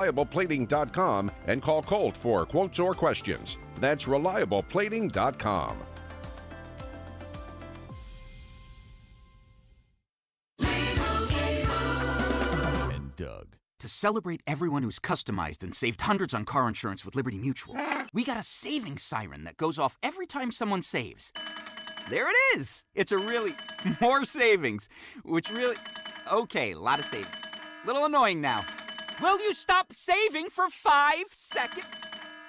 ReliablePlating.com and call Colt for quotes or questions. That's ReliablePlating.com. And Doug. To celebrate everyone who's customized and saved hundreds on car insurance with Liberty Mutual, we got a savings siren that goes off every time someone saves. There it is! It's a really more savings, which really... Okay, a lot of savings. Little annoying now. Will you stop saving for 5 seconds?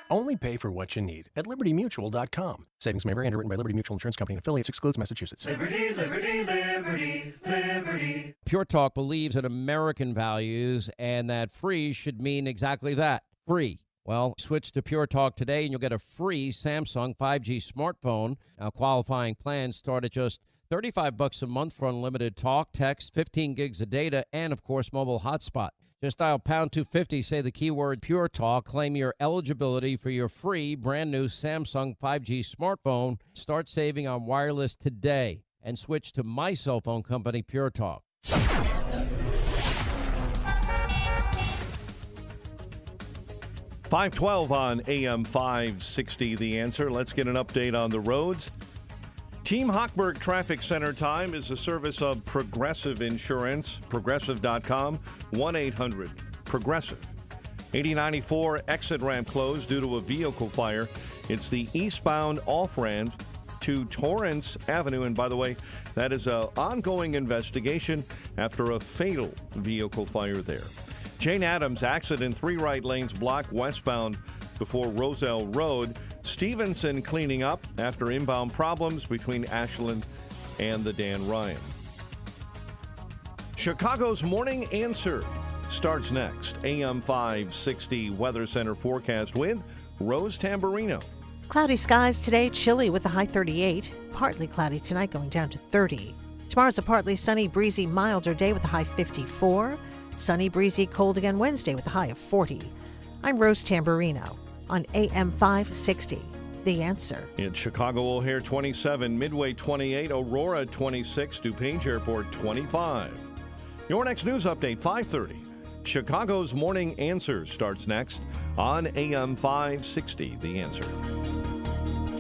Only pay for what you need at LibertyMutual.com. Savings may vary. Underwritten by Liberty Mutual Insurance Company and affiliates. Excludes Massachusetts. Liberty, liberty, liberty, liberty. Pure Talk believes in American values and that free should mean exactly that, free. Well, switch to Pure Talk today and you'll get a free Samsung 5G smartphone. Now, qualifying plans start at just $35 a month for unlimited talk, text, 15 gigs of data, and, of course, mobile hotspot. Just dial pound 250, say the keyword Pure Talk, claim your eligibility for your free brand new Samsung 5G smartphone. Start saving on wireless today and switch to my cell phone company, Pure Talk. 512 on AM 560, The Answer. Let's get an update on the roads. Team Hochberg Traffic Center time is a service of Progressive Insurance. Progressive.com, 1-800-PROGRESSIVE. 8094 exit ramp closed due to a vehicle fire. It's the eastbound off-ramp to Torrance Avenue. And by the way, that is an ongoing investigation after a fatal vehicle fire there. Jane Addams accident, 3 right lanes blocked westbound before Roselle Road. Stevenson cleaning up after inbound problems between Ashland and the Dan Ryan. Chicago's Morning Answer starts next. AM 560 Weather Center forecast with Rose Tamburino. Cloudy skies today, chilly with a high 38. Partly cloudy tonight, going down to 30. Tomorrow's a partly sunny, breezy, milder day with a high 54. Sunny, breezy, cold again Wednesday with a high of 40. I'm Rose Tamburino on AM 560. The Answer. In Chicago O'Hare 27, Midway 28, Aurora 26, DuPage Airport 25. Your next news update, 5:30. Chicago's Morning Answer starts next on AM 560. The Answer.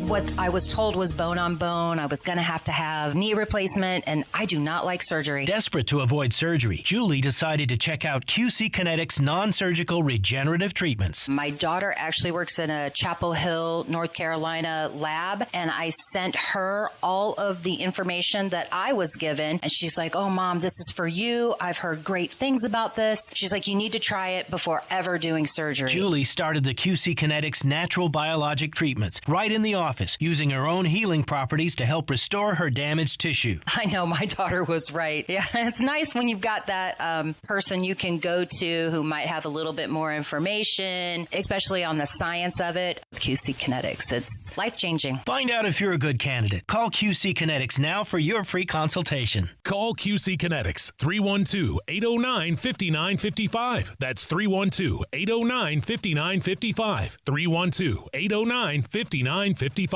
What I was told was bone on bone. I was going to have knee replacement, and I do not like surgery. Desperate to avoid surgery, Julie decided to check out QC Kinetics non-surgical regenerative treatments. My daughter actually works in a Chapel Hill, North Carolina lab, and I sent her all of the information that I was given, and she's like, "Oh, Mom, this is for you. I've heard great things about this." She's like, "You need to try it before ever doing surgery." Julie started the QC Kinetics natural biologic treatments right in the office, using her own healing properties to help restore her damaged tissue. I know, my daughter was right. Yeah, it's nice when you've got that person you can go to who might have a little bit more information, especially on the science of it. QC Kinetics, it's life-changing. Find out if you're a good candidate. Call QC Kinetics now for your free consultation. Call QC Kinetics, 312-809-5955. That's 312-809-5955. 312-809-5955.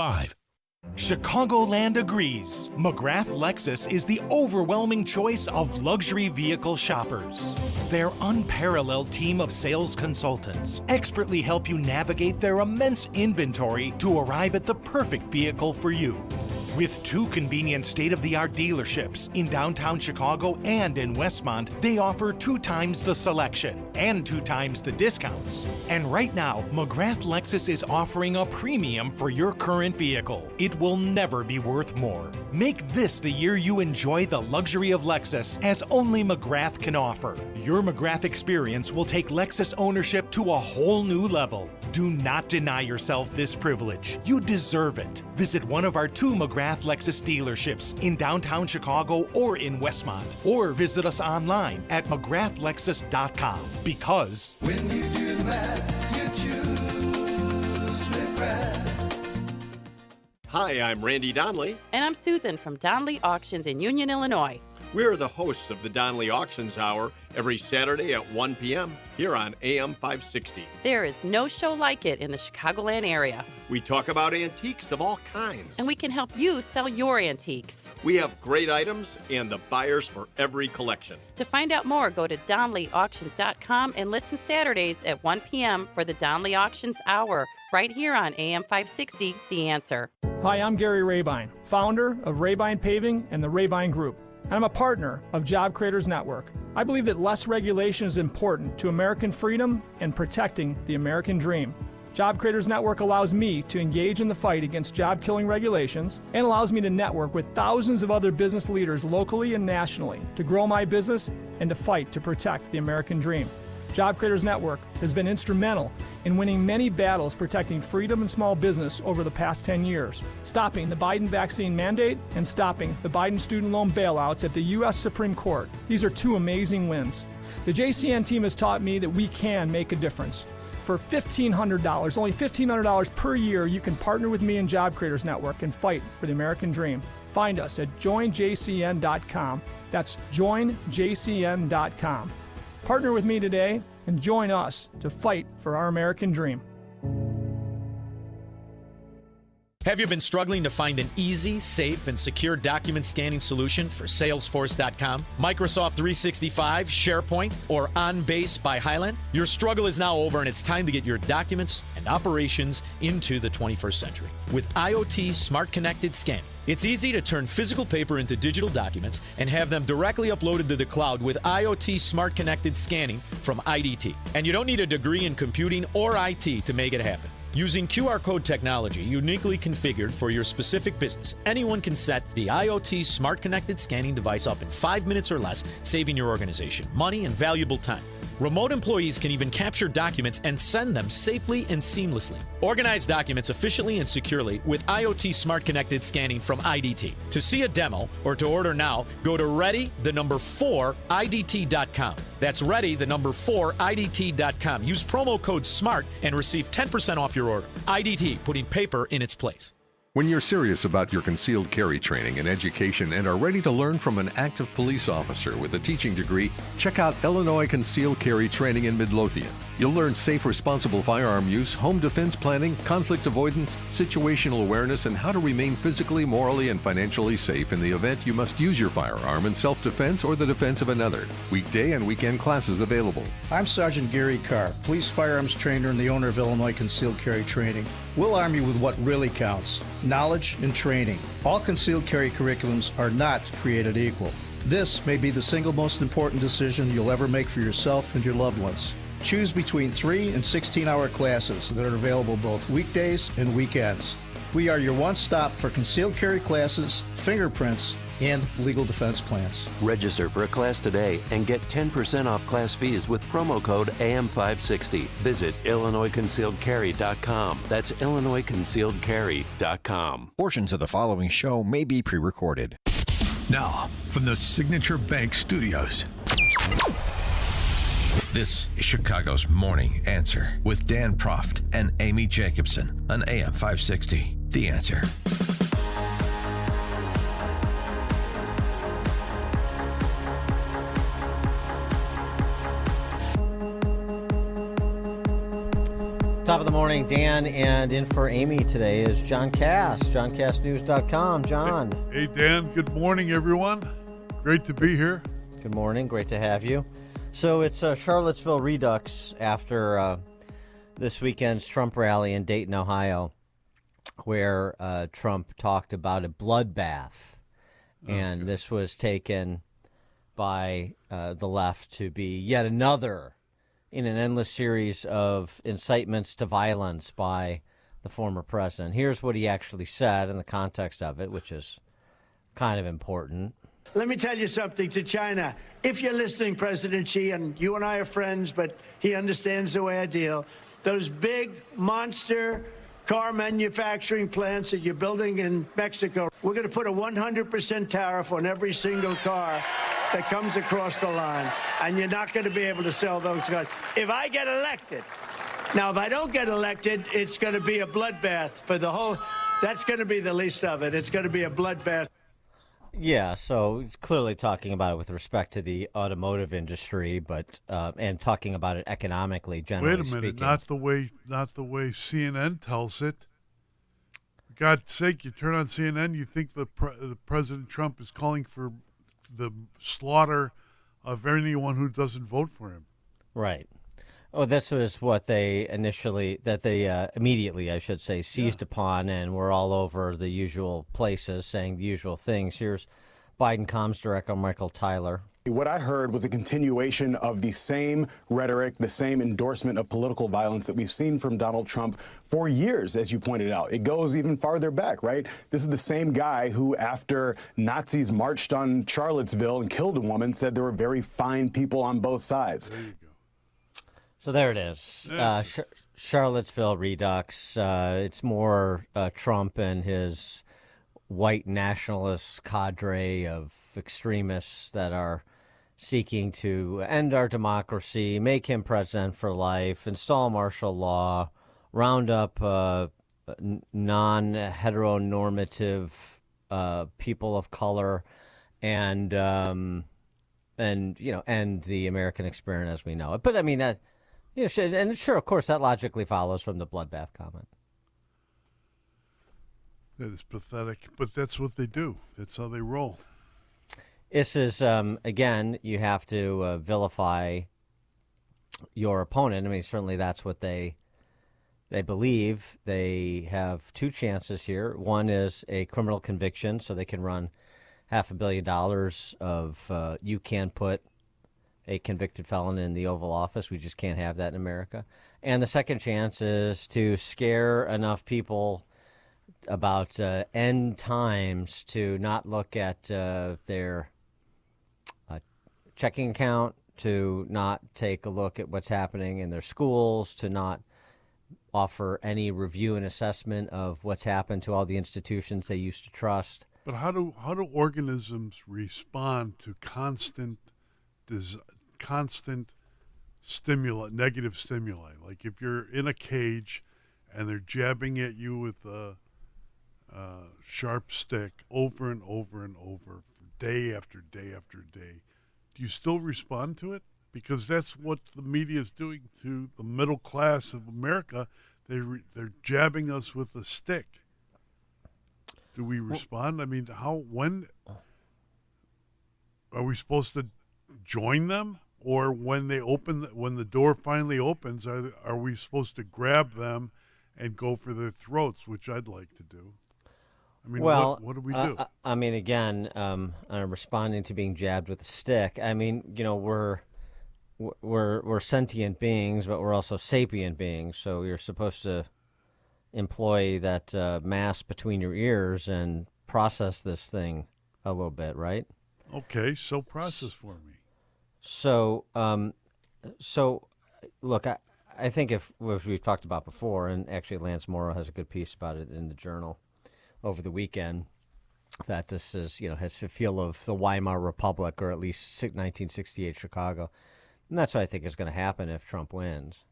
Chicagoland agrees. McGrath Lexus is the overwhelming choice of luxury vehicle shoppers. Their unparalleled team of sales consultants expertly help you navigate their immense inventory to arrive at the perfect vehicle for you. With 2 convenient state-of-the-art dealerships in downtown Chicago and in Westmont, they offer 2 times the selection and 2 times the discounts. And right now, McGrath Lexus is offering a premium for your current vehicle. It will never be worth more. Make this the year you enjoy the luxury of Lexus, as only McGrath can offer. Your McGrath experience will take Lexus ownership to a whole new level. Do not deny yourself this privilege. You deserve it. Visit one of our 2 McGrath Lexus dealerships in downtown Chicago or in Westmont, or visit us online at McGrathLexus.com. Because when you do the math, you choose McGrath. Hi, I'm Randy Donnelly. And I'm Susan from Donnelly Auctions in Union, Illinois. We're the hosts of the Donnelly Auctions Hour, every Saturday at 1 p.m. here on AM 560. There is no show like it in the Chicagoland area. We talk about antiques of all kinds. And we can help you sell your antiques. We have great items and the buyers for every collection. To find out more, go to DonleyAuctions.com and listen Saturdays at 1 p.m. for the Donley Auctions Hour, right here on AM 560, The Answer. Hi, I'm Gary Rabine, founder of Rabine Paving and the Rabine Group. I'm a partner of Job Creators Network. I believe that less regulation is important to American freedom and protecting the American dream. Job Creators Network allows me to engage in the fight against job-killing regulations and allows me to network with thousands of other business leaders locally and nationally to grow my business and to fight to protect the American dream. Job Creators Network has been instrumental in winning many battles protecting freedom and small business over the past 10 years, stopping the Biden vaccine mandate and stopping the Biden student loan bailouts at the U.S. Supreme Court. These are two amazing wins. The JCN team has taught me that we can make a difference. For $1,500, only $1,500 per year, you can partner with me and Job Creators Network and fight for the American dream. Find us at joinjcn.com. That's joinjcn.com. Partner with me today and join us to fight for our American dream. Have you been struggling to find an easy, safe, and secure document scanning solution for Salesforce.com, Microsoft 365, SharePoint, or OnBase by Highland? Your struggle is now over, and it's time to get your documents and operations into the 21st century. With IoT Smart Connected Scanning, it's easy to turn physical paper into digital documents and have them directly uploaded to the cloud with IoT Smart Connected Scanning from IDT. And you don't need a degree in computing or IT to make it happen. Using QR code technology uniquely configured for your specific business, anyone can set the IoT Smart Connected Scanning device up in 5 minutes or less, saving your organization money and valuable time. Remote employees can even capture documents and send them safely and seamlessly. Organize documents efficiently and securely with IoT Smart Connected Scanning from IDT. To see a demo or to order now, go to ready4idt.com. That's ready4idt.com. Use promo code SMART and receive 10% off your order. IDT, putting paper in its place. When you're serious about your concealed carry training and education and are ready to learn from an active police officer with a teaching degree, check out Illinois Concealed Carry Training in Midlothian. You'll learn safe, responsible firearm use, home defense planning, conflict avoidance, situational awareness, and how to remain physically, morally, and financially safe in the event you must use your firearm in self-defense or the defense of another. Weekday and weekend classes available. I'm Sergeant Gary Carr, police firearms trainer and the owner of Illinois Concealed Carry Training. We'll arm you with what really counts: knowledge and training. All concealed carry curriculums are not created equal. This may be the single most important decision you'll ever make for yourself and your loved ones. Choose between 3 and 16-hour classes that are available both weekdays and weekends. We are your one-stop for concealed carry classes, fingerprints, and legal defense plans. Register for a class today and get 10% off class fees with promo code AM560. Visit IllinoisConcealedCarry.com. That's IllinoisConcealedCarry.com. Portions of the following show may be pre-recorded. Now, from the Signature Bank Studios, this is Chicago's Morning Answer with Dan Proft and Amy Jacobson on AM 560. The Answer. Top of the morning, Dan, and in for Amy today is John Cass, JohnCassNews.com. John. Hey, Dan. Good morning, everyone. Great to be here. Good morning. Great to have you. So it's Charlottesville Redux after this weekend's Trump rally in Dayton, Ohio, where Trump talked about a bloodbath. And this was taken by the left to be yet another in an endless series of incitements to violence by the former president. Here's what he actually said in the context of it, which is kind of important. Let me tell you something to China. If you're listening, President Xi, and you and I are friends, but he understands the way I deal, those big monster car manufacturing plants that you're building in Mexico, we're going to put a 100% tariff on every single car that comes across the line, and you're not going to be able to sell those cars. If I get elected, now if I don't get elected, it's going to be a bloodbath for the whole, that's going to be the least of it. It's going to be a bloodbath. Yeah, so clearly talking about it with respect to the automotive industry, but and talking about it economically, generally Wait a minute, speaking. not the way CNN tells it. For God's sake, you turn on CNN, you think the President Trump is calling for the slaughter of anyone who doesn't vote for him. Right. Oh, this was what they immediately, I should say, seized upon, and were all over the usual places saying the usual things. Here's Biden comms director Michael Tyler. What I heard was a continuation of the same rhetoric, the same endorsement of political violence that we've seen from Donald Trump for years, as you pointed out. It goes even farther back, right? This is the same guy who, after Nazis marched on Charlottesville and killed a woman, said there were very fine people on both sides. There you go. So there it is. Charlottesville Redux. It's more Trump and his white nationalist cadre of extremists that are seeking to end our democracy, make him president for life, install martial law, round up non-heteronormative people of color, and end the American experiment as we know it. But I mean that. And sure, of course, that logically follows from the bloodbath comment. That is pathetic, but that's what they do. That's how they roll. This is, again, you have to vilify your opponent. I mean, certainly that's what they believe. They have two chances here. One is a criminal conviction, so they can run $500 million of you can put a convicted felon in the Oval Office. We just can't have that in America. And the second chance is to scare enough people about end times to not look at their checking account, to not take a look at what's happening in their schools, to not offer any review and assessment of what's happened to all the institutions they used to trust. But how do organisms respond to constant stimuli, negative stimuli? Like if you're in a cage and they're jabbing at you with a sharp stick over and over and over, day after day after day, do you still respond to it? Because that's what the media is doing to the middle class of America. They're jabbing us with a stick. Do we respond? I mean, when are we supposed to join them, or when the door finally opens, are we supposed to grab them and go for their throats, which I'd like to do? I mean, well, what do we do? I mean, again, responding to being jabbed with a stick. I mean, we're sentient beings, but we're also sapient beings. So you're supposed to employ that mass between your ears and process this thing a little bit, right? Okay, so process for me. So, look, I think if we've talked about before, and actually Lance Morrow has a good piece about it in the Journal over the weekend, that this is, has a feel of the Weimar Republic, or at least 1968 Chicago. And that's what I think is going to happen if Trump wins.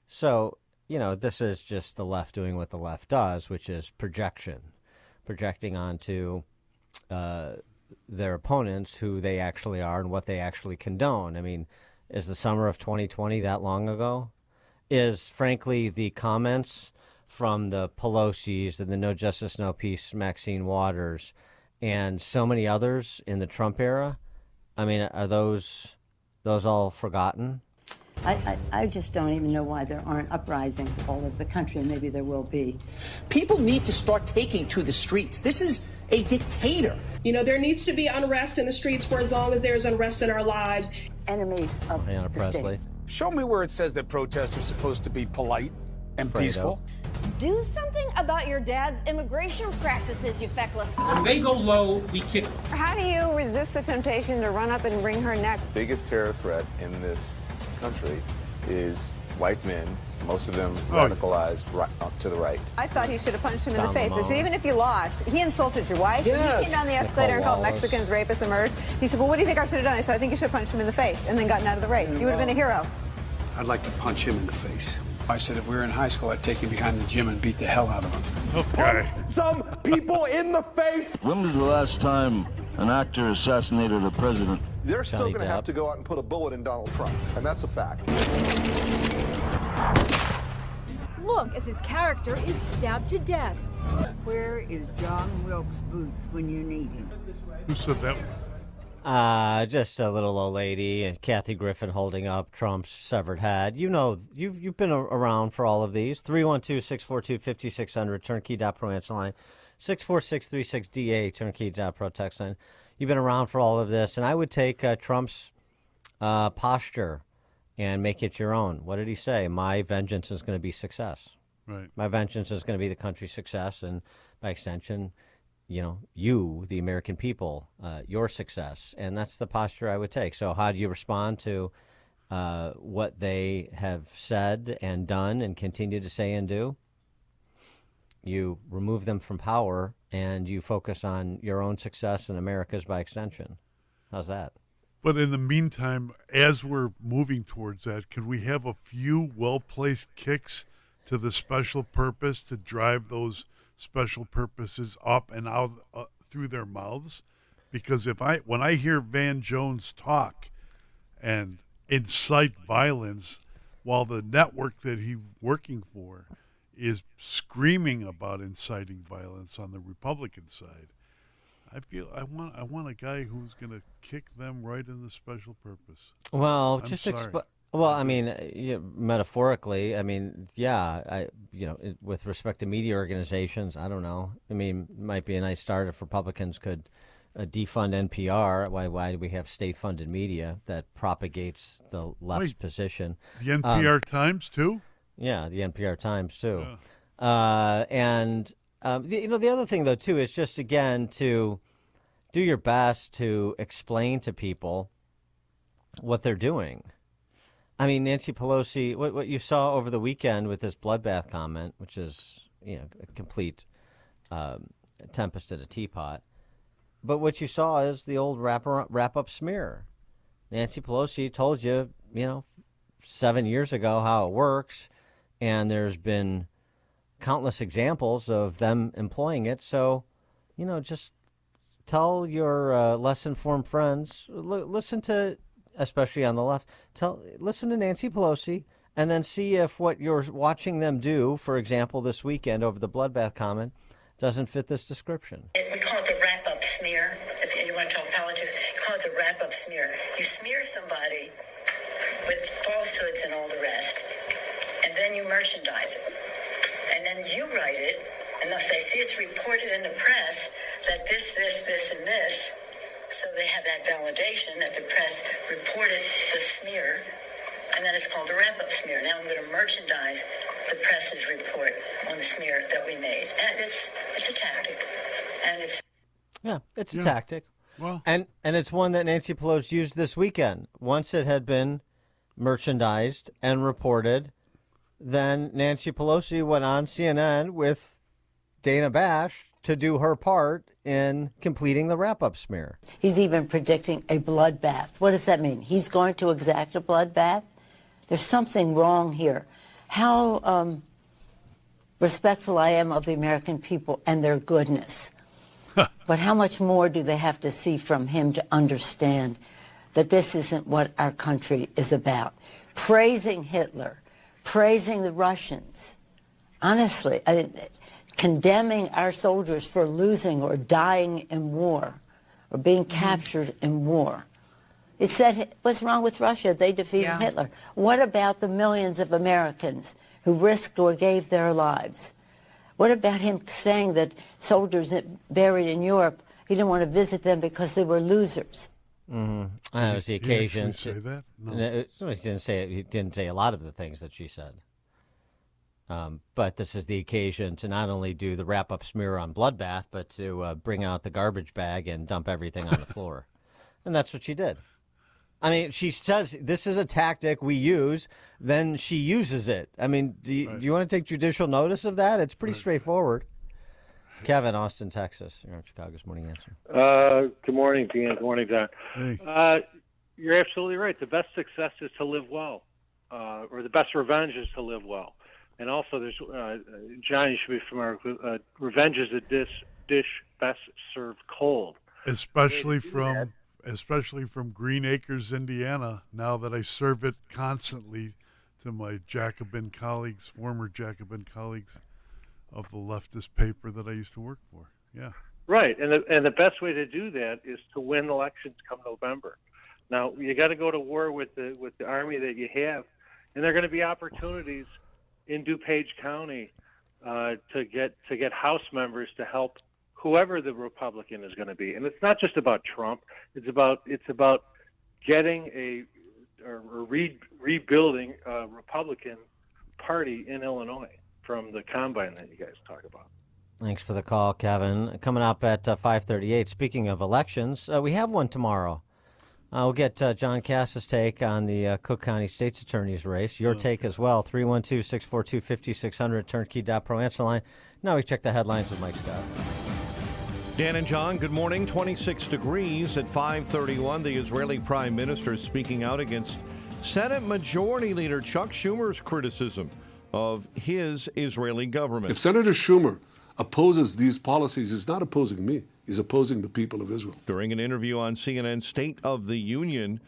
So, this is just the left doing what the left does, which is projecting onto their opponents who they actually are and what they actually condone. I mean, is the summer of 2020 that long ago? Is, frankly, the comments from the Pelosi's and the No Justice, No Peace, Maxine Waters, and so many others in the Trump era, I mean, are those all forgotten? I just don't even know why there aren't uprisings all over the country, and maybe there will be. People need to start taking to the streets. This is a dictator. There needs to be unrest in the streets for as long as there's unrest in our lives. Enemies of Ayanna the Presley. state. Show me where it says that protests are supposed to be polite and Fredo. peaceful. Do something about your dad's immigration practices, you feckless. When they go low, we kick them. How do you resist the temptation to run up and wring her neck? The biggest terror threat in this country is white men, most of them radicalized right up to the right. I thought he should have punched him in Don the face. I Lemon. said, even if you lost, he insulted your wife. Yes. He came down the escalator and called Wallace. Mexicans rapists and murderers. He said, well, what do you think I should have done? I said, I think you should have punched him in the face and then gotten out of the race. You would have been a hero. I'd like to punch him in the face. I said if we were in high school, I'd take him behind the gym and beat the hell out of him. Okay. Some people in the face. When was the last time An actor assassinated a president. They're still going to have to go out and put a bullet in Donald Trump, and that's a fact. Look as his character is stabbed to death. Where is John Wilkes Booth when you need him? Who said that? Just a little old lady and Kathy Griffin holding up Trump's severed head. You know, you've been around for all of these. 312-642-5600, turnkey.pro answer line. 64636DA, turnkey.pro text line. You've been around for all of this, and I would take Trump's posture and make it your own. What did he say? My vengeance is going to be success. Right. My vengeance is going to be the country's success, and by extension, you, the American people, your success. And that's the posture I would take. So how do you respond to what they have said and done and continue to say and do? You remove them from power, and you focus on your own success and America's by extension. How's that? But in the meantime, as we're moving towards that, could we have a few well-placed kicks to the special purpose to drive those special purposes up and out through their mouths? Because when I hear Van Jones talk and incite violence while the network that he's working for is screaming about inciting violence on the Republican side, I feel I want a guy who's going to kick them right in the special purpose. Well, I'm just sorry. well, I mean, metaphorically, I mean, with respect to media organizations, I don't know. I mean, it might be a nice start if Republicans could defund NPR. Why do we have state-funded media that propagates the left's position? The NPR Times too. Yeah, the NPR Times too. Yeah. The other thing though too is just again to do your best to explain to people what they're doing. I mean, Nancy Pelosi, what you saw over the weekend with this bloodbath comment, which is a complete tempest in a teapot. But what you saw is the old wrap-up smear. Nancy Pelosi told you, 7 years ago how it works, and there's been countless examples of them employing it. So, just tell your less informed friends, listen to, especially on the left, listen to Nancy Pelosi, and then see if what you're watching them do, for example, this weekend over the bloodbath comment, doesn't fit this description. We call it the wrap-up smear. If you want to talk politics, call it the wrap-up smear. You smear somebody with falsehoods and all the rest, and then you merchandise it. And then you write it, and they'll say, see, it's reported in the press that this, and this. So they have that validation that the press reported the smear, and then it's called the wrap-up smear. Now I'm going to merchandise the press's report on the smear that we made. And it's a tactic. And it's a tactic. Well, and it's one that Nancy Pelosi used this weekend. Once it had been merchandised and reported, then Nancy Pelosi went on CNN with Dana Bash to do her part in completing the wrap-up smear. He's even predicting a bloodbath. What does that mean? He's going to exact a bloodbath? There's something wrong here. How respectful I am of the American people and their goodness. But how much more do they have to see from him to understand that this isn't what our country is about? Praising Hitler, praising the Russians. Honestly, condemning our soldiers for losing or dying in war or being captured in war. It said, what's wrong with Russia? They defeated Hitler. What about the millions of Americans who risked or gave their lives? What about him saying that soldiers buried in Europe, he didn't want to visit them because they were losers? Mm-hmm. That was the occasion. Did he actually say that? No. He didn't say a lot of the things that she said. But this is the occasion to not only do the wrap-up smear on bloodbath, but to bring out the garbage bag and dump everything on the floor. And that's what she did. I mean, she says this is a tactic we use, then she uses it. I mean, do you want to take judicial notice of that? It's pretty straightforward. Kevin, Austin, Texas. You're on Chicago's Morning Answer. Good morning, Dan. Good morning, Don. Hey. You're absolutely right. The best success is to live well, or the best revenge is to live well. And also, there's John, you should be familiar with revenge is a dish best served cold. especially from Green Acres, Indiana. Now that I serve it constantly to my Jacobin colleagues, former Jacobin colleagues of the leftist paper that I used to work for. Yeah. Right, and the best way to do that is to win elections come November. Now you got to go to war with the army that you have, and there are going to be opportunities in DuPage County to get House members to help whoever the Republican is going to be. And it's not just about Trump. It's about getting rebuilding a Republican Party in Illinois from the combine that you guys talk about. Thanks for the call, Kevin. Coming up at 5:38. Speaking of elections, we have one tomorrow. We'll get John Cass's take on the Cook County State's Attorney's race. Your take as well. 312-642-5600, turnkey.pro answer line. Now we check the headlines with Mike Scott. Dan and John, good morning. 26 degrees at 5:31. The Israeli Prime Minister speaking out against Senate Majority Leader Chuck Schumer's criticism of his Israeli government. If Senator Schumer opposes these policies, he's not opposing me. He's opposing the people of Israel. During an interview on CNN's State of the Union,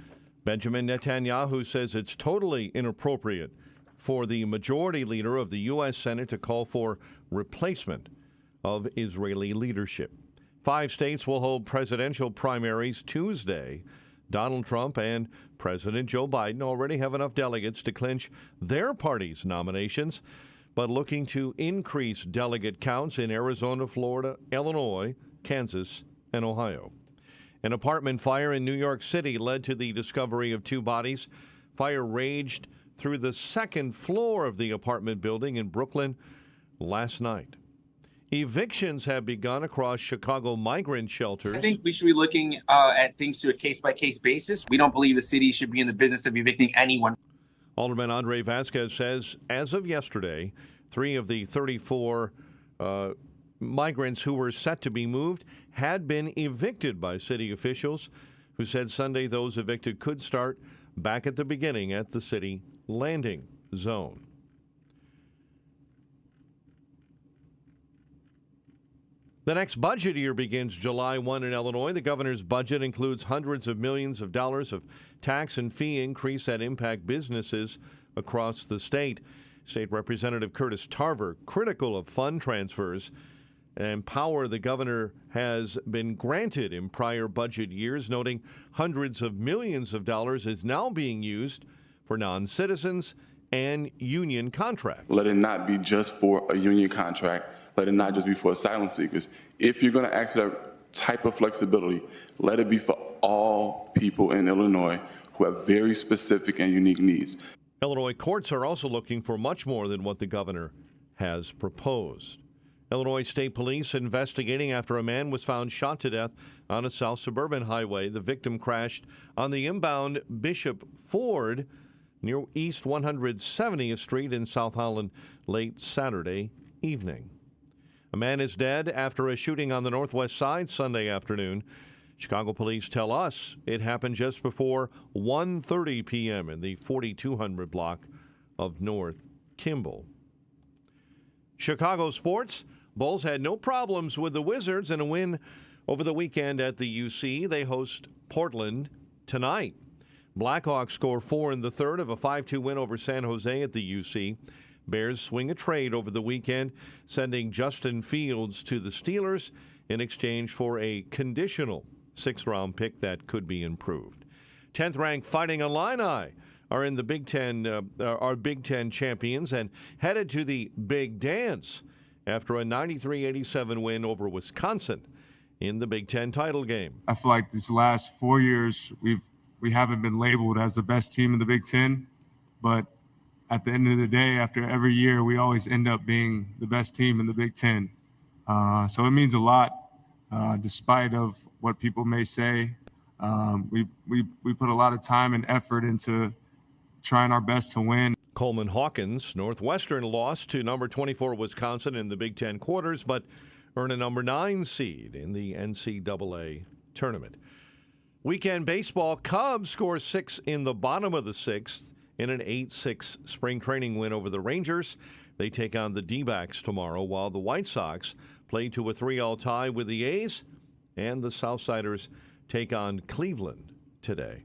Benjamin Netanyahu says it's totally inappropriate for the majority leader of the U.S. Senate to call for replacement of Israeli leadership. 5 states will hold presidential primaries Tuesday. Donald Trump and President Joe Biden already have enough delegates to clinch their party's nominations, but looking to increase delegate counts in Arizona, Florida, Illinois, Kansas, and Ohio. An apartment fire in New York City led to the discovery of 2 bodies. Fire raged through the 2nd floor of the apartment building in Brooklyn last night. Evictions have begun across Chicago migrant shelters. I think we should be looking at things to a case-by-case basis. We don't believe the city should be in the business of evicting anyone. Alderman Andre Vasquez says, as of yesterday, 3 of the 34 migrants who were set to be moved had been evicted by city officials, who said Sunday those evicted could start back at the beginning at the city landing zone. The next budget year begins July 1 in Illinois. The governor's budget includes hundreds of millions of dollars of tax and fee increase that impact businesses across the state. State Representative Curtis Tarver, critical of fund transfers and power the governor has been granted in prior budget years, noting hundreds of millions of dollars is now being used for non-citizens and union contracts. Let it not be just for a union contract. Let it not just be for asylum seekers. If you're going to ask for that type of flexibility, let it be for all people in Illinois who have very specific and unique needs. Illinois courts are also looking for much more than what the governor has proposed. Illinois State Police investigating after a man was found shot to death on a South Suburban highway. The victim crashed on the inbound Bishop Ford near East 170th Street in South Holland late Saturday evening. A man is dead after a shooting on the Northwest Side Sunday afternoon. Chicago police tell us it happened just before 1:30 p.m. in the 4200 block of North Kimball. Chicago sports. Bulls had no problems with the Wizards in a win over the weekend at the UC. They host Portland tonight. Blackhawks score 4 in the third of a 5-2 win over San Jose at the UC. Bears swing a trade over the weekend, sending Justin Fields to the Steelers in exchange for a conditional 6th-round pick that could be improved. 10th-ranked Fighting Illini are in the Big Ten champions and headed to the Big Dance after a 93-87 win over Wisconsin in the Big Ten title game. I feel like these last 4 years we haven't been labeled as the best team in the Big Ten, but at the end of the day, after every year, we always end up being the best team in the Big Ten. So it means a lot, despite of what people may say. We put a lot of time and effort into trying our best to win. Coleman Hawkins, Northwestern lost to number 24 Wisconsin in the Big Ten quarters, but earn a number 9 seed in the NCAA tournament. Weekend baseball, Cubs score 6 in the bottom of the 6th in an 8-6 spring training win over the Rangers. They take on the D-backs tomorrow, while the White Sox play to a 3-all tie with the A's and the Southsiders take on Cleveland today.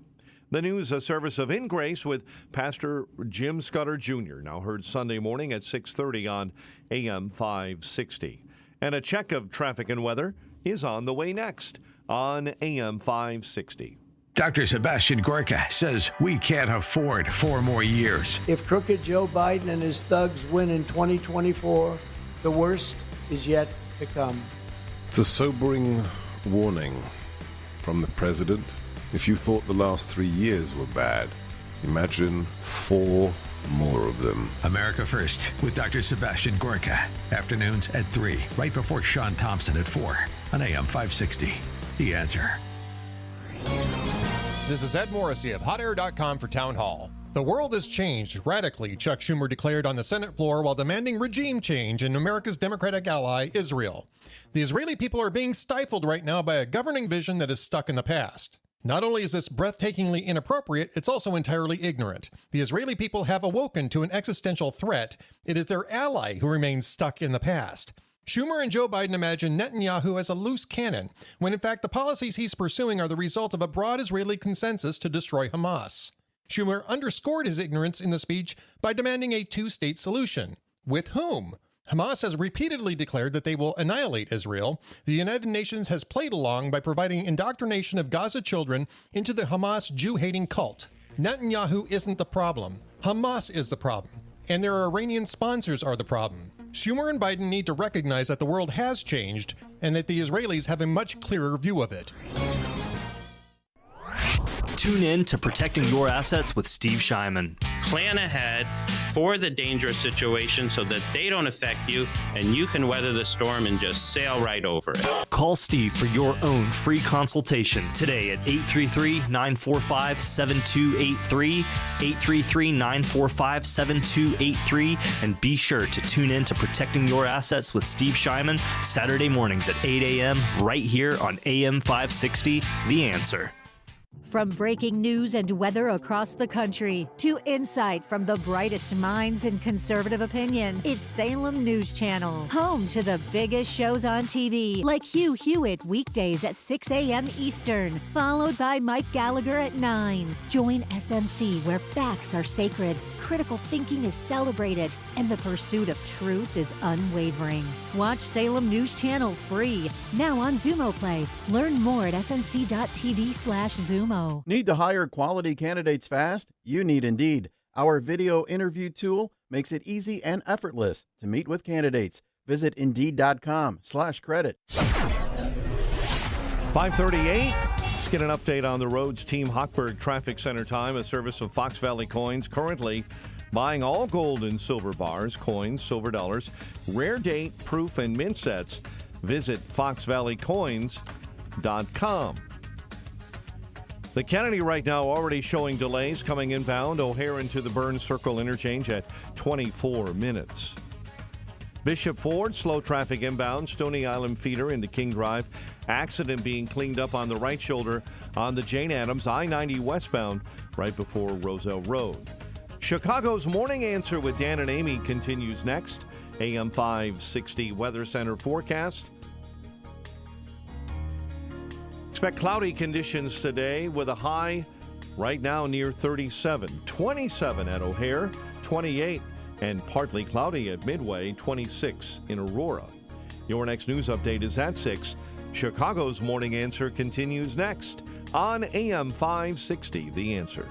The news, a service of In Grace with Pastor Jim Scudder Jr., now heard Sunday morning at 6:30 on AM 560. And a check of traffic and weather is on the way next on AM 560. Dr. Sebastian Gorka says we can't afford 4 more years. If crooked Joe Biden and his thugs win in 2024, the worst is yet to come. It's a sobering warning from the president. If you thought the last 3 years were bad, imagine 4 more of them. America First with Dr. Sebastian Gorka. Afternoons at 3, right before Sean Thompson at 4 on AM 560. The Answer. This is Ed Morrissey of HotAir.com for Town Hall. The world has changed radically, Chuck Schumer declared on the Senate floor while demanding regime change in America's Democratic ally, Israel. The Israeli people are being stifled right now by a governing vision that is stuck in the past. Not only is this breathtakingly inappropriate, it's also entirely ignorant. The Israeli people have awoken to an existential threat. It is their ally who remains stuck in the past. Schumer and Joe Biden imagine Netanyahu as a loose cannon, when in fact the policies he's pursuing are the result of a broad Israeli consensus to destroy Hamas. Schumer underscored his ignorance in the speech by demanding a 2-state solution. With whom? Hamas has repeatedly declared that they will annihilate Israel. The United Nations has played along by providing indoctrination of Gaza children into the Hamas Jew-hating cult. Netanyahu isn't the problem. Hamas is the problem. And their Iranian sponsors are the problem. Schumer and Biden need to recognize that the world has changed and that the Israelis have a much clearer view of it. Tune in to Protecting Your Assets with Steve Shyman. Plan ahead for the dangerous situation so that they don't affect you and you can weather the storm and just sail right over it. Call Steve for your own free consultation today at 833-945-7283, 833-945-7283, and be sure to tune in to Protecting Your Assets with Steve Shyman Saturday mornings at 8 a.m. right here on AM 560, The Answer. From breaking news and weather across the country to insight from the brightest minds in conservative opinion, it's Salem News Channel, home to the biggest shows on TV, like Hugh Hewitt weekdays at 6 a.m. Eastern, followed by Mike Gallagher at 9. Join SNC, where facts are sacred, critical thinking is celebrated, and the pursuit of truth is unwavering. Watch Salem News Channel free, now on Zumo Play. Learn more at snc.tv/Zumo. Need to hire quality candidates fast? You need Indeed. Our video interview tool makes it easy and effortless to meet with candidates. Visit Indeed.com/credit. 5:38. Let's get an update on the roads. Team Hochberg Traffic Center time, a service of Fox Valley Coins. Currently buying all gold and silver bars, coins, silver dollars, rare date, proof, and mint sets. Visit foxvalleycoins.com. The Kennedy right now already showing delays coming inbound. O'Hare into the Burns Circle interchange at 24 minutes. Bishop Ford, slow traffic inbound. Stony Island feeder into King Drive. Accident being cleaned up on the right shoulder on the Jane Addams I-90 westbound right before Roselle Road. Chicago's Morning Answer with Dan and Amy continues next. AM 560 Weather Center forecast. Expect cloudy conditions today with a high right now near 37. 27 at O'Hare, 28 and partly cloudy at Midway, 26 in Aurora. Your next news update is at 6. Chicago's Morning Answer continues next on AM 560, The Answer.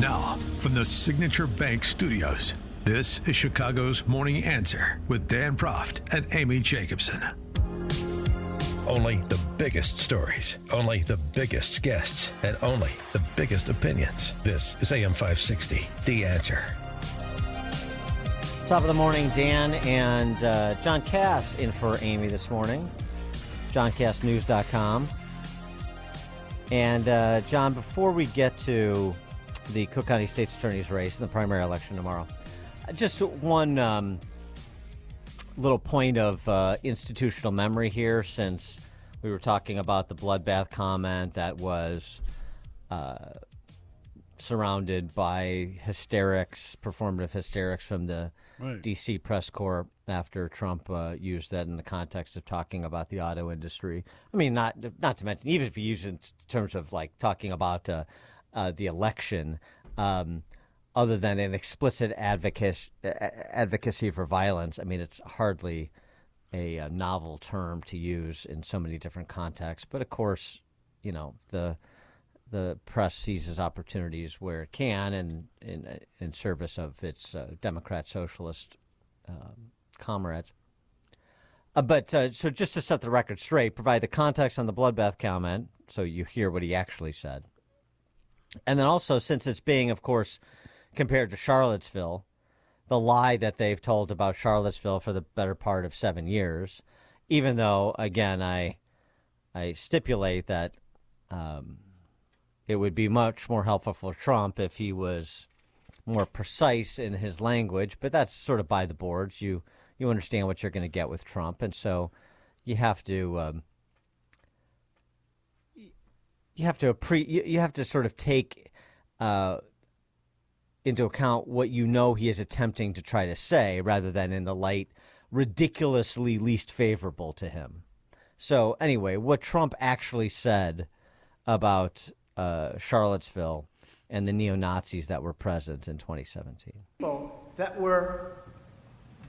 Now, from the Signature Bank Studios, this is Chicago's Morning Answer with Dan Proft and Amy Jacobson. Only the biggest stories, only the biggest guests, and only the biggest opinions. This is AM 560, The Answer. Top of the morning, Dan and John Cass in for Amy this morning. JohnCassNews.com. And John, before we get to the Cook County State's Attorney's race in the primary election tomorrow, just one little point of institutional memory here, since we were talking about the bloodbath comment that was surrounded by hysterics, performative hysterics from the Right. D.C. press corps after Trump used that in the context of talking about the auto industry. I mean, not to mention, even if you use it in terms of like talking about the election, other than an explicit advocacy for violence, I mean, it's hardly a novel term to use in so many different contexts. But of course, you know, the press seizes opportunities where it can, and in service of its Democrat socialist comrades. But so just to set the record straight, provide the context on the bloodbath comment, so you hear what he actually said, and then also, since it's being, of course, compared to Charlottesville, the lie that they've told about Charlottesville for the better part of 7 years, even though, again, I stipulate that it would be much more helpful for Trump if he was more precise in his language, but that's sort of by the boards. You understand what you're going to get with Trump, and so you have to sort of take into account what you know he is attempting to try to say, rather than in the light ridiculously least favorable to him. So anyway, what Trump actually said about Charlottesville and the neo-Nazis that were present in 2017. People that were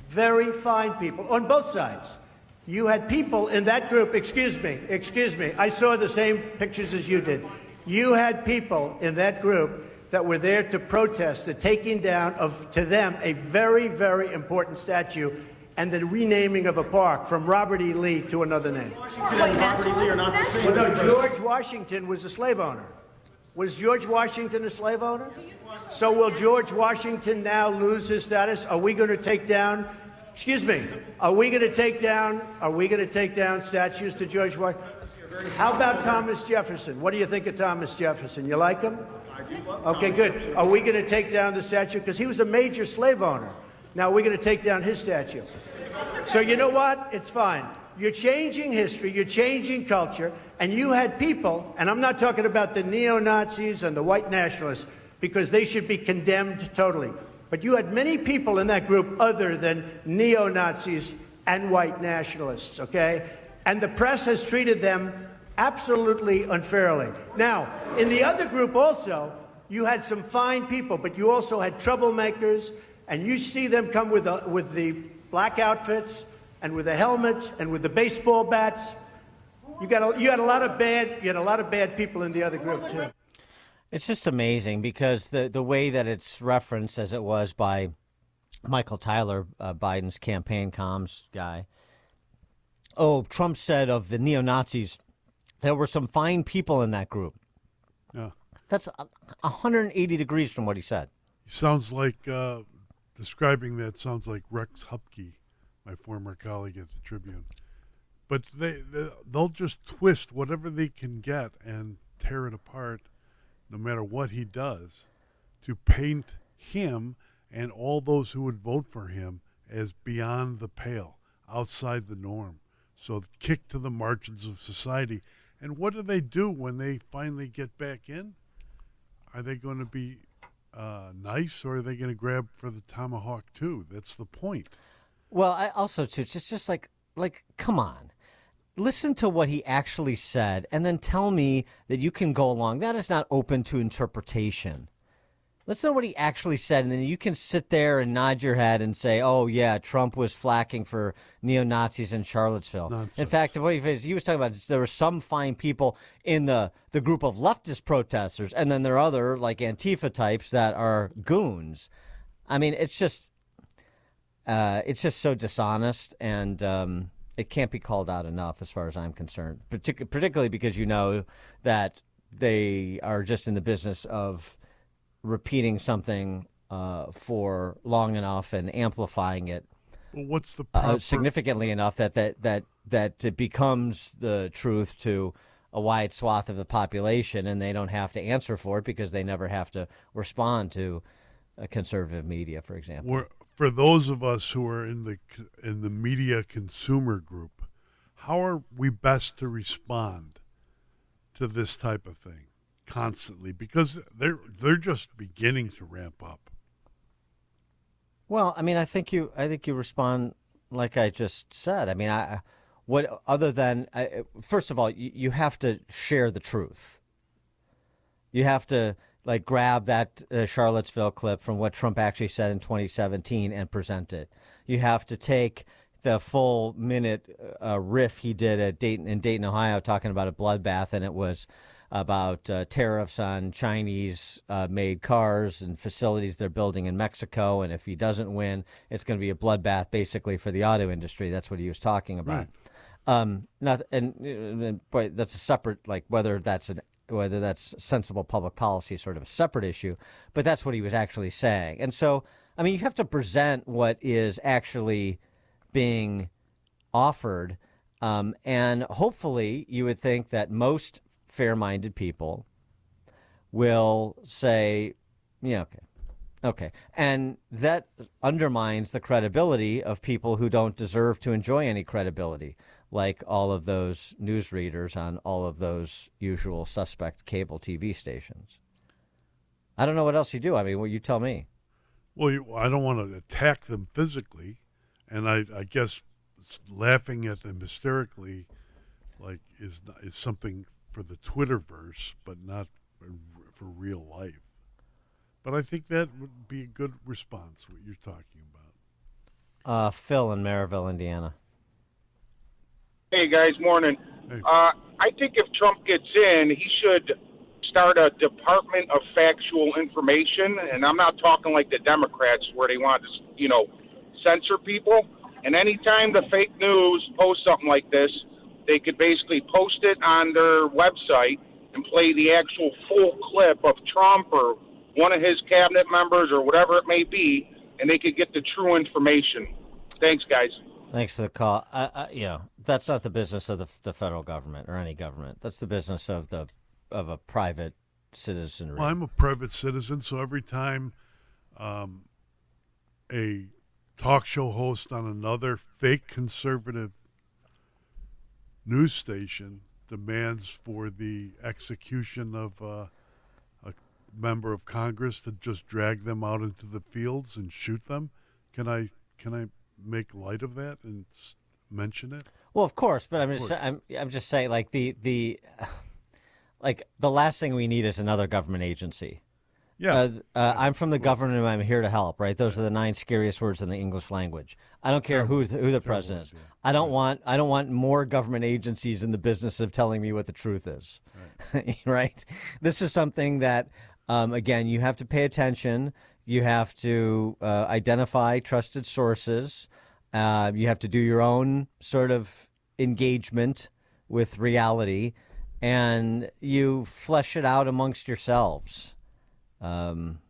very fine people on both sides. You had people in that group, excuse me, I saw the same pictures as you did. You had people in that group that were there to protest the taking down of, to them, a very, very important statue and the renaming of a park from Robert E. Lee to another name. Robert E. Lee are not the same. Well, no, George Washington was a slave owner. Was George Washington a slave owner? So will George Washington now lose his status? Are we going to take down, excuse me, are we going to take down statues to George Washington? How about Thomas Jefferson? What do you think of Thomas Jefferson? You like him? Okay, good. Are we going to take down the statue? Because he was a major slave owner. Now we're going to take down his statue. So you know what? It's fine. You're changing history, you're changing culture, and you had people, and I'm not talking about the neo-Nazis and the white nationalists, because they should be condemned totally. But you had many people in that group other than neo-Nazis and white nationalists, okay? And the press has treated them absolutely unfairly. Now, in the other group also, you had some fine people, but you also had troublemakers, and you see them come with the black outfits and with the helmets and with the baseball bats. You had a lot of bad people in the other group too. It's just amazing because the way that it's referenced, as it was by Michael Tyler, Biden's campaign comms guy. Oh, Trump said of the neo-Nazis, there were some fine people in that group. Yeah. That's 180 degrees from what he said. He sounds like, describing that sounds like Rex Hupke, my former colleague at the Tribune. But they'll just twist whatever they can get and tear it apart, no matter what he does, to paint him and all those who would vote for him as beyond the pale, outside the norm. So kicked to the margins of society. And what do they do when they finally get back in? Are they going to be nice, or are they going to grab for the tomahawk too? That's the point. Well, I also too, it's just like, come on, listen to what he actually said, and then tell me that you can go along. That is not open to interpretation. Listen to what he actually said, and then you can sit there and nod your head and say, oh, yeah, Trump was flacking for neo-Nazis in Charlottesville. Nonsense. In fact, what he was talking about, there were some fine people in the group of leftist protesters, and then there are other, like Antifa types, that are goons. I mean, it's just so dishonest, and it can't be called out enough as far as I'm concerned, particularly because you know that they are just in the business of repeating something for long enough and amplifying it Well, what's the proper... significantly enough that it becomes the truth to a wide swath of the population, and they don't have to answer for it because they never have to respond to conservative media, for example. For those of us who are in the media consumer group, how are we best to respond to this type of thing? constantly because they're just beginning to ramp up. Well, I mean, I think you respond like I just said. I mean, what other than first of all, you have to share the truth. You have to like grab that Charlottesville clip from what Trump actually said in 2017 and present it. You have to take the full minute riff he did at Dayton, Ohio, talking about a bloodbath, and it was about tariffs on Chinese made cars and facilities they're building in Mexico. And if he doesn't win, it's going to be a bloodbath basically for the auto industry. That's what he was talking about. Right. But that's a separate, like whether that's sensible public policy, sort of a separate issue. But that's what he was actually saying. And so, I mean, you have to present what is actually being offered. And hopefully you would think that most fair-minded people will say, yeah, okay. And that undermines the credibility of people who don't deserve to enjoy any credibility, like all of those newsreaders on all of those usual suspect cable TV stations. I don't know what else you do. I mean, well, you tell me. Well, I don't want to attack them physically, and I guess laughing at them hysterically like is something for the Twitterverse, but not for real life. But I think that would be a good response, what you're talking about. Phil in Maryville, Indiana. Hey, guys, morning. Hey. I think if Trump gets in, he should start a Department of Factual Information, and I'm not talking like the Democrats where they want to, censor people. And anytime the fake news posts something like this, they could basically post it on their website and play the actual full clip of Trump or one of his cabinet members or whatever it may be, and they could get the true information. Thanks, guys. Thanks for the call. That's not the business of the federal government or any government. That's the business of a private citizenry. Well, I'm a private citizen, so every time a talk show host on another fake conservative news station demands for the execution of a member of Congress to just drag them out into the fields and shoot them, can I make light of that and mention it? Well, of course, but I'm just saying, like the last thing we need is another government agency. Yeah. I'm from the government and I'm here to help, right? Those are the 9 scariest words in the English language. I don't care who the president is. I don't want more government agencies in the business of telling me what the truth is. Right? Right? This is something that, again, you have to pay attention. You have to identify trusted sources. You have to do your own sort of engagement with reality, and you flesh it out amongst yourselves. Nobody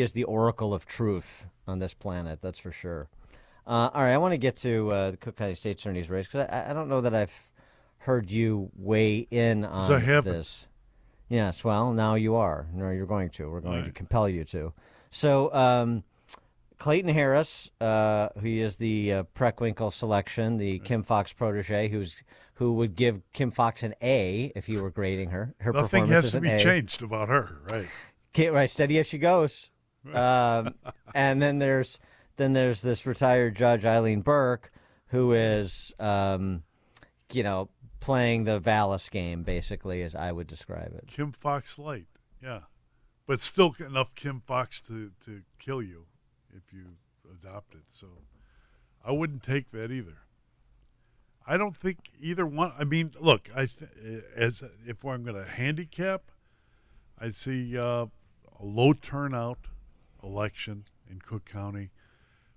is the oracle of truth on this planet, that's for sure. All right, I want to get to the Cook County State Attorney's race because I don't know that I've heard you weigh in on this. Yes, well, now you are. No, you're going to. We're going to compel you to. So, Clayton Harris, who is the Preckwinkle selection, the Kim Foxx protege, who would give Kim Foxx an A if you were grading her. Her Nothing performance has is to an be A. changed about her, right? Right, steady as she goes. And then there's this retired judge, Eileen Burke, who is, playing the Vallis game, basically, as I would describe it. Kim Foxx light, yeah. But still enough Kim Foxx to kill you if you adopt it. So I wouldn't take that either. I don't think either one. I mean, look, if I'm going to handicap, I'd see a low turnout election in Cook County.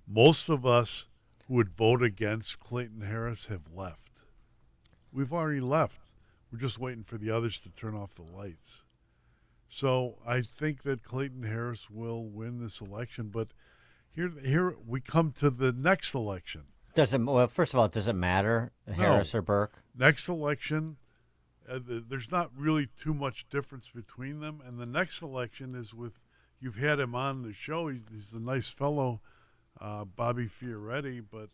Most of us who would vote against Clayton Harris have left. We've already left. We're just waiting for the others to turn off the lights. So I think that Clayton Harris will win this election. But here we come to the next election. First of all, does it matter, Harris or Burke? Next election, there's not really too much difference between them. And the next election is you've had him on the show. He's a nice fellow, Bobby Fioretti. But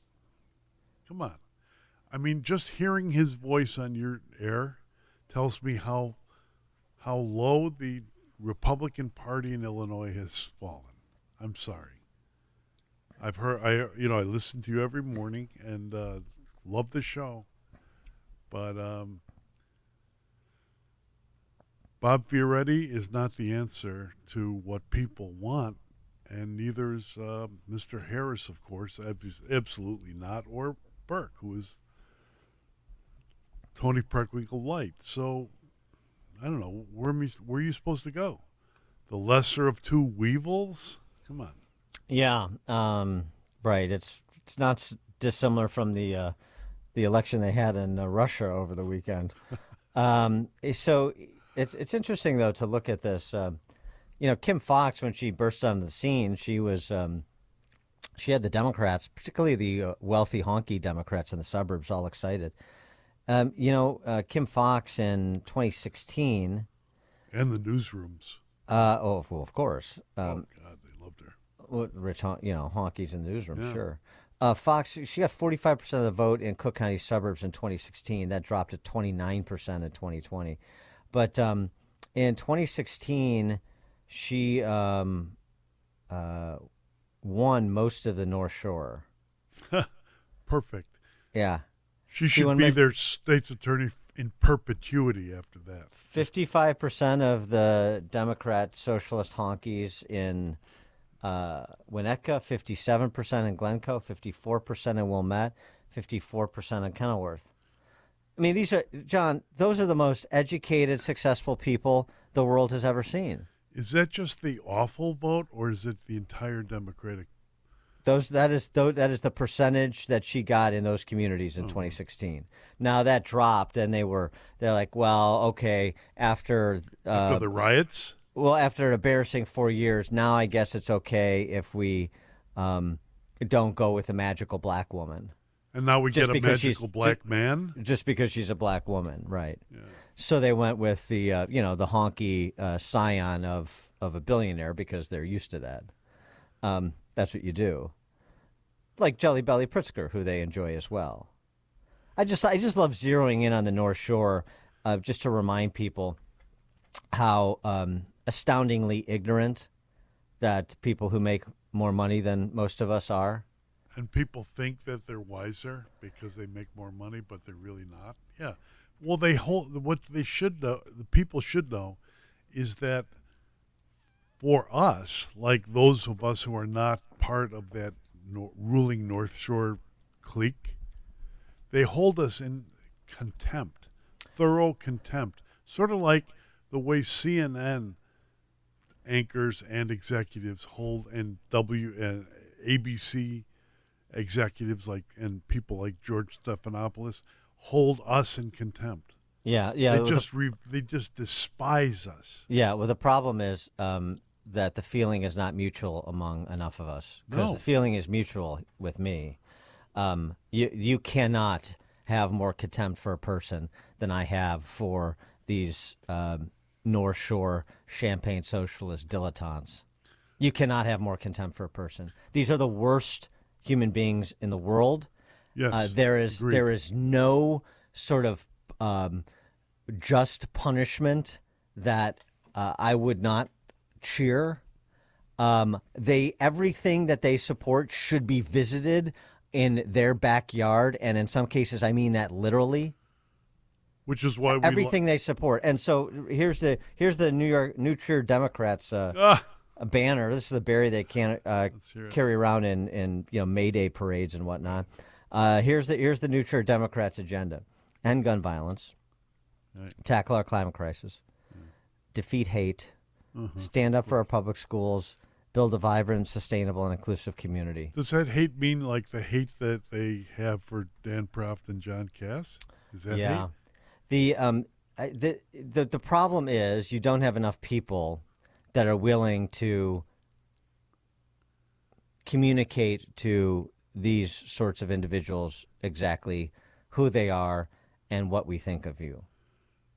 come on. I mean, just hearing his voice on your air tells me how how low the Republican Party in Illinois has fallen. I'm sorry. I've heard, I listen to you every morning and love the show, but Bob Fioretti is not the answer to what people want, and neither is Mr. Harris, of course, absolutely not, or Burke, who is Tony Preckwinkle light. So, I don't know, where are you supposed to go? The lesser of two weevils? Come on. Yeah, right. It's not dissimilar from the election they had in Russia over the weekend. So it's interesting though to look at this. Kim Foxx, when she burst onto the scene, she had the Democrats, particularly the wealthy honky Democrats in the suburbs, all excited. Kim Foxx in 2016, and the newsrooms. Well, of course. God, they loved her. Rich, honkies in the newsroom, Yeah. sure. Fox, she got 45% of the vote in Cook County suburbs in 2016. That dropped to 29% in 2020. But in 2016, she won most of the North Shore. Perfect. Yeah. She should be their state's attorney in perpetuity after that. 55% of the Democrat socialist honkies in Winnetka, 57% in Glencoe, 54% in Wilmette, 54% in Kenilworth. I mean, those are the most educated, successful people the world has ever seen. Is that just the awful vote, or is it the entire Democratic? That is the percentage that she got in those communities in 2016. Now that dropped, and they're like, well, okay, after the riots. Well, after an embarrassing 4 years, now I guess it's okay if we don't go with a magical black woman. And now we get a magical black man? Just because she's a black woman, right. Yeah. So they went with the honky scion of a billionaire because they're used to that. That's what you do. Like Jelly Belly Pritzker, who they enjoy as well. I just love zeroing in on the North Shore just to remind people how astoundingly ignorant that people who make more money than most of us are. And people think that they're wiser because they make more money, but they're really not. Yeah. Well, what they should know, the people should know, is that for us, like those of us who are not part of that ruling North Shore clique, they hold us in contempt, thorough contempt, sort of like the way CNN anchors and executives hold, and ABC executives and people like George Stephanopoulos hold us in contempt. Yeah. They just despise us. Yeah. Well, the problem is that the feeling is not mutual among enough of us. Because the feeling is mutual with me. You cannot have more contempt for a person than I have for these North Shore Champagne socialist dilettantes. You cannot have more contempt for a person. These are the worst human beings in the world. Yes, there is no sort of just punishment that I would not cheer. Everything that they support should be visited in their backyard, and in some cases, I mean that literally. Which is why everything they support. And so here's the New Trier Democrats banner. This is the berry they can't carry around in May Day parades and whatnot. Here's the New Trier Democrats agenda: end gun violence, tackle our climate crisis, defeat hate, stand up for our public schools, build a vibrant, sustainable, and inclusive community. Does that hate mean like the hate that they have for Dan Proft and John Cass? Is that hate? The problem is you don't have enough people that are willing to communicate to these sorts of individuals exactly who they are and what we think of you.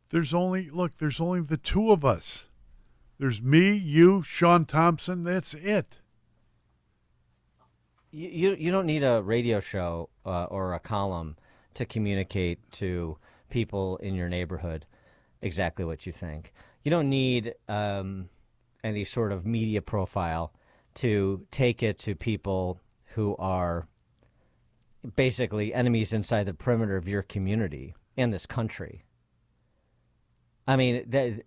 There's only the two of us. There's me, you, Sean Thompson. That's it. You don't need a radio show or a column to communicate to people in your neighborhood exactly what you think. You don't need any sort of media profile to take it to people who are basically enemies inside the perimeter of your community and this country. I mean, the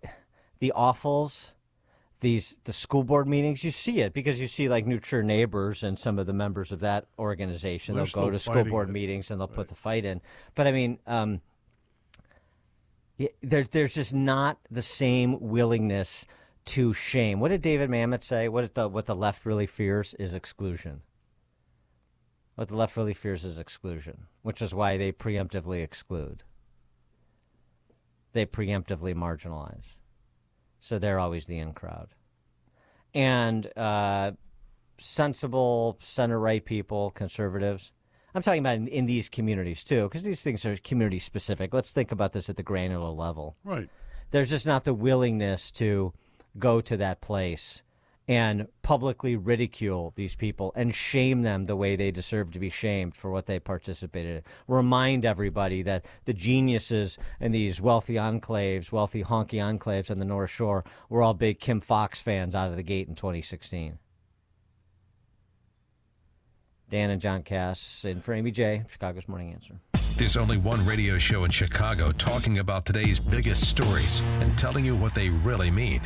awfuls, the school board meetings, you see it because you see like Neutral Neighbors and some of the members of that organization. They'll go to school board meetings and they'll put the fight in. But I mean, there's just not the same willingness to shame. What did David Mamet say? What the left really fears is exclusion. What the left really fears is exclusion, which is why they preemptively exclude. They preemptively marginalize. So they're always the in crowd. And sensible center-right people, conservatives, I'm talking about in these communities too, because these things are community-specific. Let's think about this at the granular level. Right. There's just not the willingness to go to that place and publicly ridicule these people and shame them the way they deserve to be shamed for what they participated in. Remind everybody that the geniuses in these wealthy enclaves, wealthy honky enclaves on the North Shore, were all big Kim Fox fans out of the gate in 2016. Dan and John Cass in for Amy J, Chicago's Morning Answer. There's only one radio show in Chicago talking about today's biggest stories and telling you what they really mean.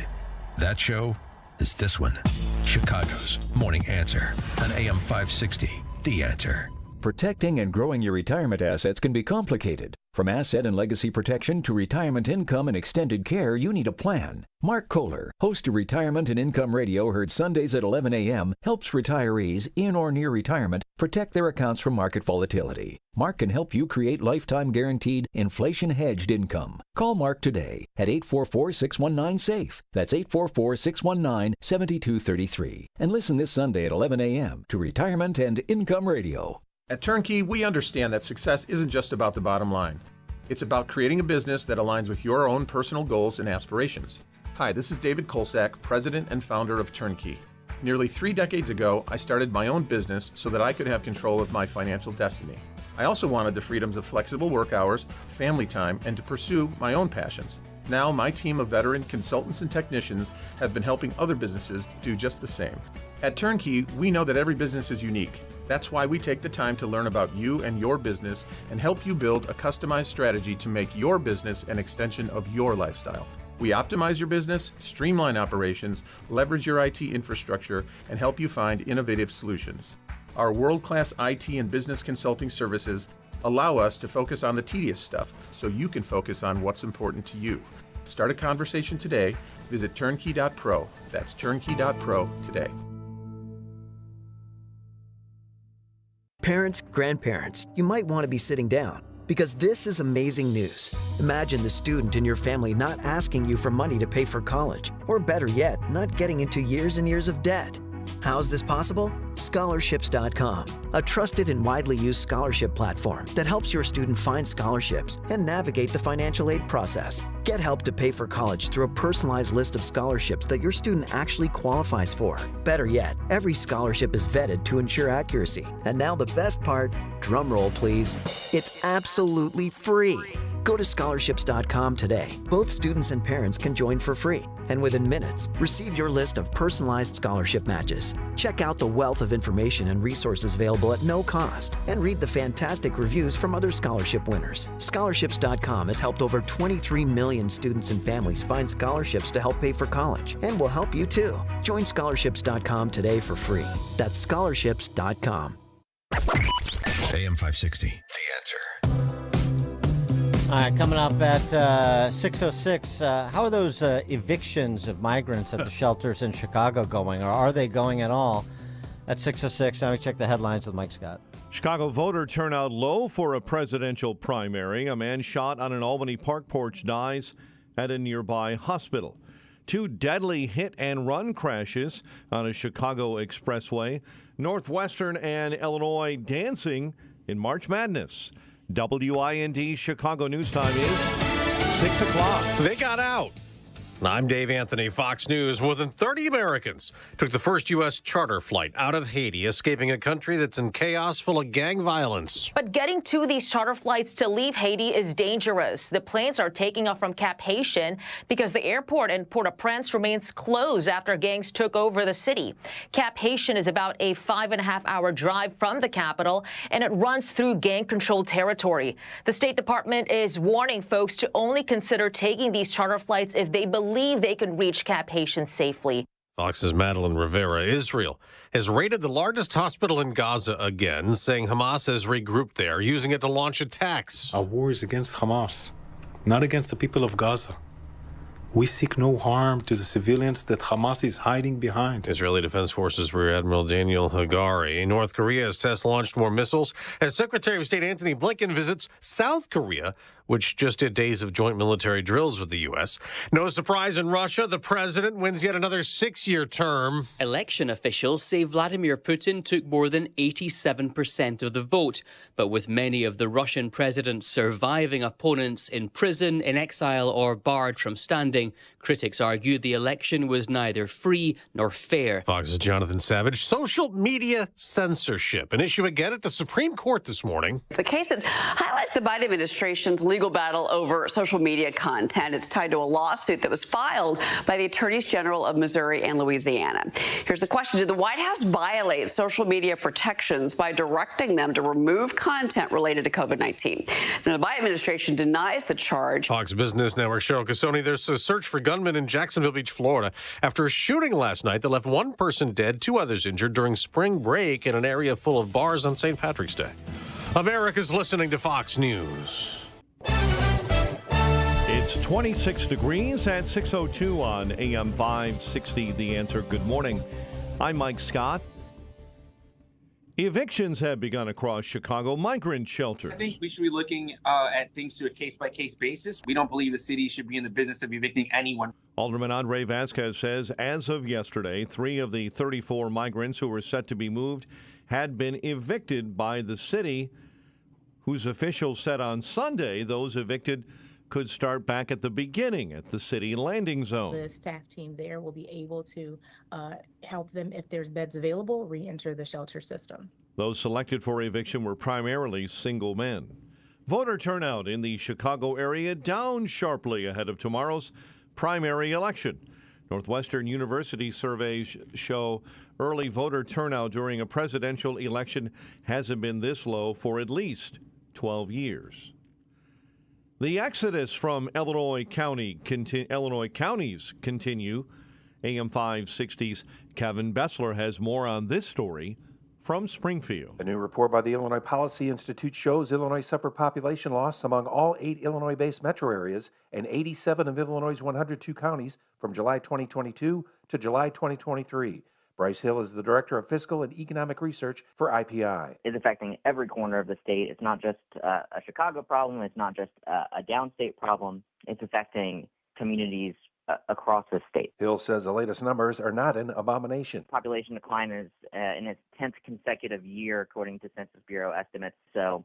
That show is this one, Chicago's Morning Answer on AM 560, The Answer. Protecting and growing your retirement assets can be complicated. From asset and legacy protection to retirement income and extended care, you need a plan. Mark Kohler, host of Retirement and Income Radio, heard Sundays at 11 a.m., helps retirees in or near retirement protect their accounts from market volatility. Mark can help you create lifetime guaranteed inflation-hedged income. Call Mark today at 844-619-SAFE. That's 844-619-7233. And listen this Sunday at 11 a.m. to Retirement and Income Radio. At Turnkey, we understand that success isn't just about the bottom line. It's about creating a business that aligns with your own personal goals and aspirations. Hi, this is David Kolsak, president and founder of Turnkey. Nearly 3 decades ago, I started my own business so that I could have control of my financial destiny. I also wanted the freedoms of flexible work hours, family time, and to pursue my own passions. Now, my team of veteran consultants and technicians have been helping other businesses do just the same. At Turnkey, we know that every business is unique. That's why we take the time to learn about you and your business and help you build a customized strategy to make your business an extension of your lifestyle. We optimize your business, streamline operations, leverage your IT infrastructure, and help you find innovative solutions. Our world-class IT and business consulting services allow us to focus on the tedious stuff so you can focus on what's important to you. Start a conversation today. Visit turnkey.pro. That's turnkey.pro today. Parents, grandparents, you might want to be sitting down because this is amazing news. Imagine the student in your family not asking you for money to pay for college, or better yet, not getting into years and years of debt. How's this possible? Scholarships.com, a trusted and widely used scholarship platform that helps your student find scholarships and navigate the financial aid process. Get help to pay for college through a personalized list of scholarships that your student actually qualifies for. Better yet, every scholarship is vetted to ensure accuracy. And now the best part, drum roll please, it's absolutely free. Go to scholarships.com today. Both students and parents can join for free. And within minutes, receive your list of personalized scholarship matches. Check out the wealth of information and resources available at no cost. And read the fantastic reviews from other scholarship winners. Scholarships.com has helped over 23 million students and families find scholarships to help pay for college. And will help you too. Join scholarships.com today for free. That's scholarships.com. AM 560, The Answer. All right, coming up at 6:06, how are those evictions of migrants at the shelters in Chicago going, or are they going at all? At 6:06, now we check the headlines with Mike Scott. Chicago voter turnout low for a presidential primary. A man shot on an Albany park porch dies at a nearby hospital. 2 deadly hit-and-run crashes on a Chicago expressway. Northwestern and Illinois dancing in March Madness. WIND Chicago News Time is 6 o'clock. They got out. I'm Dave Anthony, Fox News. More than 30 Americans took the first U.S. charter flight out of Haiti, escaping a country that's in chaos full of gang violence. But getting to these charter flights to leave Haiti is dangerous. The planes are taking off from Cap Haitian because the airport in Port-au-Prince remains closed after gangs took over the city. Cap Haitian is about a 5.5-hour drive from the capital, and it runs through gang-controlled territory. The State Department is warning folks to only consider taking these charter flights if they believe they can reach Cap Haitian safely. Fox's Madeline Rivera. Israel has raided the largest hospital in Gaza again, saying Hamas has regrouped there, using it to launch attacks. Our war is against Hamas, not against the people of Gaza. We seek no harm to the civilians that Hamas is hiding behind. Israeli Defense Forces Rear Admiral Daniel Hagari. North Korea has test-launched more missiles as Secretary of State Antony Blinken visits South Korea, which just did days of joint military drills with the U.S. No surprise in Russia, the president wins yet another 6-year term. Election officials say Vladimir Putin took more than 87% of the vote. But with many of the Russian president's surviving opponents in prison, in exile, or barred from standing, critics argue the election was neither free nor fair. Fox's Jonathan Savage. Social media censorship, an issue again at the Supreme Court this morning. It's a case that highlights the Biden administration's legal battle over social media content. It's tied to a lawsuit that was filed by the attorneys general of Missouri and Louisiana. Here's the question. Did the White House violate social media protections by directing them to remove content related to COVID-19? Now, the Biden administration denies the charge. Fox Business Network Cheryl Casoni. There's a search for gunmen in Jacksonville Beach, Florida, after a shooting last night that left one person dead, 2 others injured during spring break in an area full of bars on St. Patrick's Day. America's listening to Fox News. It's 26 degrees at 6:02 on AM 560. The Answer. Good morning. I'm Mike Scott. Evictions have begun across Chicago migrant shelters. I think we should be looking at things to a case-by-case basis. We don't believe the city should be in the business of evicting anyone. Alderman Andre Vasquez says as of yesterday, 3 of the 34 migrants who were set to be moved had been evicted by the city, whose officials said on Sunday those evicted could start back at the beginning at the city landing zone. The staff team there will be able to help them, if there's beds available, re-enter the shelter system. Those selected for eviction were primarily single men. Voter turnout in the Chicago area down sharply ahead of tomorrow's primary election. Northwestern University surveys show early voter turnout during a presidential election hasn't been this low for at least 12 years. The exodus from Illinois counties continue. AM 560's Kevin Bessler has more on this story from Springfield. A new report by the Illinois Policy Institute shows Illinois suffered population loss among all 8 Illinois-based metro areas and 87 of Illinois' 102 counties from July 2022 to July 2023. Bryce Hill is the Director of Fiscal and Economic Research for IPI. It's affecting every corner of the state. It's not just a Chicago problem. It's not just a downstate problem. It's affecting communities across the state. Hill says the latest numbers are not an abomination. Population decline is in its 10th consecutive year, according to Census Bureau estimates. So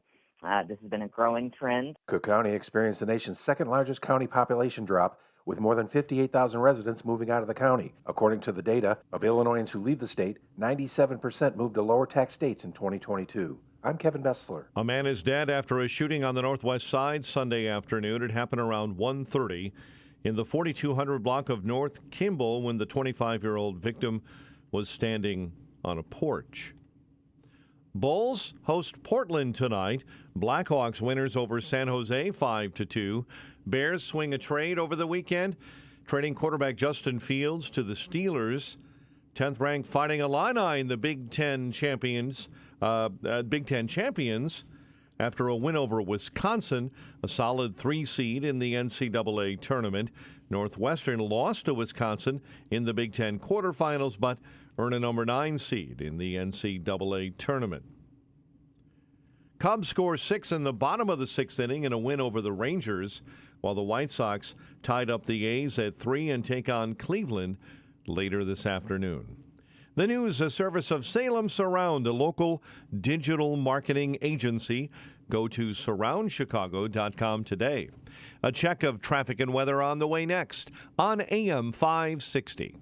this has been a growing trend. Cook County experienced the nation's second largest county population drop, with more than 58,000 residents moving out of the county. According to the data, of Illinoisans who leave the state, 97% moved to lower tax states in 2022. I'm Kevin Bessler. A man is dead after a shooting on the Northwest Side Sunday afternoon. It happened around 1:30 in the 4200 block of North Kimball when the 25-year-old victim was standing on a porch. Bulls host Portland tonight. Blackhawks winners over San Jose 5-2. Bears swing a trade over the weekend, trading quarterback Justin Fields to the Steelers. 10th-ranked Fighting Illini in the Big Ten champions after a win over Wisconsin, a solid 3 seed in the NCAA tournament. Northwestern lost to Wisconsin in the Big Ten quarterfinals, but earned a number 9 seed in the NCAA tournament. Cubs score 6 in the bottom of the 6th inning in a win over the Rangers, while the White Sox tied up the A's at 3 and take on Cleveland later this afternoon. The news, a service of Salem Surround, a local digital marketing agency Go to surroundchicago.com today. A check of traffic and weather on the way next on AM 560.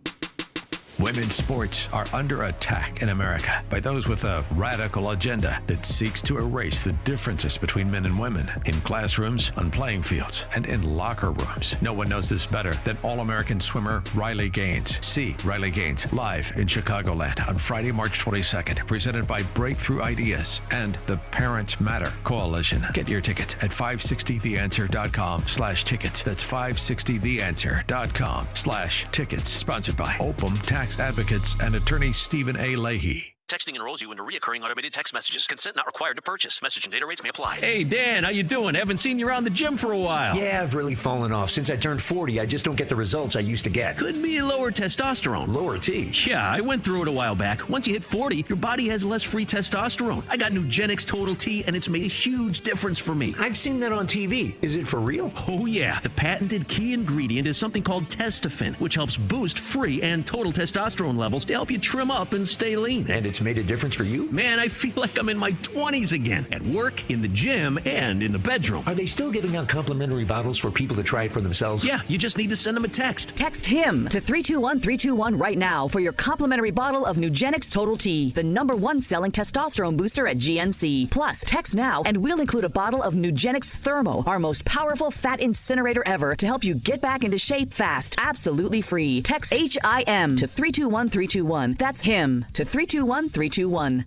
Women's sports are under attack in America by those with a radical agenda that seeks to erase the differences between men and women in classrooms, on playing fields, and in locker rooms. No one knows this better than All-American swimmer Riley Gaines. See Riley Gaines live in Chicagoland on Friday, March 22nd, presented by Breakthrough Ideas and the Parents Matter Coalition. Get your tickets at 560theanswer.com/tickets. That's 560theanswer.com/tickets. Sponsored by Opum Tax Advocates and attorney Stephen A. Leahy. Texting enrolls you into recurring automated text messages. Consent not required to purchase. Message and data rates may apply. Hey, Dan, how you doing? Haven't seen you around the gym for a while. Yeah, I've really fallen off. Since I turned 40, I just don't get the results I used to get. Could be lower testosterone. Lower T? Yeah, I went through it a while back. Once you hit 40, your body has less free testosterone. I got Nugenix Total T, and it's made a huge difference for me. I've seen that on TV. Is it for real? Oh, yeah. The patented key ingredient is something called Testofen, which helps boost free and total testosterone levels to help you trim up and stay lean. And it's made a difference for you? Man, I feel like I'm in my 20s again. At work, in the gym, and in the bedroom. Are they still giving out complimentary bottles for people to try it for themselves? Yeah, you just need to send them a text. Text HIM to 321-321 right now for your complimentary bottle of Nugenix Total T, the #1 selling testosterone booster at GNC. Plus, text now and we'll include a bottle of Nugenix Thermo, our most powerful fat incinerator ever, to help you get back into shape fast. Absolutely free. Text HIM to 321-321. That's HIM to 321-321.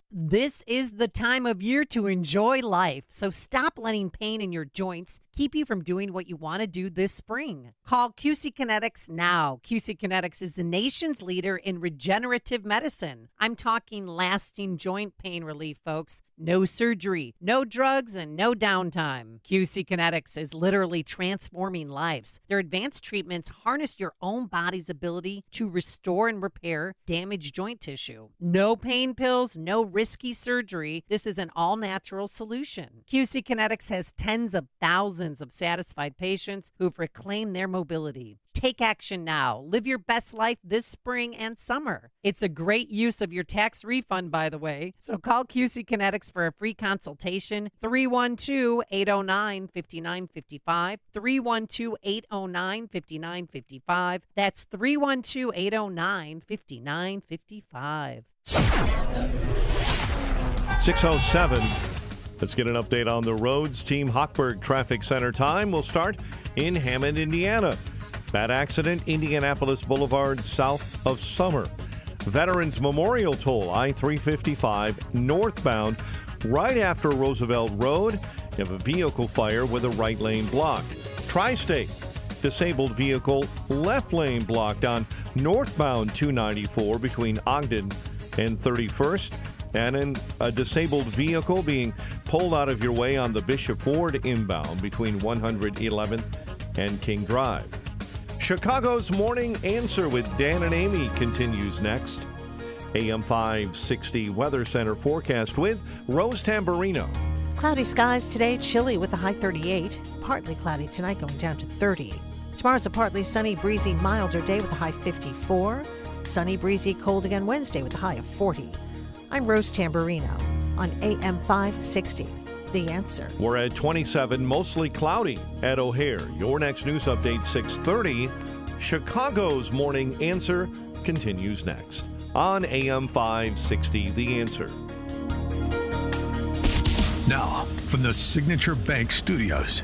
This is the time of year to enjoy life, so stop letting pain in your joints keep you from doing what you want to do this spring. Call QC Kinetics now. QC Kinetics is the nation's leader in regenerative medicine. I'm talking lasting joint pain relief, folks. No surgery, no drugs, and no downtime. QC Kinetics is literally transforming lives. Their advanced treatments harness your own body's ability to restore and repair damaged joint tissue. No pain pills, no risky surgery. This is an all-natural solution. QC Kinetics has tens of thousands of satisfied patients who've reclaimed their mobility. Take action now. Live your best life this spring and summer. It's a great use of your tax refund, by the way. So call QC Kinetics for a free consultation. 312-809-5955. 312-809-5955. That's 312-809-5955. 6:07. Let's get an update on the roads. Team Hochberg Traffic Center time will start in Hammond, Indiana. Bad accident, Indianapolis Boulevard, south of Summer. Veterans Memorial Toll, I-355, northbound, right after Roosevelt Road. You have a vehicle fire with a right lane blocked. Tri-State, disabled vehicle, left lane blocked on northbound 294 between Ogden and 31st. And in a disabled vehicle being pulled out of your way on the Bishop Ford inbound between 111th and King Drive. Chicago's Morning Answer with Dan and Amy continues next. AM 560 Weather Center forecast with Rose Tamburino. Cloudy skies today, chilly with a high 38. Partly cloudy tonight, going down to 30. Tomorrow's a partly sunny, breezy, milder day with a high 54. Sunny, breezy, cold again Wednesday with a high of 40. I'm Rose Tamburino on AM 560. The Answer. We're at 27, mostly cloudy at O'Hare. Your next news update, 6:30. Chicago's Morning Answer continues next on AM 560. The Answer. Now, from the Signature Bank Studios,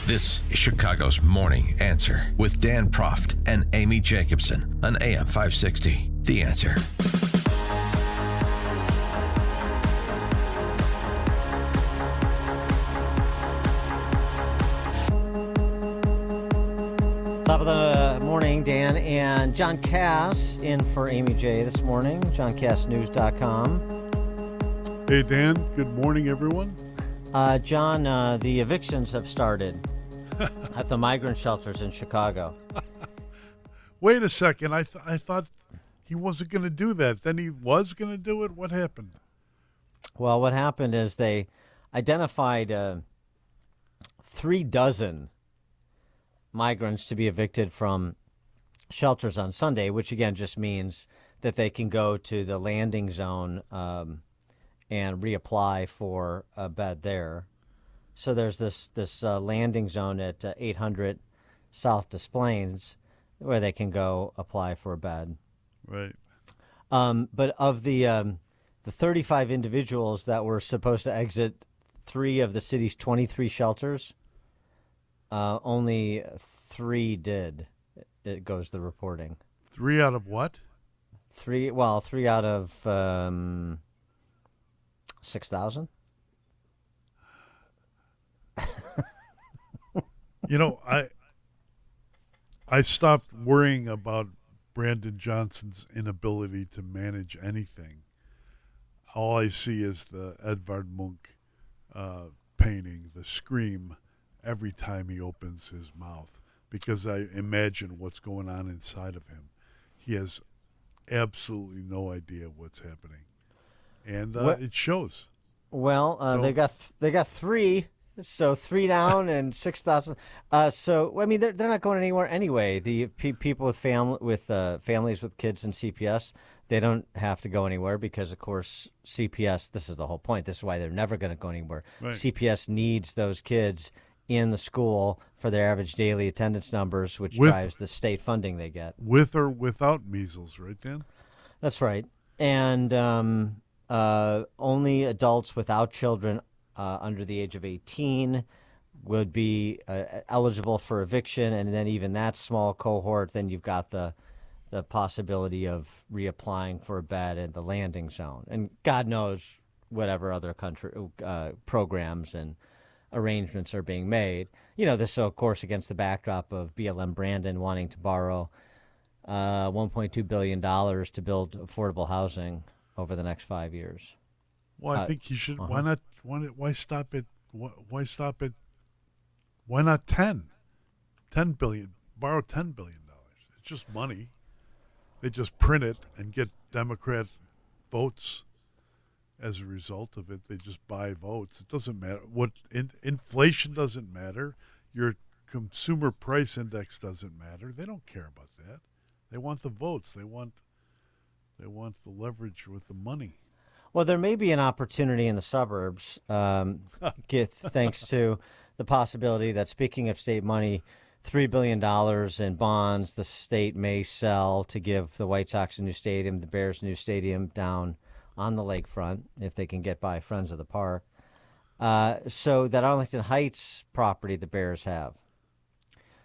this is Chicago's Morning Answer with Dan Proft and Amy Jacobson on AM 560. The Answer. Top of the morning, Dan and John Cass in for Amy J this morning. JohnCassNews.com. Hey, Dan. Good morning, everyone. John, the evictions have started at the migrant shelters in Chicago. Wait a second. I thought he wasn't going to do that. Then he was going to do it. What happened? Well, what happened is they identified 36 migrants to be evicted from shelters on Sunday, which again just means that they can go to the landing zone and reapply for a bed there. So there's this landing zone at 800 South Des Plaines where they can go apply for a bed. Right. But of the 35 individuals that were supposed to exit 3 of the city's 23 shelters, only 3 did. It goes the reporting. 3 out of what? 3 out of 6,000. You know, I stopped worrying about Brandon Johnson's inability to manage anything. All I see is the Edvard Munch painting, the scream, every time he opens his mouth, because I imagine what's going on inside of him. He has absolutely no idea what's happening, and it shows. Well, they got 3. So 3 down and 6,000. So I mean, they're not going anywhere anyway. The people with families with kids in CPS, they don't have to go anywhere because, of course, CPS. This is the whole point. This is why they're never going to go anywhere. Right. CPS needs those kids in the school for their average daily attendance numbers, which drives the state funding they get. With or without measles, right, Dan? That's right. And only adults without children under the age of 18 would be eligible for eviction, and then even that small cohort, then you've got the possibility of reapplying for a bed in the landing zone. And God knows whatever other country programs and arrangements are being made. You know, this, of course, against the backdrop of BLM Brandon wanting to borrow $1.2 billion to build affordable housing over the next 5 years. Well, I think you should. Why not? Why stop at? Why stop at? Why not 10 billion? Borrow $10 billion. It's just money. They just print it and get Democrat votes. As a result of it, they just buy votes. It doesn't matter what inflation doesn't matter. Your consumer price index doesn't matter. They don't care about that. They want the votes. They want the leverage with the money. Well, there may be an opportunity in the suburbs, thanks to the possibility that, speaking of state money, $3 billion in bonds the state may sell to give the White Sox a new stadium, the Bears a new stadium down on the lakefront, if they can get by Friends of the Park. So that Arlington Heights property the Bears have.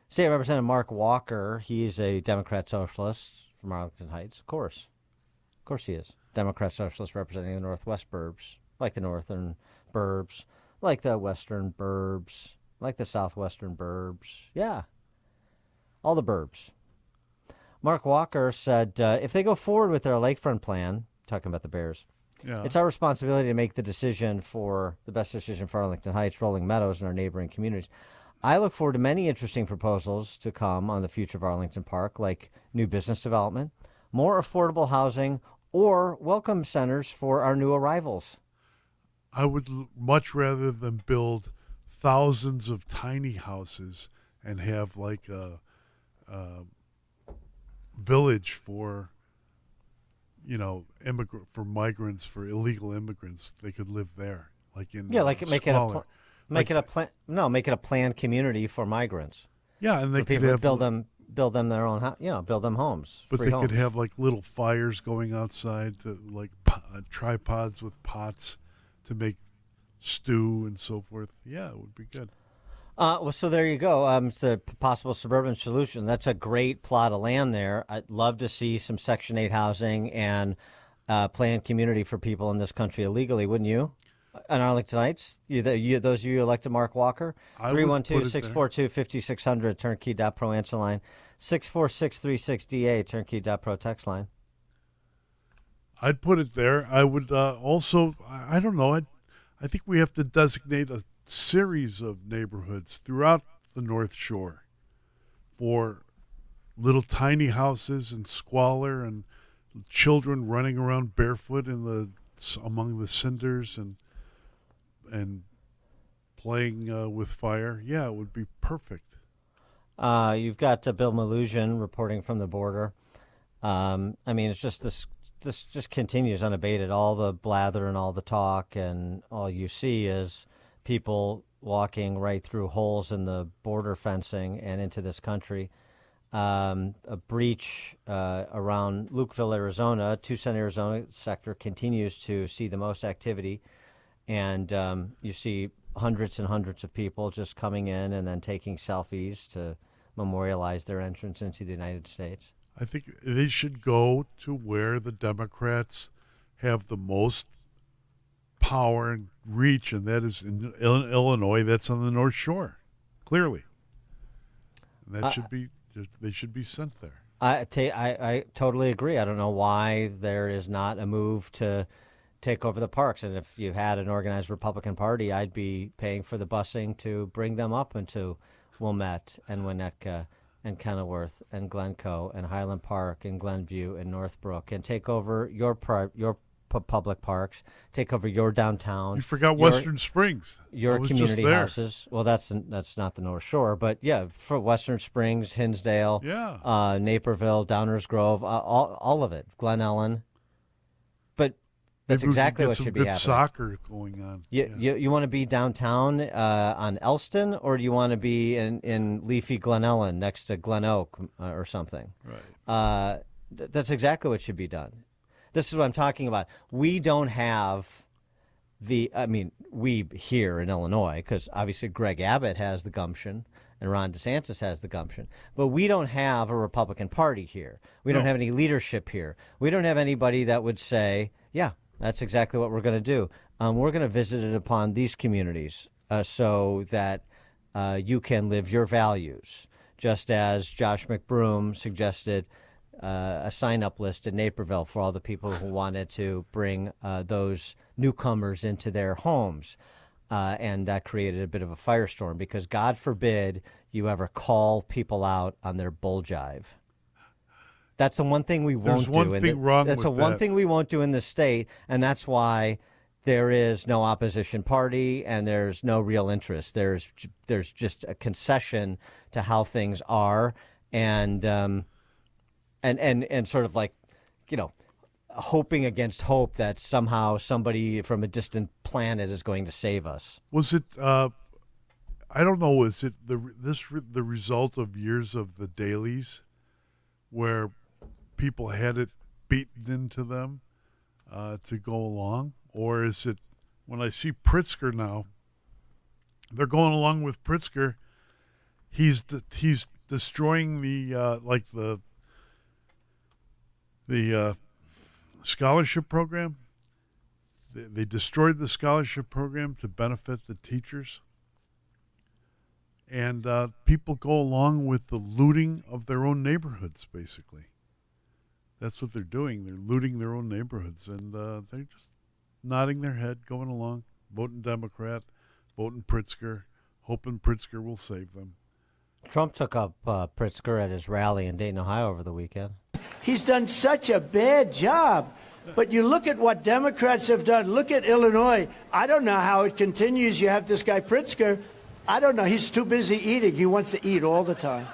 State Representative Mark Walker, he's a Democrat socialist from Arlington Heights, of course. Of course he is. Democrat socialist representing the Northwest burbs, like the northern burbs, like the western burbs, like the southwestern burbs. Yeah, all the burbs. Mark Walker said, if they go forward with their lakefront plan, talking about the Bears, it's our responsibility to make the decision for the best decision for Arlington Heights, Rolling Meadows, and our neighboring communities. I look forward to many interesting proposals to come on the future of Arlington Park, like new business development, more affordable housing, or welcome centers for our new arrivals. I would much rather than build thousands of tiny houses and have like a village for, for migrants, for illegal immigrants. They could live there, like in make it a planned community for migrants. Yeah, and they could people have build them their own, build them homes. But free they homes. could have like little fires going outside, like tripods with pots to make stew and so forth. Yeah, it would be good. So there you go. It's a possible suburban solution. That's a great plot of land there. I'd love to see some Section 8 housing and planned community for people in this country illegally, wouldn't you? On Arlington Heights, those of you elected Mark Walker, 312-642-5600, turnkey.pro answer line, 64636DA, turnkey.pro text line. I'd put it there. I would also, I don't know, I think we have to designate a series of neighborhoods throughout the North Shore for little tiny houses and squalor and children running around barefoot among the cinders and playing with fire. Yeah, it would be perfect. You've got Bill Maluzhin reporting from the border. It's just this this just continues unabated. All the blather and all the talk, and all you see is people walking right through holes in the border fencing and into this country. A breach around Lukeville, Arizona, Tucson, Arizona sector continues to see the most activity, and you see hundreds and hundreds of people just coming in and then taking selfies to memorialize their entrance into the United States. I think they should go to where the Democrats have the most power and reach, and that is in Illinois. That's on the North Shore, clearly. And that they should be sent there. I totally agree. I don't know why there is not a move to take over the parks. And if you had an organized Republican Party, I'd be paying for the busing to bring them up into Wilmette and Winnetka and Kenilworth and Glencoe and Highland Park and Glenview and Northbrook, and take over your public parks, take over your downtown. You forgot Western Springs. Your community houses. Well, that's not the North Shore, but yeah, for Western Springs, Hinsdale, Naperville, Downers Grove, all of it, Glen Ellen. But that's exactly what should be happening. Soccer going on. You want to be downtown on Elston, or do you want to be in leafy Glen Ellen next to Glen Oak or something? Right. That's exactly what should be done. This is what I'm talking about. We don't have we here in Illinois, because obviously Greg Abbott has the gumption and Ron DeSantis has the gumption, but we don't have a Republican Party here. We don't have any leadership here. We don't have anybody that would say, yeah, that's exactly what we're going to do. We're going to visit it upon these communities so that you can live your values, just as Josh McBroom suggested a sign-up list in Naperville for all the people who wanted to bring those newcomers into their homes. And that created a bit of a firestorm because God forbid you ever call people out on their bull jive. That's the one thing we won't do. There's one thing wrong with that. That's the one thing we won't do in the state, and that's why there is no opposition party and there's no real interest. There's just a concession to how things are, and sort of like, hoping against hope that somehow somebody from a distant planet is going to save us. Was it? I don't know. Was it the result of years of the dailies, where people had it beaten into them to go along, or is it when I see Pritzker now? They're going along with Pritzker. He's destroying the scholarship program. They destroyed the scholarship program to benefit the teachers. And people go along with the looting of their own neighborhoods, basically. That's what they're doing. They're looting their own neighborhoods, and they're just nodding their head, going along, voting Democrat, voting Pritzker, hoping Pritzker will save them. Trump took up Pritzker at his rally in Dayton, Ohio over the weekend. He's done such a bad job. But you look at what Democrats have done. Look at Illinois. I don't know how it continues. You have this guy Pritzker. I don't know. He's too busy eating. He wants to eat all the time.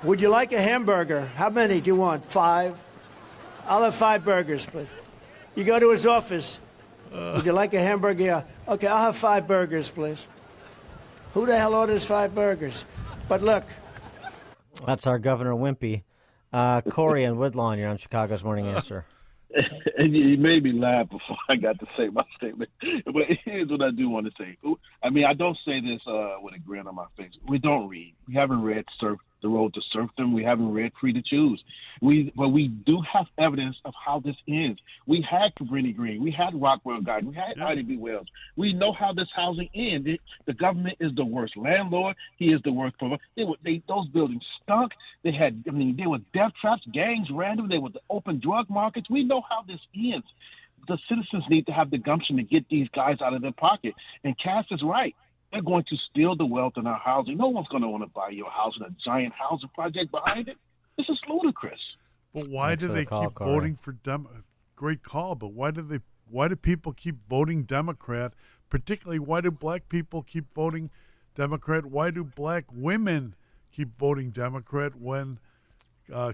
Would you like a hamburger? How many do you want? 5? I'll have 5 burgers, please. You go to his office. Would you like a hamburger? Yeah. Okay, I'll have 5 burgers, please. Who the hell orders 5 burgers? But look. That's our Governor Wimpy. Corey and Woodlawn, you're on Chicago's Morning Answer. And you made me laugh before I got to say my statement. But here's what I do want to say. I mean, I don't say this with a grin on my face. We don't read. We haven't read The Road to Serfdom. We haven't read Free to Choose. But we do have evidence of how this ends. We had Cabrini Green. We had Rockwell Garden. We had Ida B. Wells. We know how this housing ends. The government is the worst landlord. He is the worst provider. Those buildings stunk. There were death traps, gangs, random. There were the open drug markets. We know how this ends. The citizens need to have the gumption to get these guys out of their pocket. And Cass is right. They're going to steal the wealth in our housing. No one's going to want to buy your house with a giant housing project behind it. This is ludicrous. But why do they keep voting for Great call. But why do people keep voting Democrat? Particularly, why do black people keep voting Democrat? Why do black women keep voting Democrat when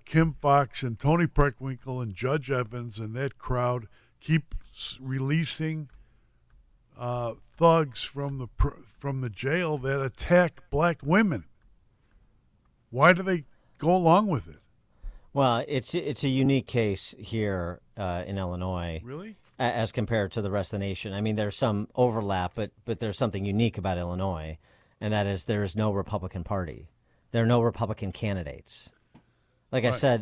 Kim Foxx and Tony Preckwinkle and Judge Evans and that crowd keep releasing thugs from the jail that attack black women. Why do they go along with it? Well, it's a unique case here in Illinois. Really? As compared to the rest of the nation. I mean, there's some overlap, but there's something unique about Illinois, and that is there is no Republican Party. There are no Republican candidates. Like I said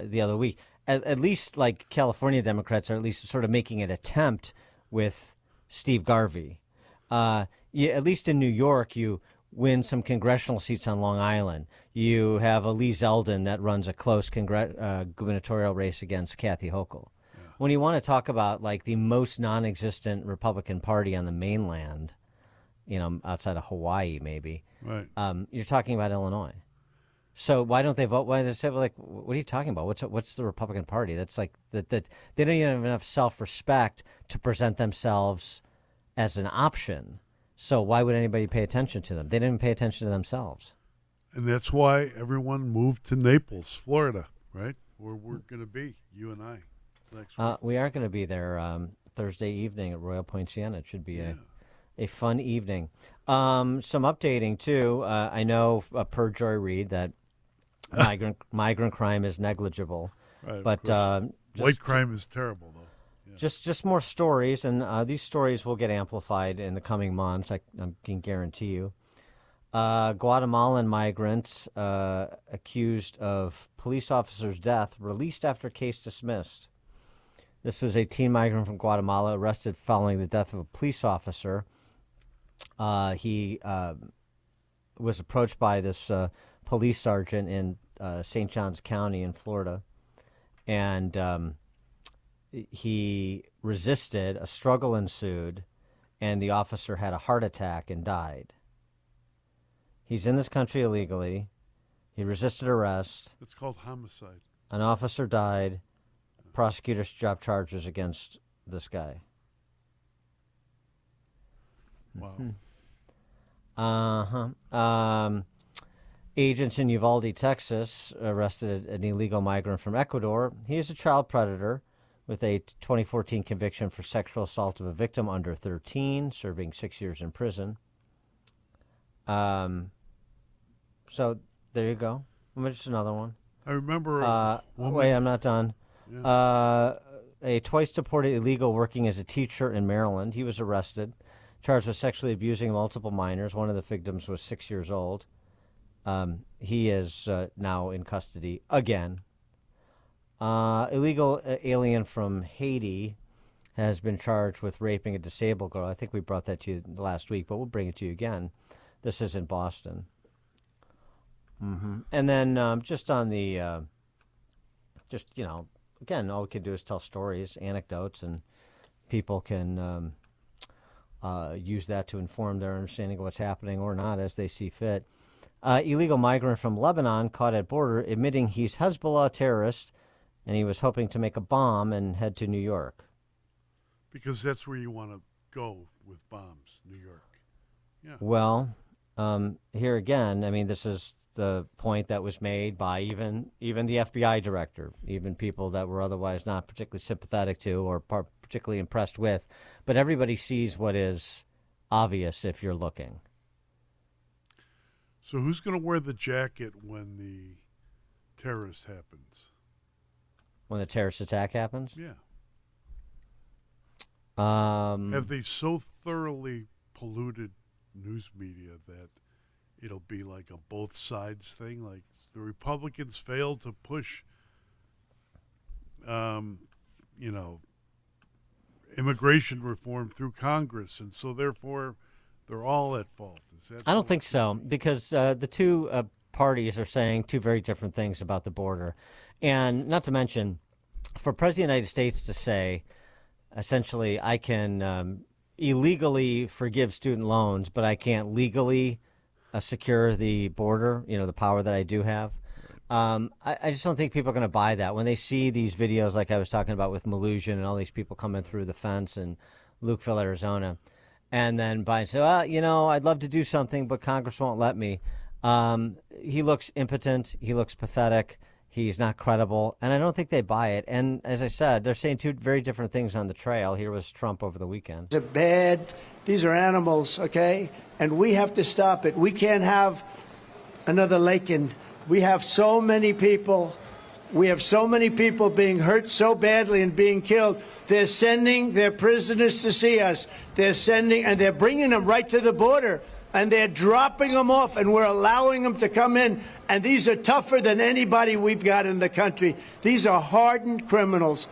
the other week, at least like California Democrats are at least sort of making an attempt with Steve Garvey. At least in New York, you win some congressional seats on Long Island. You have a Lee Zeldin that runs a close gubernatorial race against Kathy Hochul. Yeah. When you want to talk about like the most non-existent Republican Party on the mainland, outside of Hawaii maybe, right? You're talking about Illinois. So why don't they vote? Why do they say, like, what are you talking about? What's the Republican Party? That's like that they don't even have enough self-respect to present themselves as an option. So why would anybody pay attention to them? They didn't pay attention to themselves. And that's why everyone moved to Naples, Florida, right? Where we're going to be, you and I, next week. We are going to be there Thursday evening at Royal Point Siena. It should be a fun evening. Some updating, too. I know per Joy Reid that migrant crime is negligible. Right, but white crime is terrible, though. Yeah. Just more stories, and these stories will get amplified in the coming months, I can guarantee you. Guatemalan migrant accused of police officer's death released after case dismissed. This was a teen migrant from Guatemala arrested following the death of a police officer. He was approached by this police sergeant in St. Johns County in Florida, and he resisted. A struggle ensued, and the officer had a heart attack and died. He's in this country illegally. He resisted arrest. It's called homicide. An officer died. Prosecutors dropped charges against this guy. Wow. Agents in Uvalde, Texas, arrested an illegal migrant from Ecuador. He is a child predator with a 2014 conviction for sexual assault of a victim under 13, serving 6 years in prison. So there you go. Just another one. I remember. Wait, I'm not done. Yeah. A twice-deported illegal working as a teacher in Maryland. He was arrested, charged with sexually abusing multiple minors. One of the victims was 6 years old. He is now in custody again. Illegal alien from Haiti has been charged with raping a disabled girl. I think we brought that to you last week, but we'll bring it to you again. This is in Boston. And then just on the, again, all we can do is tell stories, anecdotes, and people can use that to inform their understanding of what's happening or not as they see fit. Illegal migrant from Lebanon caught at border admitting he's Hezbollah terrorist, and he was hoping to make a bomb and head to New York. Because that's where you want to go with bombs, New York. Yeah. Well, here again, I mean, this is the point that was made by even the FBI director, even people that were otherwise not particularly sympathetic to or particularly impressed with. But everybody sees what is obvious if you're looking. So who's going to wear the jacket when the terrorist happens? When the terrorist attack happens? Yeah. Have they so thoroughly polluted news media that it'll be like a both sides thing? Like the Republicans failed to push, immigration reform through Congress, and so therefore they're all at fault. I don't think so, because the two parties are saying two very different things about the border. And not to mention, for President of the United States to say, essentially, I can illegally forgive student loans, but I can't legally secure the border, the power that I do have. I just don't think people are going to buy that. When they see these videos like I was talking about with Mnuchin and all these people coming through the fence in Lukeville, Arizona, and then buy and say, well, I'd love to do something, but Congress won't let me. He looks impotent. He looks pathetic. He's not credible, and I don't think they buy it. And as I said, they're saying two very different things on the trail. Here was Trump over the weekend. These are animals, okay? And we have to stop it. We can't have another Lakin. We have so many people. We have so many people being hurt so badly and being killed. They're sending their prisoners to see us. And they're bringing them right to the border. And they're dropping them off, and we're allowing them to come in. And these are tougher than anybody we've got in the country. These are hardened criminals.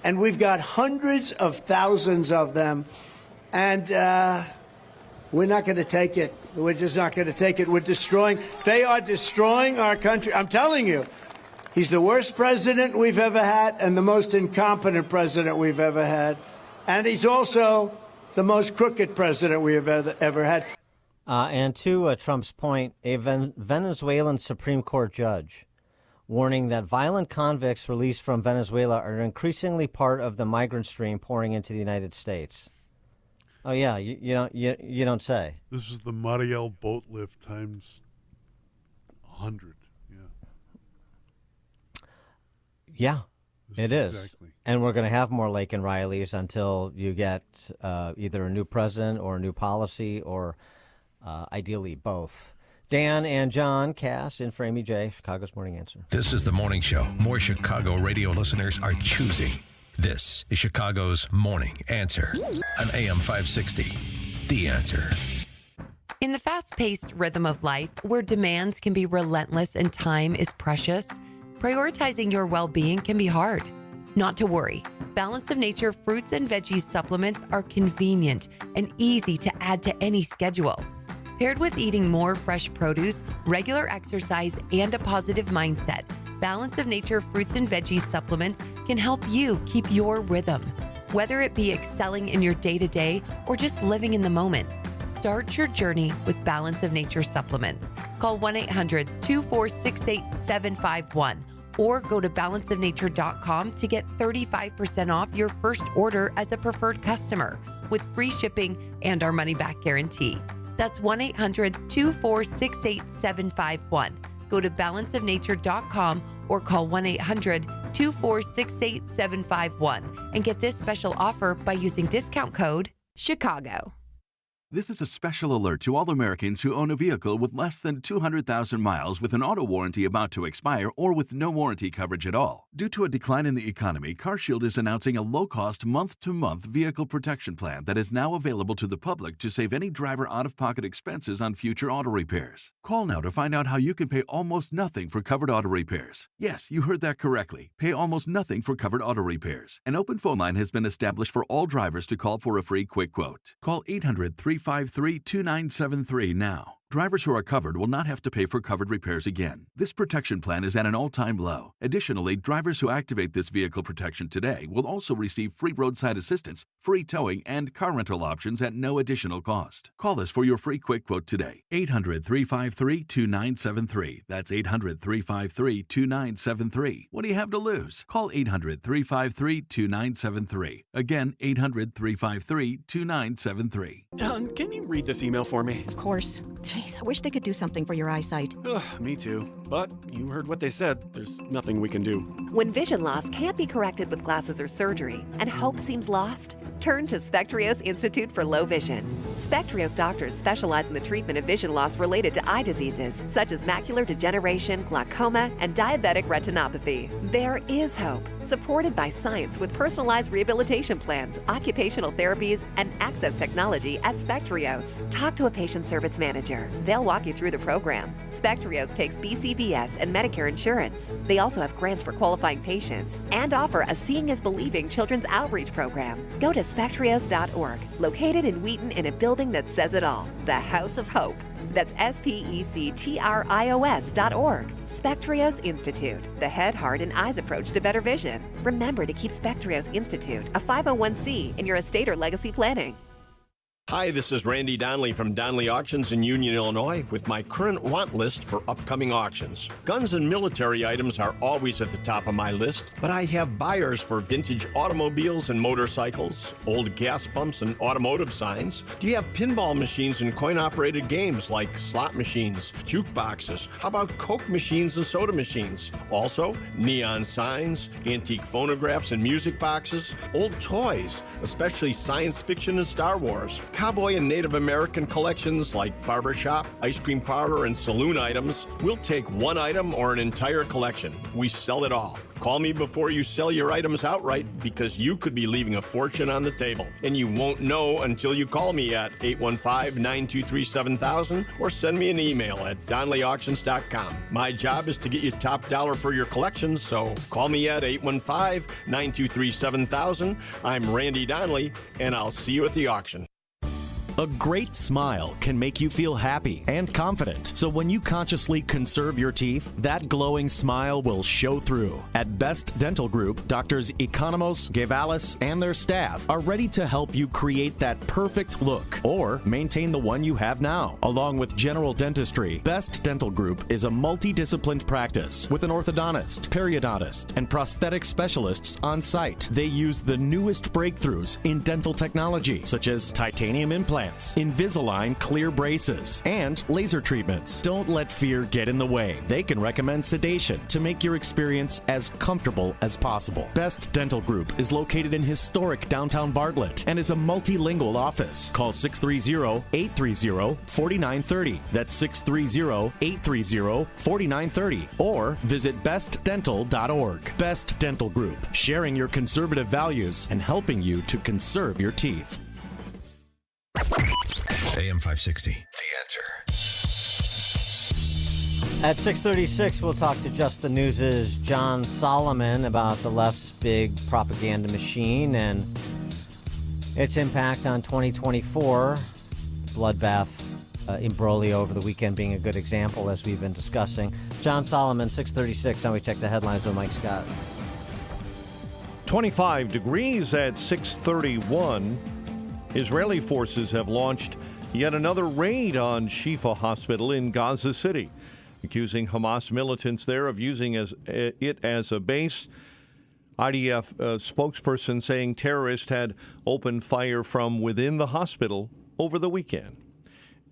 And we've got hundreds of thousands of them. And we're not going to take it. We're just not going to take it. They are destroying our country. I'm telling you, he's the worst president we've ever had and the most incompetent president we've ever had. And he's also the most crooked president we have ever had. And to Trump's point, a Venezuelan Supreme Court judge warning that violent convicts released from Venezuela are increasingly part of the migrant stream pouring into the United States. Oh yeah, you don't say. This is the Mariel boat lift times 100. Yeah, it is. Exactly. And we're going to have more Laken Rileys until you get either a new president or a new policy or ideally both. Dan and John Cass in for Amy J, Chicago's Morning Answer. This is the morning show more Chicago radio listeners are choosing. This is Chicago's Morning Answer on AM 560. The Answer. In the fast-paced rhythm of life, where demands can be relentless and time is precious, prioritizing your well-being can be hard. Not to worry. Balance of Nature fruits and veggies supplements are convenient and easy to add to any schedule. Paired with eating more fresh produce, regular exercise, and a positive mindset, Balance of Nature fruits and veggies supplements can help you keep your rhythm. Whether it be excelling in your day-to-day or just living in the moment, start your journey with Balance of Nature supplements. Call 1-800-246-8751 or go to balanceofnature.com to get 35% off your first order as a preferred customer with free shipping and our money-back guarantee. That's 1-800-246-8751. Go to balanceofnature.com or call 1-800-246-8751 and get this special offer by using discount code CHICAGO. This is a special alert to all Americans who own a vehicle with less than 200,000 miles with an auto warranty about to expire or with no warranty coverage at all. Due to a decline in the economy, CarShield is announcing a low-cost month-to-month vehicle protection plan that is now available to the public to save any driver out-of-pocket expenses on future auto repairs. Call now to find out how you can pay almost nothing for covered auto repairs. Yes, you heard that correctly. Pay almost nothing for covered auto repairs. An open phone line has been established for all drivers to call for a free quick quote. Call 800-353-2973 now. Drivers who are covered will not have to pay for covered repairs again. This protection plan is at an all-time low. Additionally, drivers who activate this vehicle protection today will also receive free roadside assistance, free towing, and car rental options at no additional cost. Call us for your free quick quote today. 800-353-2973. That's 800-353-2973. What do you have to lose? Call 800-353-2973. Again, 800-353-2973. Can you read this email for me? Of course. Jeez, I wish they could do something for your eyesight. Me too. But you heard what they said. There's nothing we can do. When vision loss can't be corrected with glasses or surgery, and hope seems lost, turn to Spectrios Institute for Low Vision. Spectrios doctors specialize in the treatment of vision loss related to eye diseases, such as macular degeneration, glaucoma, and diabetic retinopathy. There is hope, supported by science with personalized rehabilitation plans, occupational therapies, and access technology at Spectrios. Talk to a patient service manager. They'll walk you through the program. Spectrios takes BCBS and Medicare insurance. They also have grants for qualifying patients and offer a Seeing is Believing children's outreach program. Go to spectrios.org, located in Wheaton in a building that says it all, the House of Hope. That's SPECTRIOS.org. Spectrios Institute, the head, heart, and eyes approach to better vision. Remember to keep Spectrios Institute, a 501c, in your estate or legacy planning. Hi, this is Randy Donnelly from Donnelly Auctions in Union, Illinois, with my current want list for upcoming auctions. Guns and military items are always at the top of my list, but I have buyers for vintage automobiles and motorcycles, old gas pumps and automotive signs. Do you have pinball machines and coin-operated games like slot machines, jukeboxes? How about Coke machines and soda machines? Also, neon signs, antique phonographs and music boxes, old toys, especially science fiction and Star Wars, cowboy and Native American collections like barbershop, ice cream parlor, and saloon items. We'll take one item or an entire collection. We sell it all. Call me before you sell your items outright because you could be leaving a fortune on the table. And you won't know until you call me at 815-923-7000 or send me an email at DonnellyAuctions.com. My job is to get you top dollar for your collections, so call me at 815-923-7000. I'm Randy Donnelly, and I'll see you at the auction. A great smile can make you feel happy and confident. So when you consciously conserve your teeth, that glowing smile will show through. At Best Dental Group, Doctors Economos, Gavalis, and their staff are ready to help you create that perfect look or maintain the one you have now. Along with general dentistry, Best Dental Group is a multidisciplined practice with an orthodontist, periodontist, and prosthetic specialists on site. They use the newest breakthroughs in dental technology, such as titanium implants, Invisalign clear braces, and laser treatments. Don't let fear get in the way. They can recommend sedation to make your experience as comfortable as possible. Best Dental Group is located in historic downtown Bartlett and is a multilingual office. Call 630-830-4930. That's 630-830-4930. Or visit bestdental.org. Best Dental Group, sharing your conservative values and helping you to conserve your teeth. AM 560, The Answer. At 6:36, we'll talk to Just the News' John Solomon about the left's big propaganda machine and its impact on 2024. Bloodbath imbroglio over the weekend being a good example, as we've been discussing. John Solomon, 6:36. Now we check the headlines with Mike Scott. 25 degrees at 6:31. Israeli forces have launched yet another raid on Shifa Hospital in Gaza City, accusing Hamas militants there of using it as a base. IDF spokesperson saying terrorists had opened fire from within the hospital over the weekend.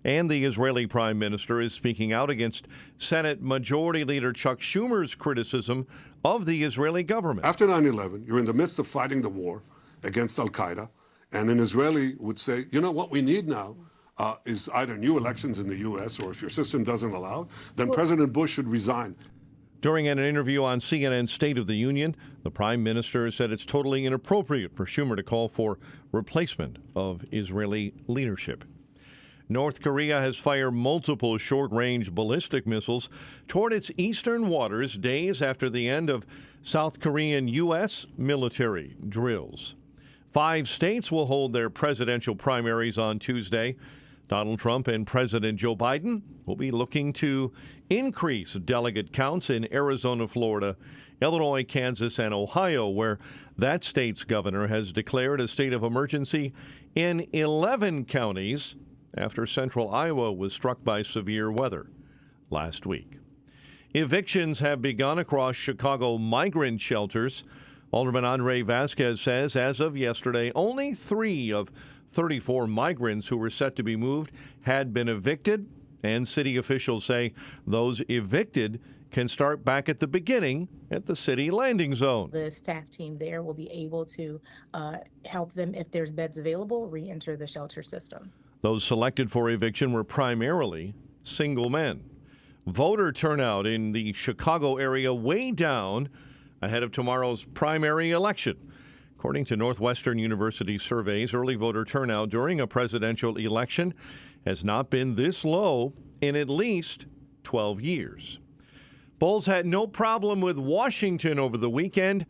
And the Israeli prime minister is speaking out against Senate Majority Leader Chuck Schumer's criticism of the Israeli government. After 9/11, you're in the midst of fighting the war against al-Qaeda. And an Israeli would say, you know, what we need now is either new elections in the U.S. or if your system doesn't allow, then President Bush should resign. During an interview on CNN's State of the Union, the prime minister said it's totally inappropriate for Schumer to call for replacement of Israeli leadership. North Korea has fired multiple short-range ballistic missiles toward its eastern waters days after the end of South Korean U.S. military drills. 5 states will hold their presidential primaries on Tuesday. Donald Trump and President Joe Biden will be looking to increase delegate counts in Arizona, Florida, Illinois, Kansas, and Ohio, where that state's governor has declared a state of emergency in 11 counties after central Iowa was struck by severe weather last week. Evictions have begun across Chicago migrant shelters. Alderman Andre Vasquez says as of yesterday, only 3 of 34 migrants who were set to be moved had been evicted, and city officials say those evicted can start back at the beginning at the city landing zone. The staff team there will be able to help them, if there's beds available, re-enter the shelter system. Those selected for eviction were primarily single men. Voter turnout in the Chicago area way down ahead of tomorrow's primary election. According to Northwestern University surveys, early voter turnout during a presidential election has not been this low in at least 12 years. Bulls had no problem with Washington over the weekend.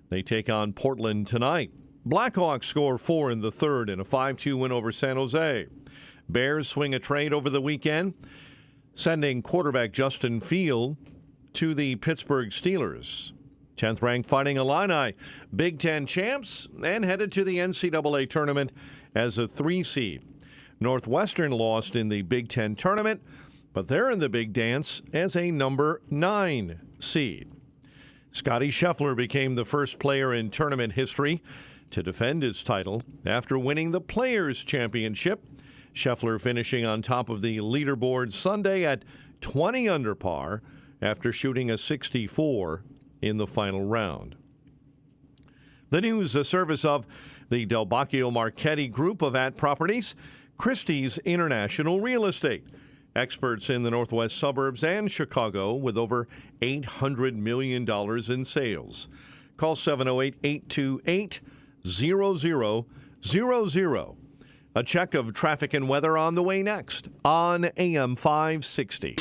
They take on Portland tonight. Blackhawks score 4 in the third in a 5-2 win over San Jose. Bears swing a trade over the weekend, sending quarterback Justin Field to the Pittsburgh Steelers. 10th-ranked Fighting Illini, Big Ten champs, and headed to the NCAA tournament as a 3 seed. Northwestern lost in the Big Ten tournament, but they're in the big dance as a number 9 seed. Scottie Scheffler became the first player in tournament history to defend his title after winning the Players' Championship. Scheffler finishing on top of the leaderboard Sunday at 20 under par after shooting a 64 in the final round. The news, a service of the Del Bacchio Marchetti Group of Properties, Christie's International Real Estate. Experts in the northwest suburbs and Chicago with over $800 million in sales. Call 708-828-0000. A check of traffic and weather on the way next on AM 560.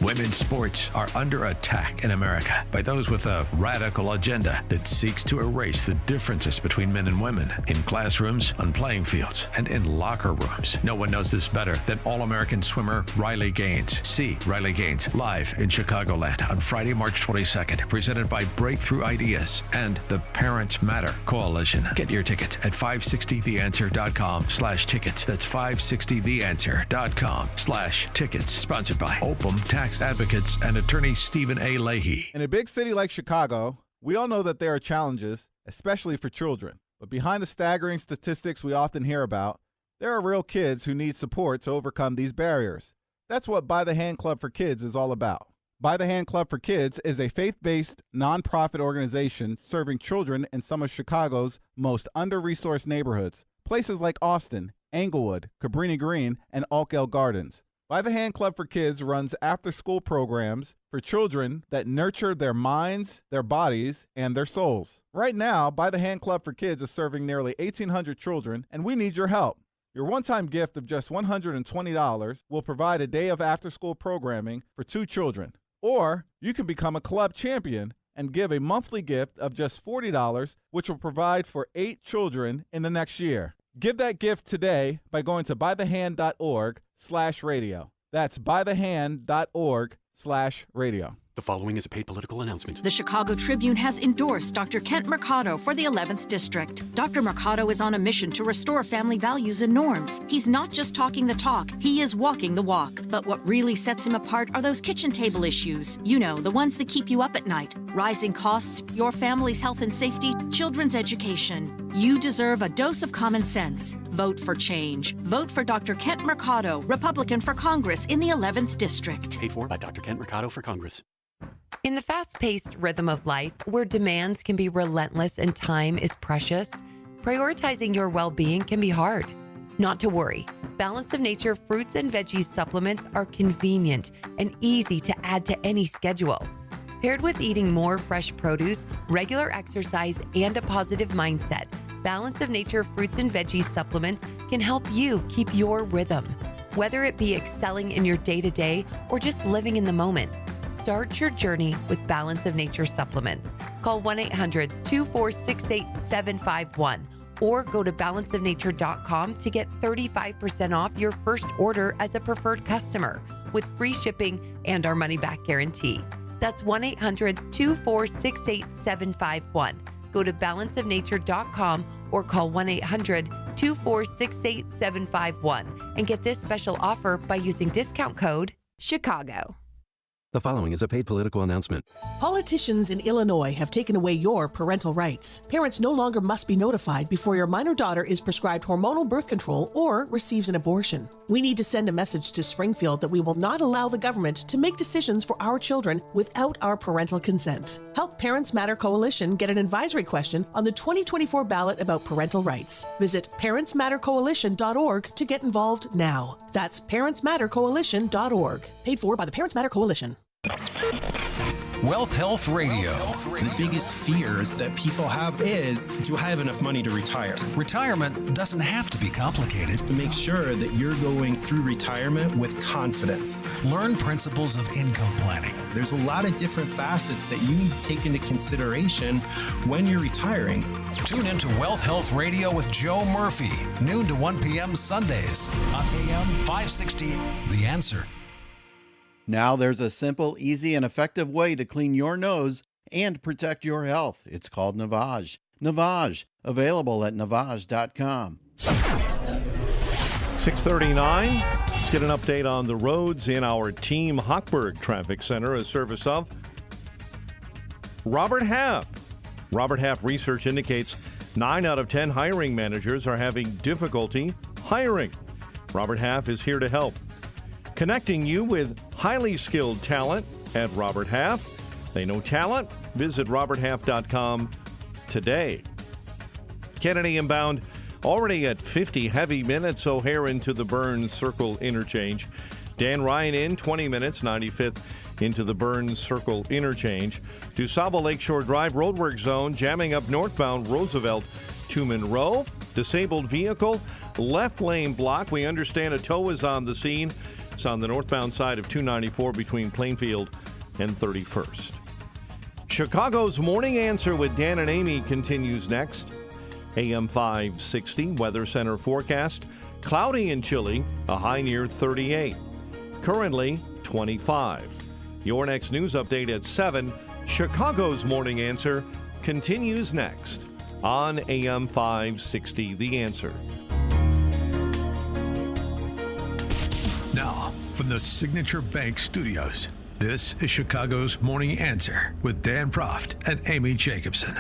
Women's sports are under attack in America by those with a radical agenda that seeks to erase the differences between men and women in classrooms, on playing fields, and in locker rooms. No one knows this better than All-American swimmer Riley Gaines. See Riley Gaines live in Chicagoland on Friday, March 22nd, presented by Breakthrough Ideas and the Parents Matter Coalition. Get your tickets at 560theanswer.com/tickets. That's 560theanswer.com/tickets. Sponsored by Opum Tax Advocates and attorney Stephen A. Leahy. In a big city like Chicago, we all know that there are challenges, especially for children. But behind the staggering statistics we often hear about, there are real kids who need support to overcome these barriers. That's what By the Hand Club for Kids is all about. By the Hand Club for Kids is a faith-based, nonprofit organization serving children in some of Chicago's most under-resourced neighborhoods, places like Austin, Englewood, Cabrini Green, and Oakdale Gardens. By the Hand Club for Kids runs after-school programs for children that nurture their minds, their bodies, and their souls. Right now, By the Hand Club for Kids is serving nearly 1,800 children, and we need your help. Your one-time gift of just $120 will provide a day of after-school programming for 2 children. Or you can become a club champion and give a monthly gift of just $40, which will provide for 8 children in the next year. Give that gift today by going to bythehand.org/radio. That's bythehand.org/radio. The following is a paid political announcement. The Chicago Tribune has endorsed Dr. Kent Mercado for the 11th District. Dr. Mercado is on a mission to restore family values and norms. He's not just talking the talk, he is walking the walk. But what really sets him apart are those kitchen table issues. You know, the ones that keep you up at night. Rising costs, your family's health and safety, children's education. You deserve a dose of common sense. Vote for change. Vote for Dr. Kent Mercado, Republican for Congress in the 11th District. Paid for by Dr. Kent Mercado for Congress. In the fast-paced rhythm of life, where demands can be relentless and time is precious, prioritizing your well-being can be hard. Not to worry. Balance of Nature fruits and veggies supplements are convenient and easy to add to any schedule. Paired with eating more fresh produce, regular exercise, and a positive mindset, Balance of Nature fruits and veggies supplements can help you keep your rhythm. Whether it be excelling in your day-to-day or just living in the moment, start your journey with Balance of Nature supplements. Call 1-800-246-8751 or go to balanceofnature.com to get 35% off your first order as a preferred customer with free shipping and our money-back guarantee. That's 1-800-246-8751. Go to balanceofnature.com or call 1-800-246-8751 and get this special offer by using discount code CHICAGO. The following is a paid political announcement. Politicians in Illinois have taken away your parental rights. Parents no longer must be notified before your minor daughter is prescribed hormonal birth control or receives an abortion. We need to send a message to Springfield that we will not allow the government to make decisions for our children without our parental consent. Help Parents Matter Coalition get an advisory question on the 2024 ballot about parental rights. Visit parentsmattercoalition.org to get involved now. That's parentsmattercoalition.org. Paid for by the Parents Matter Coalition. Wealth Health Radio. The biggest fears that people have is, do I have enough money to retire? Retirement doesn't have to be complicated. Make sure that you're going through retirement with confidence. Learn principles of income planning. There's a lot of different facets that you need to take into consideration when you're retiring. Tune into Wealth Health Radio with Joe Murphy, noon to 1 p.m. Sundays on AM 560, The Answer. Now there's a simple, easy, and effective way to clean your nose and protect your health. It's called Navage. Navage, available at Navage.com. 6:39. Let's get an update on the roads in our Team Hochberg Traffic Center, a service of Robert Half. Robert Half research indicates 9 out of 10 hiring managers are having difficulty hiring. Robert Half is here to help, connecting you with highly skilled talent at Robert Half. They know talent. Visit roberthalf.com today. Kennedy inbound already at 50 heavy minutes. O'Hare into the Burns Circle interchange. Dan Ryan in 20 minutes, 95th into the Burns Circle interchange. DuSable Lakeshore Drive roadwork zone jamming up northbound Roosevelt to Monroe. Disabled vehicle, left lane block. We understand a tow is on the scene. It's on the northbound side of 294 between Plainfield and 31st. Chicago's Morning Answer with Dan and Amy continues next. AM 560 Weather Center forecast. Cloudy and chilly, a high near 38. Currently 25. Your next news update at 7. Chicago's Morning Answer continues next on AM 560 The Answer. Now, from the Signature Bank Studios, this is Chicago's Morning Answer with Dan Proft and Amy Jacobson.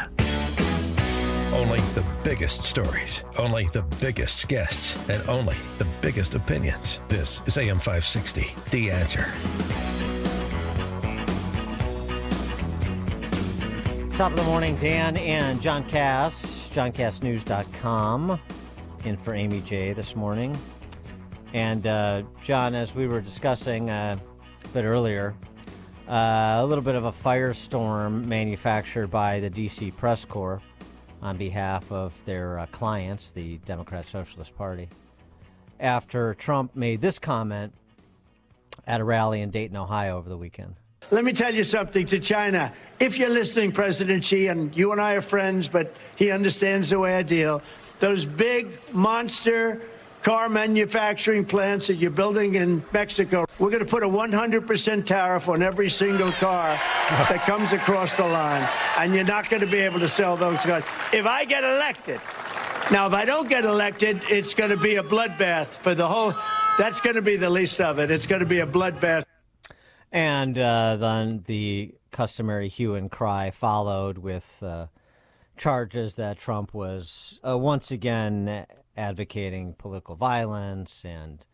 Only the biggest stories, only the biggest guests, and only the biggest opinions. This is AM 560, The Answer. Top of the morning, Dan and John Cass, johncassnews.com, in for Amy J this morning. And John, as we were discussing a bit earlier, a little bit of a firestorm manufactured by the D.C. Press Corps on behalf of their clients, the Democrat Socialist Party, after Trump made this comment at a rally in Dayton, Ohio over the weekend. Let me tell you something to China. If you're listening, President Xi, and you and I are friends, but he understands the way I deal, those big monster car manufacturing plants that you're building in Mexico, we're going to put a 100% tariff on every single car that comes across the line, and you're not going to be able to sell those cars. If I get elected, now if I don't get elected, it's going to be a bloodbath for the whole, that's going to be the least of it. It's going to be a bloodbath. And then the customary hue and cry followed with charges that Trump was once again advocating political violence and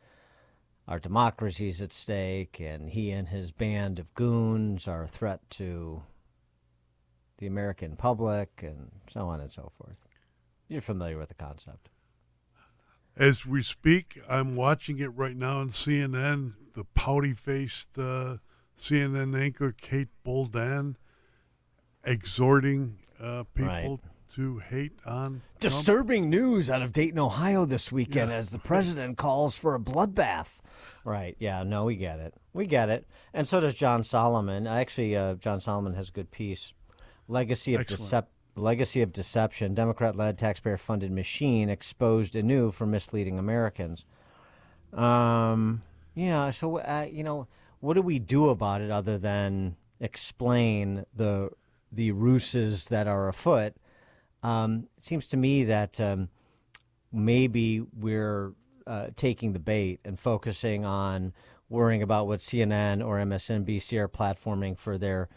our democracy's at stake, and he and his band of goons are a threat to the American public, and so on and so forth. You're familiar with the concept. As we speak, I'm watching it right now on CNN, the pouty-faced CNN anchor Kate Boldan exhorting people to hate on Disturbing news out of Dayton, Ohio this weekend as the president calls for a bloodbath. Right. Yeah, no, we get it. We get it. And so does John Solomon. Actually, John Solomon has a good piece. Legacy of Deception, Democrat-led, taxpayer-funded machine exposed anew for misleading Americans. Yeah, so, what do we do about it other than explain the ruses that are afoot? It seems to me that maybe we're taking the bait and focusing on worrying about what CNN or MSNBC are platforming for their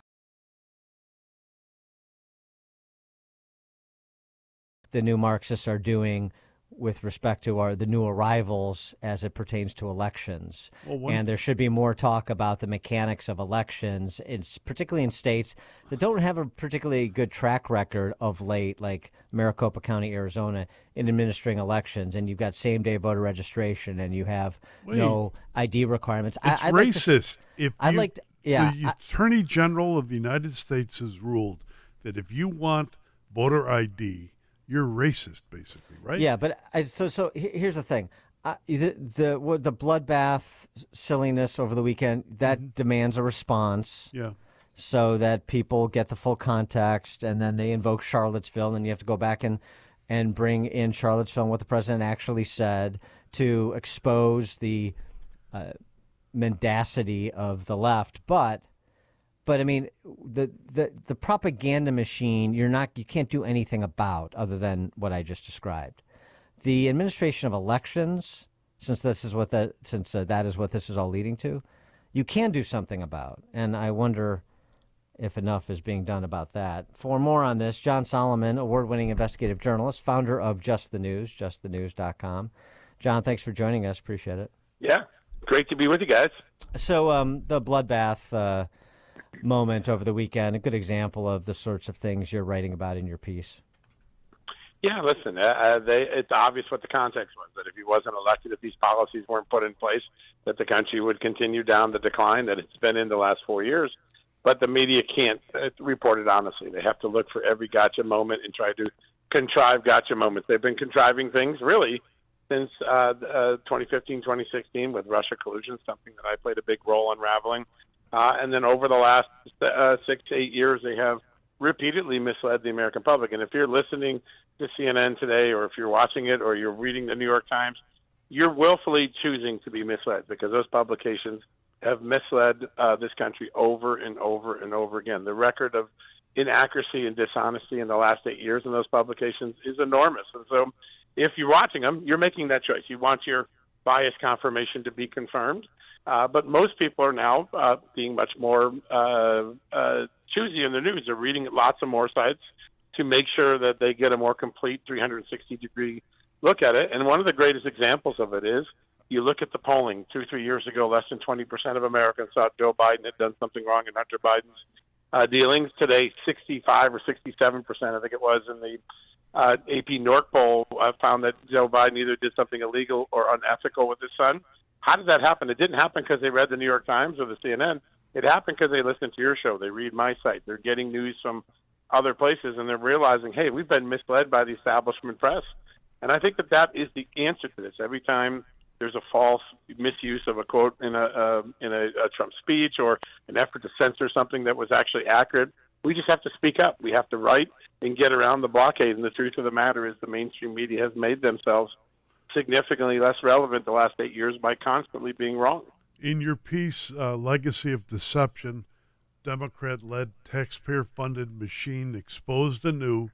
the new Marxists are doing with respect to the new arrivals as it pertains to elections. And there should be more talk about the mechanics of elections, particularly in states that don't have a particularly good track record of late, like Maricopa County, Arizona, in administering elections. And you've got same-day voter registration, and you have no ID requirements. It's racist. The Attorney General of the United States has ruled that if you want voter ID, you're racist, basically, right? Yeah, but so here's the thing: the bloodbath silliness over the weekend that demands a response. Yeah. So that people get the full context, and then they invoke Charlottesville, and you have to go back and bring in Charlottesville and what the president actually said to expose the mendacity of the left, But I mean, the propaganda machine, you can't do anything about other than what I just described. The administration of elections since that is what this is all leading to, you can do something about. And I wonder if enough is being done about that. For more on this, John Solomon, award-winning investigative journalist, founder of Just the News, justthenews.com. John, thanks for joining us. Appreciate it. Yeah, great to be with you guys. So the bloodbath moment over the weekend, a good example of the sorts of things you're writing about in your piece. Yeah, listen, it's obvious what the context was, that if he wasn't elected, if these policies weren't put in place, that the country would continue down the decline that it's been in the last 4 years. But the media can't report it honestly. They have to look for every gotcha moment and try to contrive gotcha moments. They've been contriving things, really, since 2015, 2016 with Russia collusion, something that I played a big role unraveling. And then over the last 6 to 8 years, they have repeatedly misled the American public. And if you're listening to CNN today, or if you're watching it, or you're reading the New York Times, you're willfully choosing to be misled, because those publications have misled this country over and over and over again. The record of inaccuracy and dishonesty in the last 8 years in those publications is enormous. And so if you're watching them, you're making that choice. You want your bias confirmation to be confirmed. But most people are now being much more choosy in the news. They're reading lots of more sites to make sure that they get a more complete 360-degree look at it. And one of the greatest examples of it is, you look at the polling 2-3 years ago, less than 20% of Americans thought Joe Biden had done something wrong in Hunter Biden's dealings. Today, 65 or 67%, I think it was, in the AP North poll found that Joe Biden either did something illegal or unethical with his son. How did that happen? It didn't happen because they read the New York Times or the CNN. It happened because they listened to your show. They read my site. They're getting news from other places, and they're realizing, hey, we've been misled by the establishment press. And I think that is the answer to this. Every time there's a false misuse of a quote in a Trump speech, or an effort to censor something that was actually accurate, we just have to speak up. We have to write and get around the blockade. And the truth of the matter is, the mainstream media has made themselves significantly less relevant the last 8 years by constantly being wrong. In your piece, Legacy of Deception, Democrat-led, taxpayer-funded machine exposed anew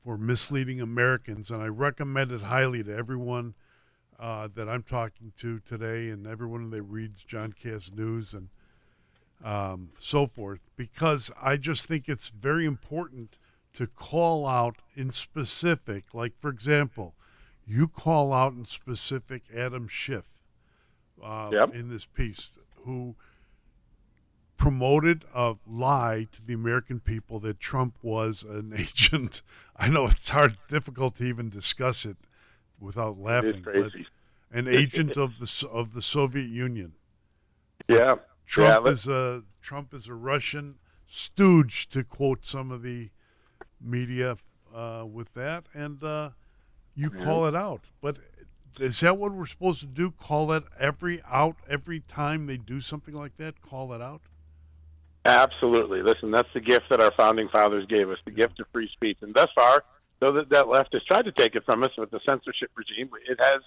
for misleading Americans. And I recommend it highly to everyone that I'm talking to today, and everyone that reads John Cass News and so forth, because I just think it's very important to call out in specific. Like, for example, you call out in specific Adam Schiff in this piece, who promoted a lie to the American people that Trump was an agent. I know it's difficult to even discuss it without laughing. But an agent of the Soviet Union. Yeah, Trump is a Russian stooge, to quote some of the media with that, and you call it out. But is that what we're supposed to do? Call it every time they do something like that? Call it out? Absolutely. Listen, that's the gift that our founding fathers gave us, the gift of free speech. And thus far, though that left has tried to take it from us with the censorship regime, it has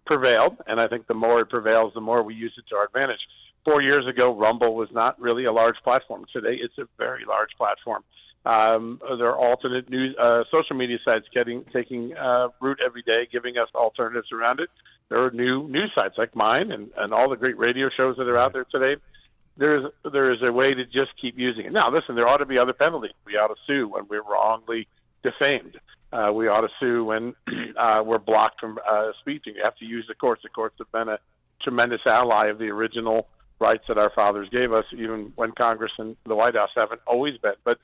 prevailed. And I think the more it prevails, the more we use it to our advantage. 4 years ago, Rumble was not really a large platform. Today, it's a very large platform. There are alternate news, social media sites taking root every day, giving us alternatives around it. There are new news sites like mine and all the great radio shows that are out there today. There is a way to just keep using it. Now, listen, there ought to be other penalties. We ought to sue when we're wrongly defamed. We ought to sue when we're blocked from speaking. You have to use the courts. The courts have been a tremendous ally of the original rights that our fathers gave us, even when Congress and the White House haven't always been. But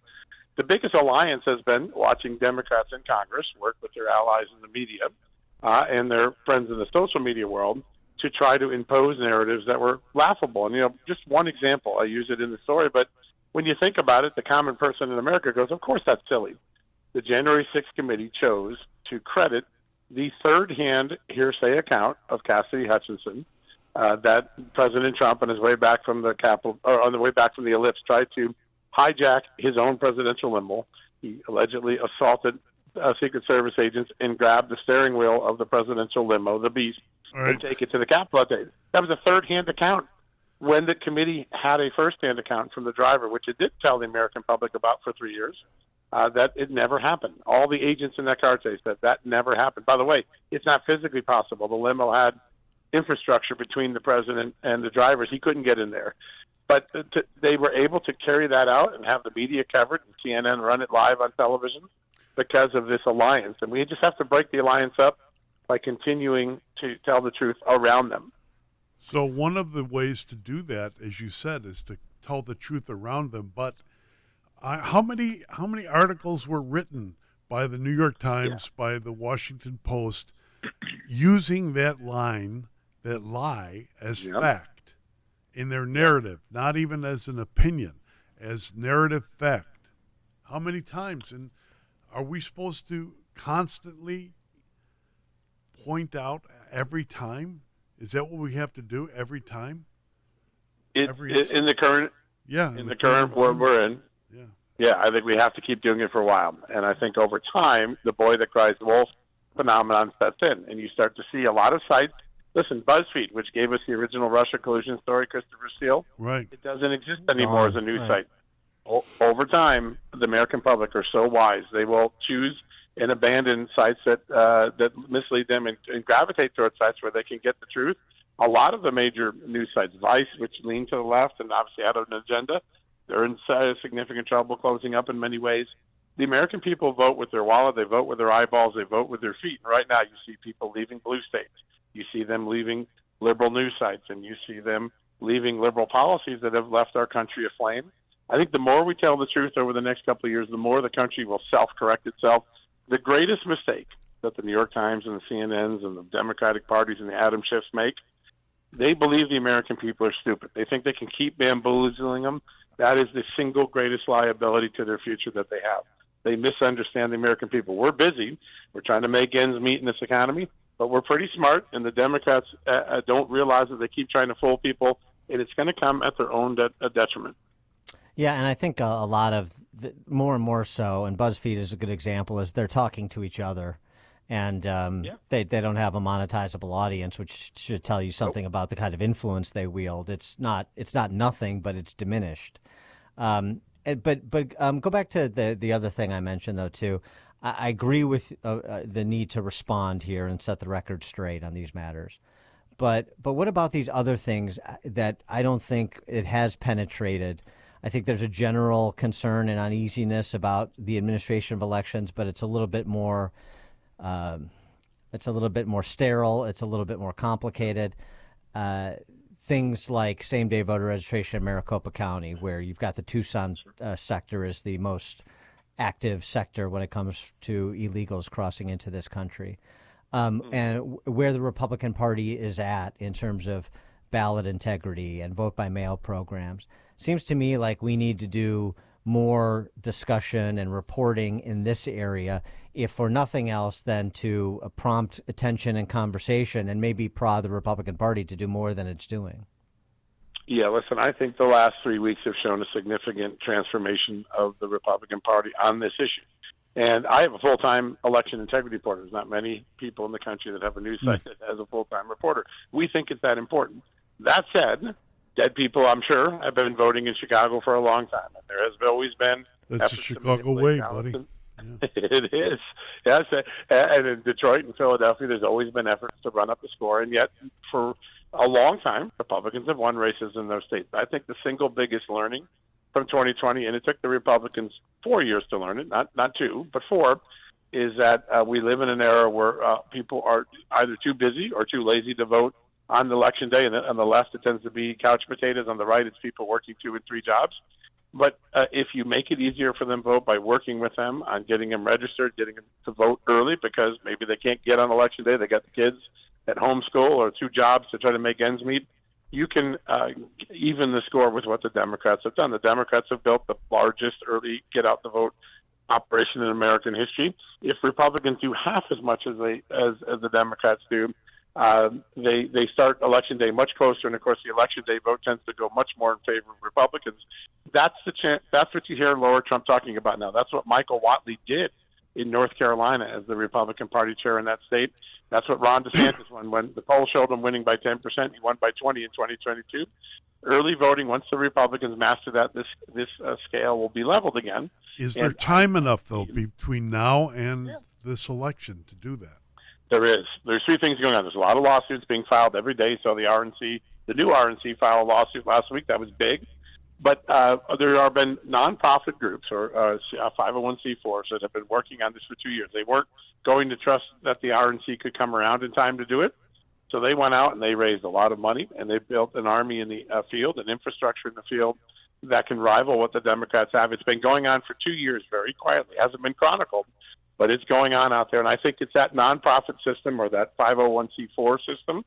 the biggest alliance has been watching Democrats in Congress work with their allies in the media and their friends in the social media world to try to impose narratives that were laughable. And, just one example, I use it in the story, but when you think about it, the common person in America goes, of course that's silly. The January 6th committee chose to credit the third-hand hearsay account of Cassidy Hutchinson that President Trump, on his way back from the Capitol, or on the way back from the ellipse, tried to hijack his own presidential limo. He allegedly assaulted Secret Service agents and grabbed the steering wheel of the presidential limo, the Beast, and take it to the Capitol that day. That was a third-hand account, when the committee had a first-hand account from the driver, which it did tell the American public about for 3 years, that it never happened. All the agents in that car chase said that never happened. By the way, it's not physically possible. The limo had infrastructure between the president and the drivers. He couldn't get in there. But they were able to carry that out and have the media covered and CNN run it live on television because of this alliance. And we just have to break the alliance up by continuing to tell the truth around them. So one of the ways to do that, as you said, is to tell the truth around them. But how many articles were written by the New York Times, by the Washington Post, using that lie as fact in their narrative, not even as an opinion, as narrative fact? How many times? And are we supposed to constantly point out every time? Is that what we have to do every time? In the current world we're in, I think we have to keep doing it for a while. And I think over time, the boy that cries wolf phenomenon sets in, and you start to see a lot of sites. Listen, BuzzFeed, which gave us the original Russia collusion story, Christopher Steele, it doesn't exist anymore as a news site. Over time, the American public are so wise; they will choose and abandon sites that mislead them and gravitate towards sites where they can get the truth. A lot of the major news sites, Vice, which lean to the left and obviously had an agenda, they're in significant trouble, closing up in many ways. The American people vote with their wallet, they vote with their eyeballs, they vote with their feet. And right now, you see people leaving blue states. You see them leaving liberal news sites, and you see them leaving liberal policies that have left our country aflame. I think the more we tell the truth over the next couple of years, the more the country will self-correct itself. The greatest mistake that the New York Times and the CNNs and the Democratic parties and the Adam Schiffs make, they believe the American people are stupid. They think they can keep bamboozling them. That is the single greatest liability to their future that they have. They misunderstand the American people. We're busy. We're trying to make ends meet in this economy, but we're pretty smart, and the Democrats don't realize that they keep trying to fool people, and it's going to come at their own detriment. Yeah, and I think a lot of more and more so, and BuzzFeed is a good example, is they're talking to each other, and they don't have a monetizable audience, which should tell you something about the kind of influence they wield. It's not nothing, but it's diminished. But go back to the other thing I mentioned though too. I agree with the need to respond here and set the record straight on these matters. But what about these other things that I don't think it has penetrated? I think there's a general concern and uneasiness about the administration of elections, but it's a little bit more sterile. It's a little bit more complicated. Things like same-day voter registration in Maricopa County, where you've got the Tucson sector is the most active sector when it comes to illegals crossing into this country, and where the Republican Party is at in terms of ballot integrity and vote-by-mail programs. Seems to me like we need to do more discussion and reporting in this area, if for nothing else than to prompt attention and conversation and maybe prod the Republican Party to do more than it's doing. Yeah, listen, I think the last 3 weeks have shown a significant transformation of the Republican Party on this issue. And I have a full-time election integrity reporter. There's not many people in the country that have a news site that has a full-time reporter. We think it's that important. That said, dead people, I'm sure, have been voting in Chicago for a long time. And there has always been... That's the Chicago way, buddy. Yeah. It is. Yes. And in Detroit and Philadelphia, there's always been efforts to run up the score. And yet, for a long time, Republicans have won races in those states. I think the single biggest learning from 2020, and it took the Republicans 4 years to learn it, not 2, but 4, is that we live in an era where people are either too busy or too lazy to vote on Election Day. And on the left, it tends to be couch potatoes. On the right, it's people working 2 and 3 jobs. But if you make it easier for them to vote by working with them on getting them registered, getting them to vote early because maybe they can't get on Election Day, they got the kids at homeschool or 2 jobs to try to make ends meet, you can even the score with what the Democrats have done. The Democrats have built the largest early get-out-the-vote operation in American history. If Republicans do half as much as the Democrats do, they start Election Day much closer, and of course the Election Day vote tends to go much more in favor of Republicans. That's what you hear Laura Trump talking about now. That's what Michael Whatley did in North Carolina as the Republican Party chair in that state. That's what Ron DeSantis won. When the poll showed him winning by 10%, he won by 20 in 2022. Early voting, once the Republicans master that, this scale will be leveled again. Is there time enough, though, between now and this election to do that? There is. There's three things going on. There's a lot of lawsuits being filed every day. So the new RNC filed a lawsuit last week. That was big. But there have been nonprofit groups or 501c4s that have been working on this for 2 years. They weren't going to trust that the RNC could come around in time to do it. So they went out and they raised a lot of money, and they built an army in the field, an infrastructure in the field that can rival what the Democrats have. It's been going on for 2 years very quietly. It hasn't been chronicled, but it's going on out there. And I think it's that nonprofit system or that 501c4 system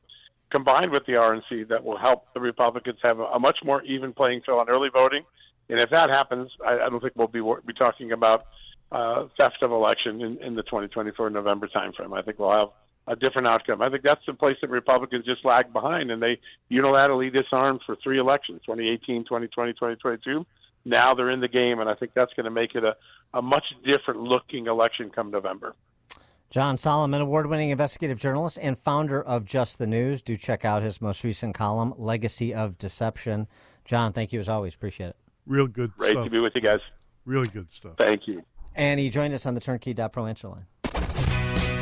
combined with the RNC that will help the Republicans have a much more even playing field on early voting. And if that happens, I don't think we'll be talking about theft of election in the 2024 November timeframe. I think we'll have a different outcome. I think that's the place that Republicans just lagged behind, and they unilaterally disarmed for 3 elections, 2018, 2020, 2022. Now they're in the game, and I think that's going to make it a much different-looking election come November. John Solomon, award-winning investigative journalist and founder of Just the News. Do check out his most recent column, Legacy of Deception. John, thank you as always. Appreciate it. Real good Great stuff. to be with you guys. Really good stuff. Thank you. And he joined us on the Turnkey.pro answer line.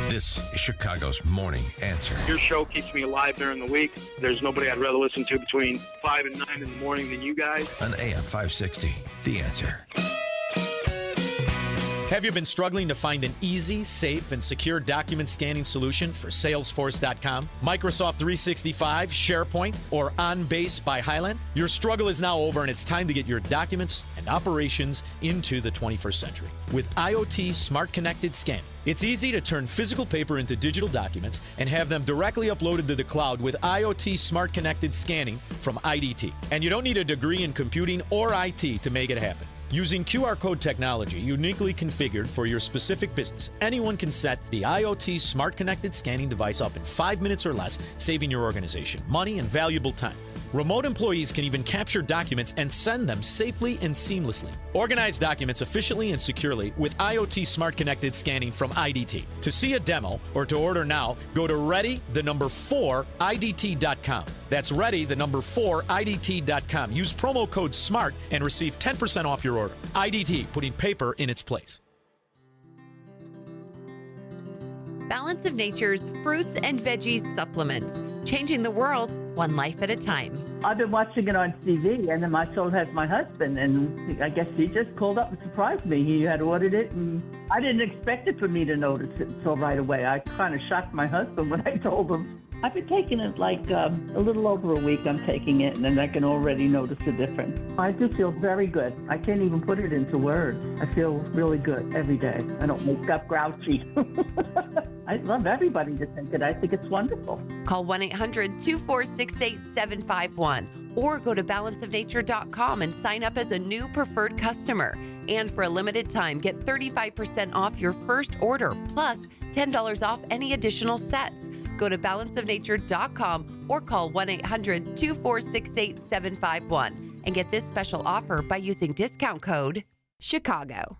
This is Chicago's Morning Answer. Your show keeps me alive during the week. There's nobody I'd rather listen to between 5 and 9 in the morning than you guys. On AM 560, The Answer. Have you been struggling to find an easy, safe, and secure document scanning solution for Salesforce.com, Microsoft 365, SharePoint, or OnBase by Highland? Your struggle is now over, and it's time to get your documents and operations into the 21st century with IoT Smart Connected Scanning. It's easy to turn physical paper into digital documents and have them directly uploaded to the cloud with IoT Smart Connected Scanning from IDT. And you don't need a degree in computing or IT to make it happen. Using QR code technology uniquely configured for your specific business, anyone can set the IoT Smart Connected Scanning device up in 5 minutes or less, saving your organization money and valuable time. Remote employees can even capture documents and send them safely and seamlessly. Organize documents efficiently and securely with IoT Smart Connected Scanning from IDT. To see a demo or to order now, go to ready4idt.com. That's ready4idt.com. Use promo code SMART and receive 10% off your order. IDT, putting paper in its place. Balance of Nature's fruits and veggies supplements, changing the world one life at a time. I've been watching it on TV, and then my son has my husband, and I guess he just called up and surprised me. He had ordered it, and I didn't expect it for me to notice it until right away. I kind of shocked my husband when I told him. I've been taking it like a little over a week. I'm taking it, and then I can already notice the difference. I do feel very good. I can't even put it into words. I feel really good every day. I don't wake up grouchy. I'd love everybody to take it. I think it's wonderful. Call 1-800-246-8751 or go to balanceofnature.com and sign up as a new preferred customer. And for a limited time, get 35% off your first order, plus $10 off any additional sets. Go to balanceofnature.com or call 1-800-246-8751 and get this special offer by using discount code CHICAGO.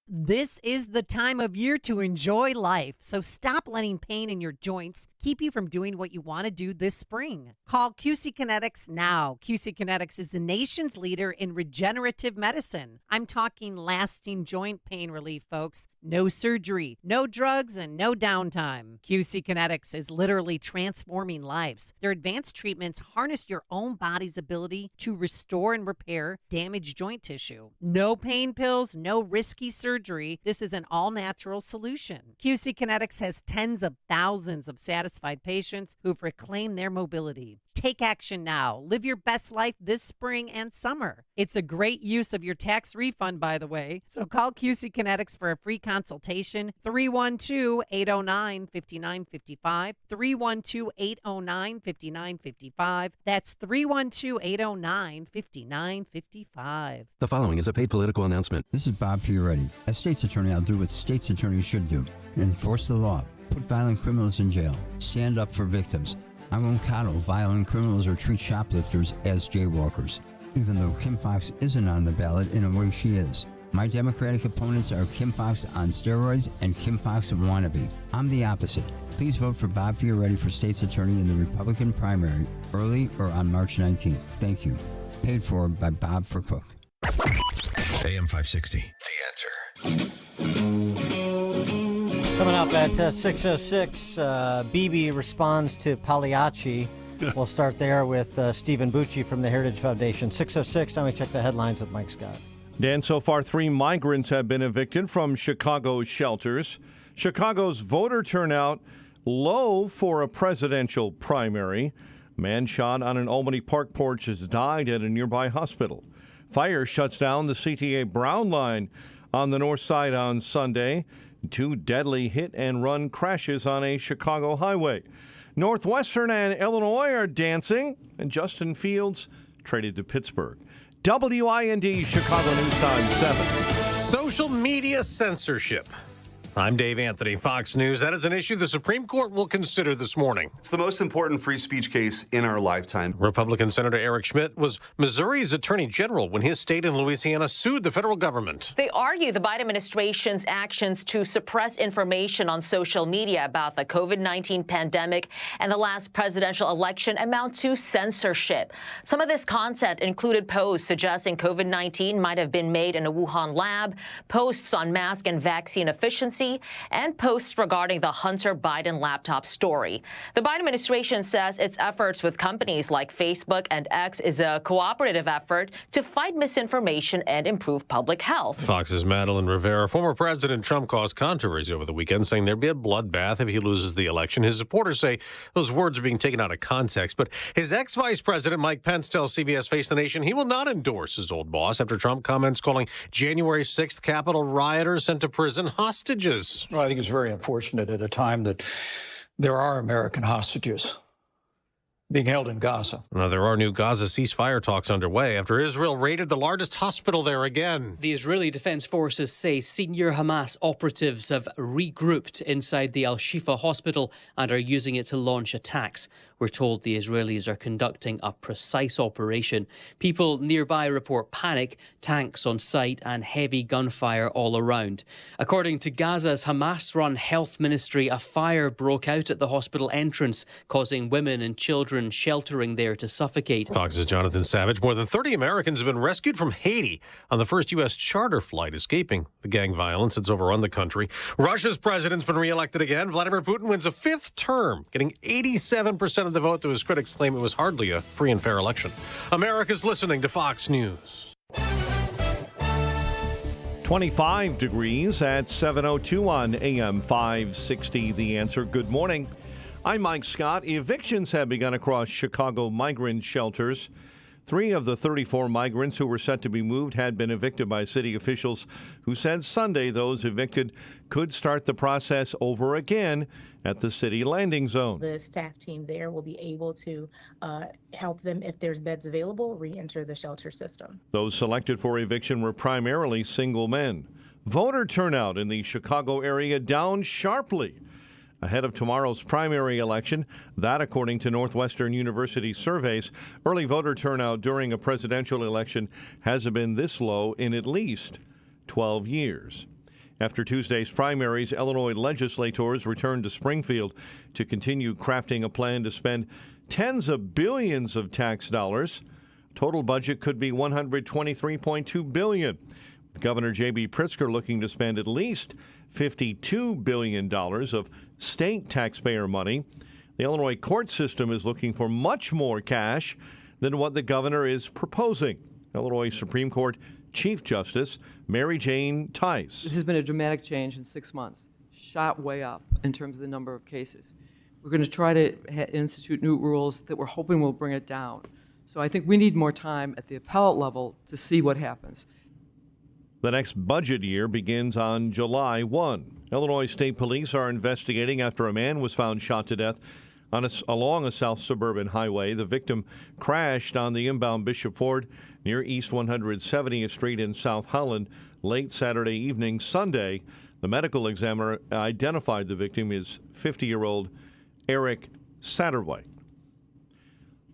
This is the time of year to enjoy life, so stop letting pain in your joints keep you from doing what you want to do this spring. Call QC Kinetics now. QC Kinetics is the nation's leader in regenerative medicine. I'm talking lasting joint pain relief, folks. No surgery, no drugs, and no downtime. QC Kinetics is literally transforming lives. Their advanced treatments harness your own body's ability to restore and repair damaged joint tissue. No pain pills, no risky surgery. This is an all-natural solution. QC Kinetics has tens of thousands of satisfied patients who've reclaimed their mobility. Take action now. Live your best life this spring and summer. It's a great use of your tax refund, by the way. So call QC Kinetics for a free consultation. 312-809-5955. 312-809-5955. That's 312-809-5955. The following is a paid political announcement. This is Bob Fioretti. As state's attorney, I'll do what state's attorneys should do. Enforce the law. Put violent criminals in jail. Stand up for victims. I won't coddle violent criminals or treat shoplifters as jaywalkers, even though Kim Foxx isn't on the ballot in a way she is. My Democratic opponents are Kim Foxx on steroids and Kim Foxx wannabe. I'm the opposite. Please vote for Bob Fioretti for state's attorney in the Republican primary, early or on March 19th. Thank you. Paid for by Bob for Cook. AM 560, The Answer. Coming up at 6:06, Bibi responds to Pagliacci. We'll start there with Stephen Bucci from the Heritage Foundation. 6:06, now we check the headlines with Mike Scott. Dan, so far 3 migrants have been evicted from Chicago's shelters. Chicago's voter turnout low for a presidential primary. A man shot on an Albany Park porch has died at a nearby hospital. Fire shuts down the CTA Brown line on the north side on Sunday. 2 deadly hit-and-run crashes on a Chicago highway. Northwestern and Illinois are dancing, and Justin Fields traded to Pittsburgh. WIND Chicago News Time 7. Social media censorship. I'm Dave Anthony, Fox News. That is an issue the Supreme Court will consider this morning. It's the most important free speech case in our lifetime. Republican Senator Eric Schmidt was Missouri's attorney general when his state and Louisiana sued the federal government. They argue the Biden administration's actions to suppress information on social media about the COVID-19 pandemic and the last presidential election amount to censorship. Some of this content included posts suggesting COVID-19 might have been made in a Wuhan lab, posts on mask and vaccine efficiency, and posts regarding the Hunter Biden laptop story. The Biden administration says its efforts with companies like Facebook and X is a cooperative effort to fight misinformation and improve public health. Fox's Madeline Rivera. Former President Trump caused controversy over the weekend, saying there'd be a bloodbath if he loses the election. His supporters say those words are being taken out of context. But his ex-vice president, Mike Pence, tells CBS Face the Nation he will not endorse his old boss after Trump comments calling January 6th Capitol rioters sent to prison hostages. Well, I think it's very unfortunate at a time that there are American hostages being held in Gaza. Now, there are new Gaza ceasefire talks underway after Israel raided the largest hospital there again. The Israeli Defense Forces say senior Hamas operatives have regrouped inside the Al-Shifa hospital and are using it to launch attacks. We're told the Israelis are conducting a precise operation. People nearby report panic, tanks on site and heavy gunfire all around. According to Gaza's Hamas-run health ministry, a fire broke out at the hospital entrance, causing women and children sheltering there to suffocate. Fox's Jonathan Savage. More than 30 Americans have been rescued from Haiti on the first U.S. charter flight, escaping the gang violence that's overrun the country. Russia's president's been reelected again. Vladimir Putin wins a 5th term, getting 87% of the vote, though his critics claim it was hardly a free and fair election. America's listening to Fox News. 25 degrees at 7:02 on AM 560. The Answer. Good morning. I'm Mike Scott. Evictions have begun across Chicago migrant shelters. 3 of the 34 migrants who were set to be moved had been evicted by city officials who said Sunday those evicted could start the process over again at the city landing zone. The staff team there will be able to help them, if there's beds available, re-enter the shelter system. Those selected for eviction were primarily single men. Voter turnout in the Chicago area down sharply ahead of tomorrow's primary election. That, according to Northwestern University surveys. Early voter turnout during a presidential election hasn't been this low in at least 12 years. After Tuesday's primaries, Illinois legislators returned to Springfield to continue crafting a plan to spend tens of billions of tax dollars. Total budget could be $123.2 billion. With Governor J.B. Pritzker looking to spend at least $52 billion of state taxpayer money. The Illinois court system is looking for much more cash than what the governor is proposing. Illinois Supreme Court Chief Justice Mary Jane Tice. This has been a dramatic change in 6 months, shot way up in terms of the number of cases. We're going to try to institute new rules that we're hoping will bring it down. So I think we need more time at the appellate level to see what happens. The next budget year begins on July 1. Illinois State Police are investigating after a man was found shot to death along a south suburban highway. The victim crashed on the inbound Bishop Ford near East 170th Street in South Holland late Saturday evening. Sunday, the medical examiner identified the victim as 50-year-old Eric Satterwhite.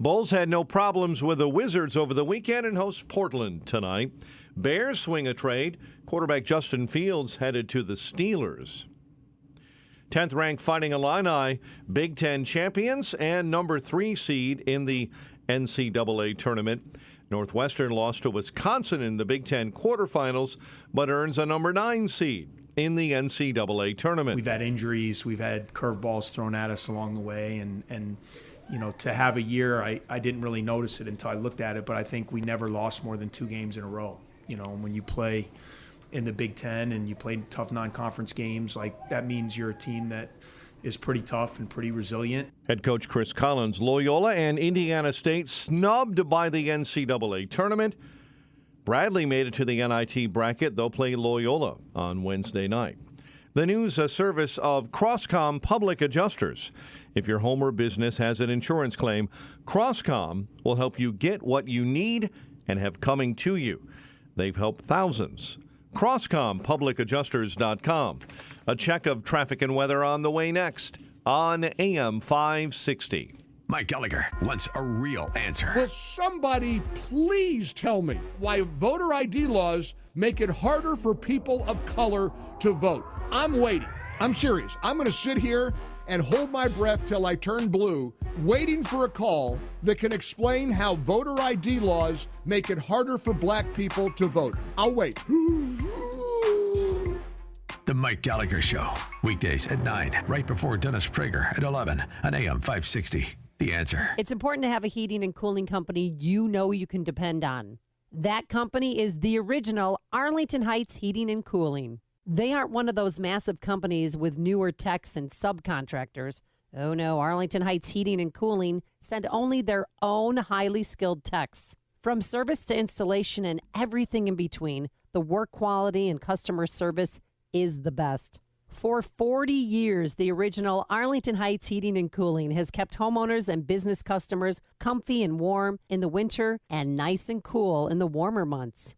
Bulls had no problems with the Wizards over the weekend and host Portland tonight. Bears swing a trade. Quarterback Justin Fields headed to the Steelers. 10th-ranked Fighting Illini, Big Ten champions and number 3 seed in the NCAA tournament. Northwestern lost to Wisconsin in the Big Ten quarterfinals, but earns a number 9 seed. in the NCAA tournament. We've had injuries, we've had curveballs thrown at us along the way, and you know, to have a year, I didn't really notice it until I looked at it, but I think we never lost more than 2 games in a row. You know, when you play in the Big Ten and you play tough non-conference games, like that means you're a team that is pretty tough and pretty resilient. Head coach Chris Collins, Loyola and Indiana State snubbed by the NCAA tournament. Bradley made it to the NIT bracket. They'll play Loyola on Wednesday night. The news, a service of Crosscom Public Adjusters. If your home or business has an insurance claim, Crosscom will help you get what you need and have coming to you. They've helped thousands. CrosscomPublicAdjusters.com. A check of traffic and weather on the way next on AM 560. Mike Gallagher wants a real answer. Will somebody please tell me why voter ID laws make it harder for people of color to vote? I'm waiting. I'm serious. I'm going to sit here and hold my breath till I turn blue, waiting for a call that can explain how voter ID laws make it harder for black people to vote. I'll wait. The Mike Gallagher Show, weekdays at 9, right before Dennis Prager at 11 on AM 560. The Answer. It's important to have a heating and cooling company you know you can depend on. That company is the original Arlington Heights Heating and Cooling. They aren't one of those massive companies with newer techs and subcontractors. Oh no, Arlington Heights Heating and Cooling send only their own highly skilled techs. From service to installation and everything in between, the work quality and customer service is the best. For 40 years, the original Arlington Heights Heating and Cooling has kept homeowners and business customers comfy and warm in the winter and nice and cool in the warmer months.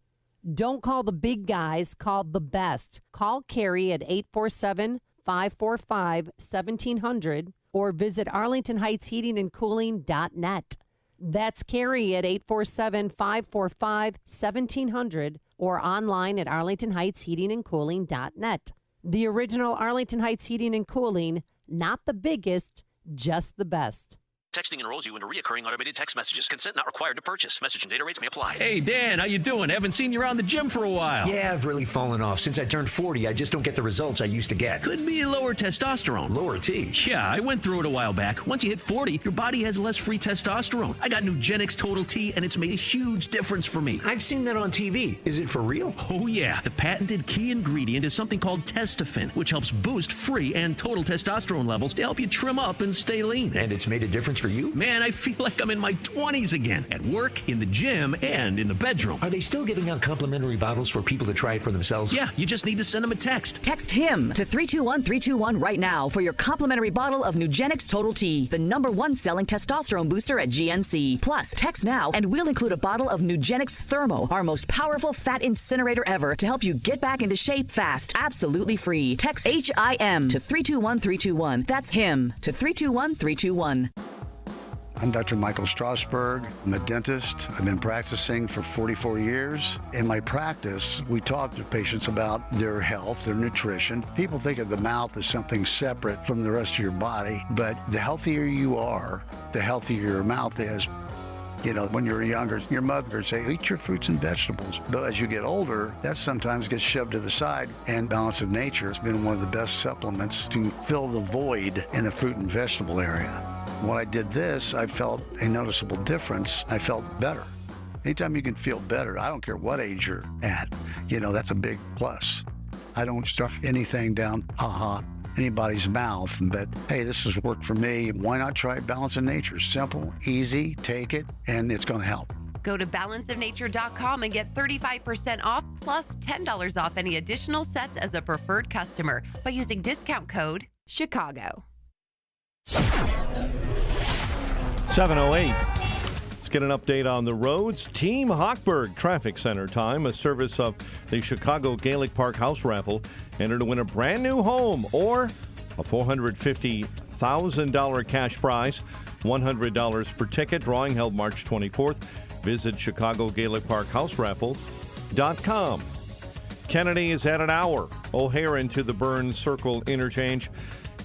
Don't call the big guys, call the best. Call Carrie at 847-545-1700 or visit arlingtonheightsheatingandcooling.net. That's Carrie at 847-545-1700 or online at arlingtonheightsheatingandcooling.net. The original Arlington Heights Heating and Cooling, not the biggest, just the best. Texting enrolls you into recurring automated text messages. Consent not required to purchase. Message and data rates may apply. Hey, Dan, how you doing? Haven't seen you around the gym for a while. Yeah, I've really fallen off. Since I turned 40, I just don't get the results I used to get. Could be lower testosterone. Lower T? Yeah, I went through it a while back. Once you hit 40, your body has less free testosterone. I got Nugenix Total T, and it's made a huge difference for me. I've seen that on TV. Is it for real? Oh, yeah. The patented key ingredient is something called Testofen, which helps boost free and total testosterone levels to help you trim up and stay lean. And it's made a difference for you? Man, I feel like I'm in my 20s again, at work, in the gym, and in the bedroom. Are they still giving out complimentary bottles for people to try it for themselves? Yeah, you just need to send them a text. Text HIM to 321-321 right now for your complimentary bottle of Nugenix Total T, the #1 selling testosterone booster at GNC. Plus, text now and we'll include a bottle of Nugenix Thermo, our most powerful fat incinerator ever, to help you get back into shape fast, absolutely free. Text HIM to 321-321. That's HIM to 321-321. I'm Dr. Michael Strasberg. I'm a dentist. I've been practicing for 44 years. In my practice, we talk to patients about their health, their nutrition. People think of the mouth as something separate from the rest of your body, but the healthier you are, the healthier your mouth is. You know, when you're younger, your mother would say, eat your fruits and vegetables. But as you get older, that sometimes gets shoved to the side. And Balance of Nature has been one of the best supplements to fill the void in the fruit and vegetable area. When I did this, I felt a noticeable difference. I felt better. Anytime you can feel better, I don't care what age you're at, you know, that's a big plus. I don't stuff anything down, anybody's mouth, but hey, this has worked for me. Why not try Balance of Nature? Simple, easy, take it, and it's going to help. Go to balanceofnature.com and get 35% off plus $10 off any additional sets as a preferred customer by using discount code Chicago. 7:08. Let's get an update on the roads. Team Hochberg Traffic Center time, a service of the Chicago Gaelic Park House Raffle. Enter to win a brand new home or a $450,000 cash prize, $100 per ticket. Drawing held March 24th. Visit ChicagoGaelicParkHouseRaffle.com. Kennedy is at an hour. O'Hare into the Burns Circle interchange.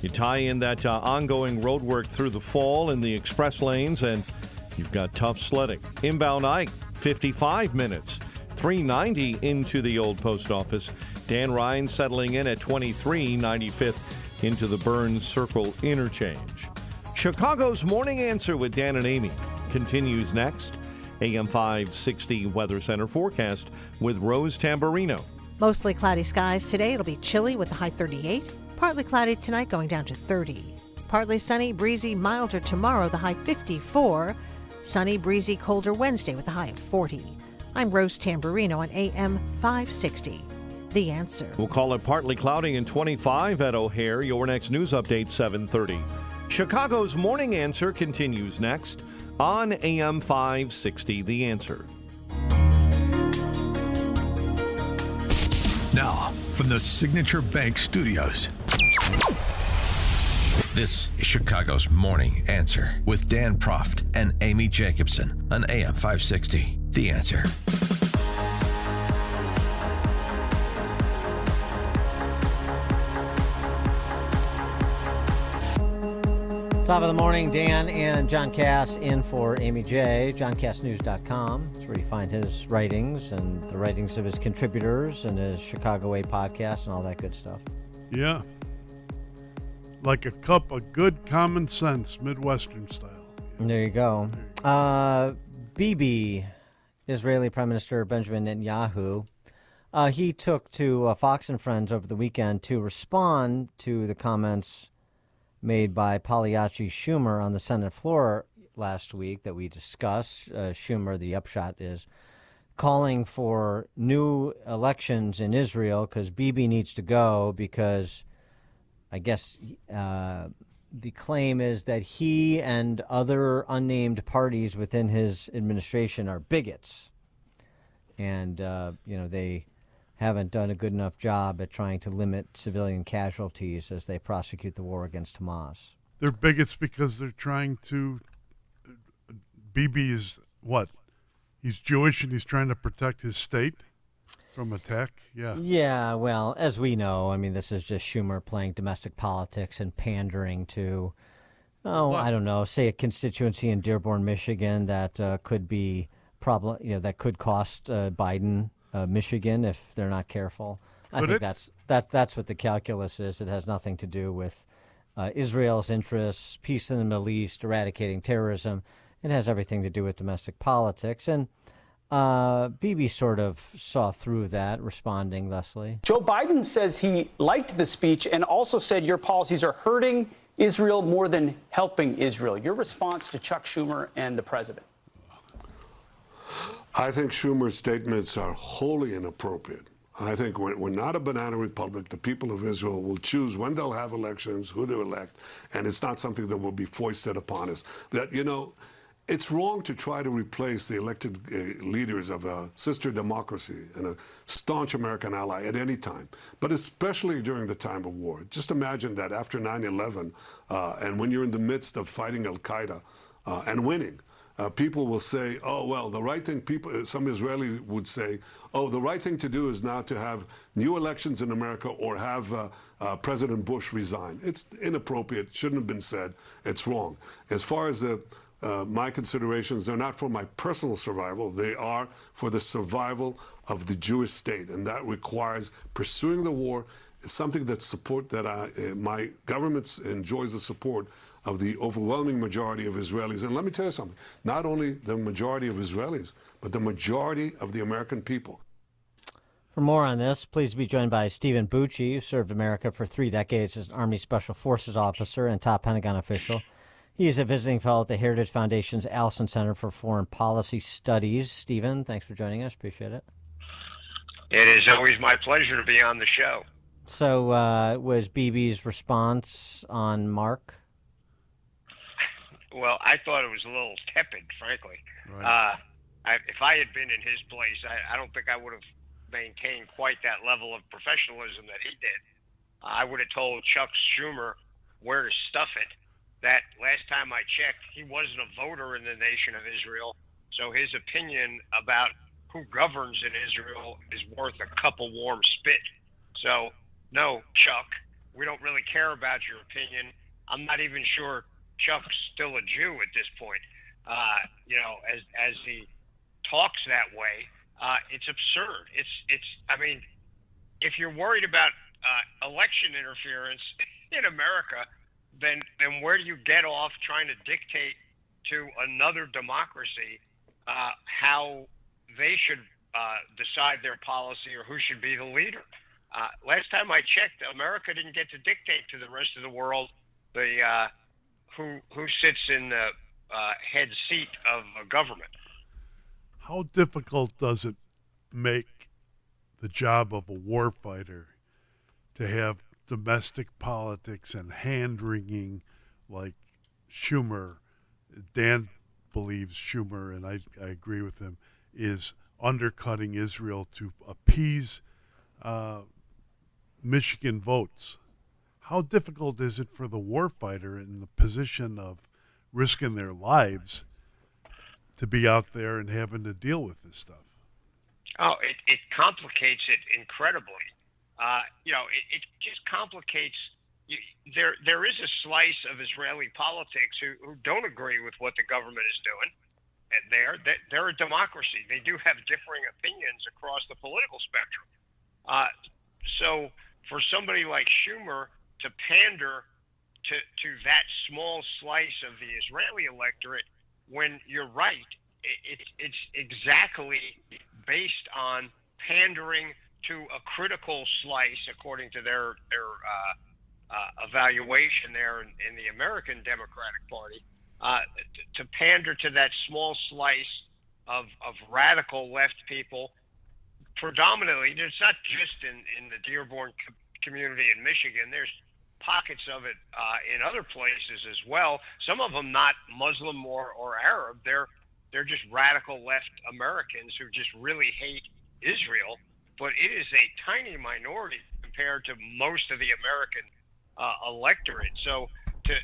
You tie in that ongoing road work through the fall in the express lanes, and you've got tough sledding. Inbound Ike, 55 minutes. 390 into the old post office. Dan Ryan settling in at 23, 95th into the Burns Circle interchange. Chicago's Morning Answer with Dan and Amy continues next. AM 560 Weather Center forecast with Rose Tamburino. Mostly cloudy skies today. It'll be chilly with a high 38. Partly cloudy tonight, going down to 30. Partly sunny, breezy, milder tomorrow, the high 54. Sunny, breezy, colder Wednesday with a high of 40. I'm Rose Tamburino on AM 560. The Answer. We'll call it partly cloudy and 25 at O'Hare. Your next news update, 7:30. Chicago's Morning Answer continues next on AM 560. The Answer. Now, from the Signature Bank Studios, this is Chicago's Morning Answer with Dan Proft and Amy Jacobson on AM 560. The Answer. Top of the morning, Dan and John Cass in for Amy J. JohnCassNews.com. That's where you find his writings and the writings of his contributors and his Chicago Way podcast and all that good stuff. Yeah. Like a cup of good common sense, Midwestern style. There you go. Bibi, Israeli Prime Minister Benjamin Netanyahu, he took to Fox and Friends over the weekend to respond to the comments made by Pagliacci Schumer on the Senate floor last week that we discussed. Schumer, the upshot is, calling for new elections in Israel because Bibi needs to go because I guess the claim is that he and other unnamed parties within his administration are bigots. And, they haven't done a good enough job at trying to limit civilian casualties as they prosecute the war against Hamas. They're bigots because they're trying to... Bibi is what? He's Jewish and he's trying to protect his state from attack? Yeah. Yeah, well, as we know, I mean, this is just Schumer playing domestic politics and pandering to, I don't know, say a constituency in Dearborn, Michigan that could be that could cost Biden Michigan if they're not careful. I think that's what the calculus is. It has nothing to do with Israel's interests, peace in the Middle East, eradicating terrorism. It has everything to do with domestic politics. And Bibi sort of saw through that, responding thusly. Joe Biden says he liked the speech and also said your policies are hurting Israel more than helping Israel. Your response to Chuck Schumer and the president? I think Schumer's statements are wholly inappropriate. I think we're not a banana republic. The people of Israel will choose when they'll have elections, who they elect, and it's not something that will be foisted upon us. That, it's wrong to try to replace the elected leaders of a sister democracy and a staunch American ally at any time, but especially during the time of war. Just imagine that after 9/11, and when you're in the midst of fighting al-Qaeda and winning, people will say, the right thing, some Israeli would say, the right thing to do is now to have new elections in America or have President Bush resign. It's inappropriate, shouldn't have been said, it's wrong. As far as my considerations, they're not for my personal survival, they are for the survival of the Jewish state, and that requires pursuing the war. It's something that my government enjoys the support of the overwhelming majority of Israelis. And let me tell you something, not only the majority of Israelis, but the majority of the American people. For more on this, please be joined by Stephen Bucci, who served America for 3 decades as an Army Special Forces officer and top Pentagon official. He is a visiting fellow at the Heritage Foundation's Allison Center for Foreign Policy Studies. Stephen, thanks for joining us. Appreciate it. It is always my pleasure to be on the show. So was Bibi's response on Mark? Well, I thought it was a little tepid, frankly. Right. If I had been in his place, I don't think I would have maintained quite that level of professionalism that he did. I would have told Chuck Schumer where to stuff it. That last time I checked, he wasn't a voter in the nation of Israel, so his opinion about who governs in Israel is worth a cup of warm spit. So, no, Chuck, we don't really care about your opinion. I'm not even sure Chuck's still a Jew at this point. As he talks that way, it's absurd. if you're worried about election interference in America, then where do you get off trying to dictate to another democracy how they should decide their policy or who should be the leader? Last time I checked, America didn't get to dictate to the rest of the world who sits in the head seat of a government. How difficult does it make the job of a warfighter to have domestic politics and hand-wringing like Schumer? Dan believes Schumer, and I agree with him, is undercutting Israel to appease Michigan votes. How difficult is it for the warfighter in the position of risking their lives to be out there and having to deal with this stuff? Oh, it complicates it incredibly. It just complicates. There is a slice of Israeli politics who don't agree with what the government is doing. And they're a democracy. They do have differing opinions across the political spectrum. So for somebody like Schumer to pander to that small slice of the Israeli electorate, when you're right, it's exactly based on pandering to a critical slice, according to their evaluation there in the American Democratic Party, to pander to that small slice of radical left people. Predominantly, it's not just in the Dearborn community in Michigan. There's pockets of it in other places as well. Some of them not Muslim or Arab. They're just radical left Americans who just really hate Israel. But it is a tiny minority compared to most of the American electorate. So to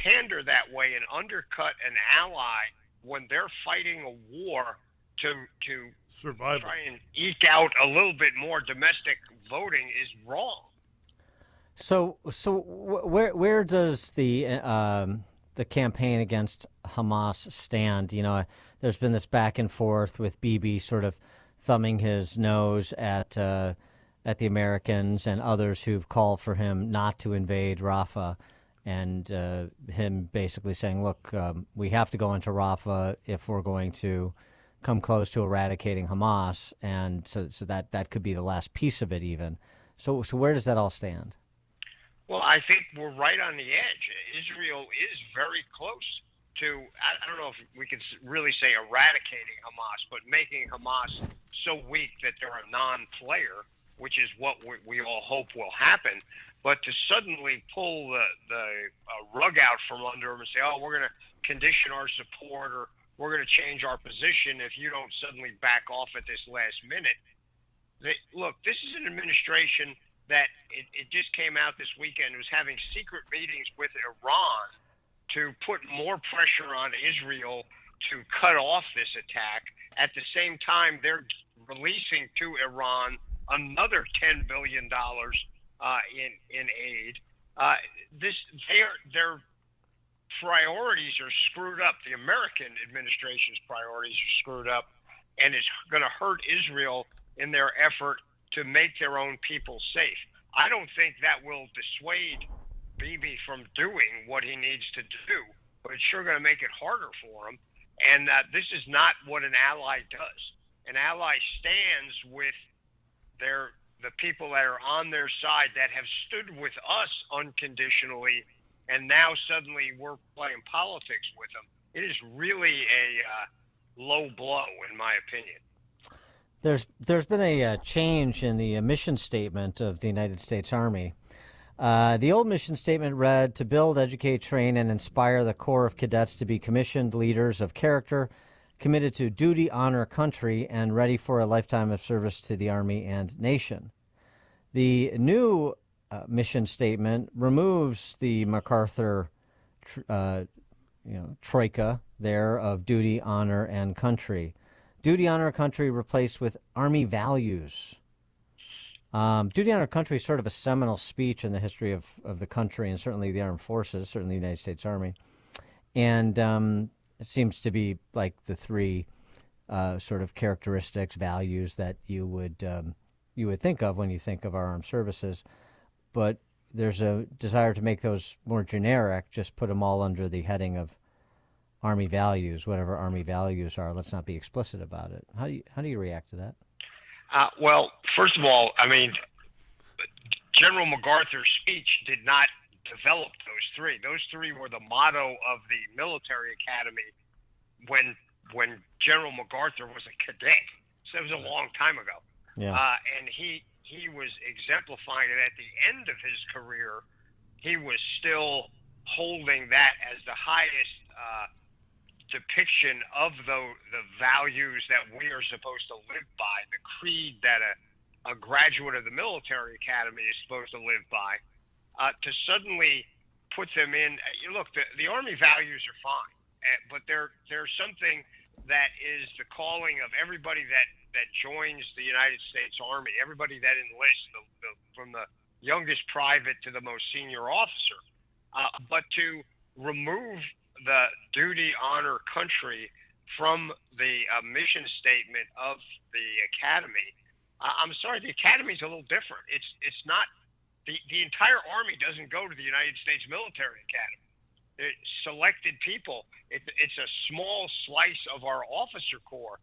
pander that way and undercut an ally when they're fighting a war to survive, try and eke out a little bit more domestic voting is wrong. So where does the campaign against Hamas stand? You know, there's been this back and forth with Bibi sort of thumbing his nose at the Americans and others who've called for him not to invade Rafah, and him basically saying, "Look, we have to go into Rafah if we're going to come close to eradicating Hamas," and so that could be the last piece of it, even. So where does that all stand? Well, I think we're right on the edge. Israel is very close to, I don't know if we could really say eradicating Hamas, but making Hamas so weak that they're a non-player, which is what we all hope will happen. But to suddenly pull the rug out from under them and say, oh, we're going to condition our support, or we're going to change our position if you don't suddenly back off at this last minute. Look, this is an administration that it just came out this weekend, was having secret meetings with Iran to put more pressure on Israel to cut off this attack. At the same time, they're releasing to Iran another $10 billion in aid. Their priorities are screwed up. The American administration's priorities are screwed up, and it's going to hurt Israel in their effort to make their own people safe. I don't think that will dissuade Bibi from doing what he needs to do, but it's sure going to make it harder for him. And this is not what an ally does. An ally stands with the people that are on their side, that have stood with us unconditionally, and now suddenly we're playing politics with them. It is really a low blow, in my opinion. There's been a change in the mission statement of the United States Army. The old mission statement read, "To build, educate, train, and inspire the Corps of Cadets to be commissioned leaders of character, committed to duty, honor, country, and ready for a lifetime of service to the Army and nation." The new mission statement removes the MacArthur troika there of duty, honor, and country. Duty, honor, country replaced with Army values. Duty, honor, country is sort of a seminal speech in the history of the country, and certainly the armed forces, certainly the United States Army. And it seems to be like the three sort of characteristics, values that you would you would think of when you think of our armed services, but there's a desire to make those more generic, just put them all under the heading of Army values, whatever Army values are. Let's not be explicit about it. How do you react to that? Well, first of all, I mean, General MacArthur's speech did not develop those three. Those three were the motto of the military academy when General MacArthur was a cadet. So it was a long time ago. Yeah. And he was exemplifying it at the end of his career. He was still holding that as the highest depiction of the values that we are supposed to live by, the creed that a graduate of the military academy is supposed to live by. To suddenly put them in, look, the Army values are fine, but there's something that is the calling of everybody that joins the United States Army, everybody that enlists, from the youngest private to the most senior officer. But to remove the duty, honor, country from the mission statement of the academy, I'm sorry, the academy's a little different. It's not the entire Army doesn't go to the United States Military Academy. It's selected people. It's a small slice of our officer corps.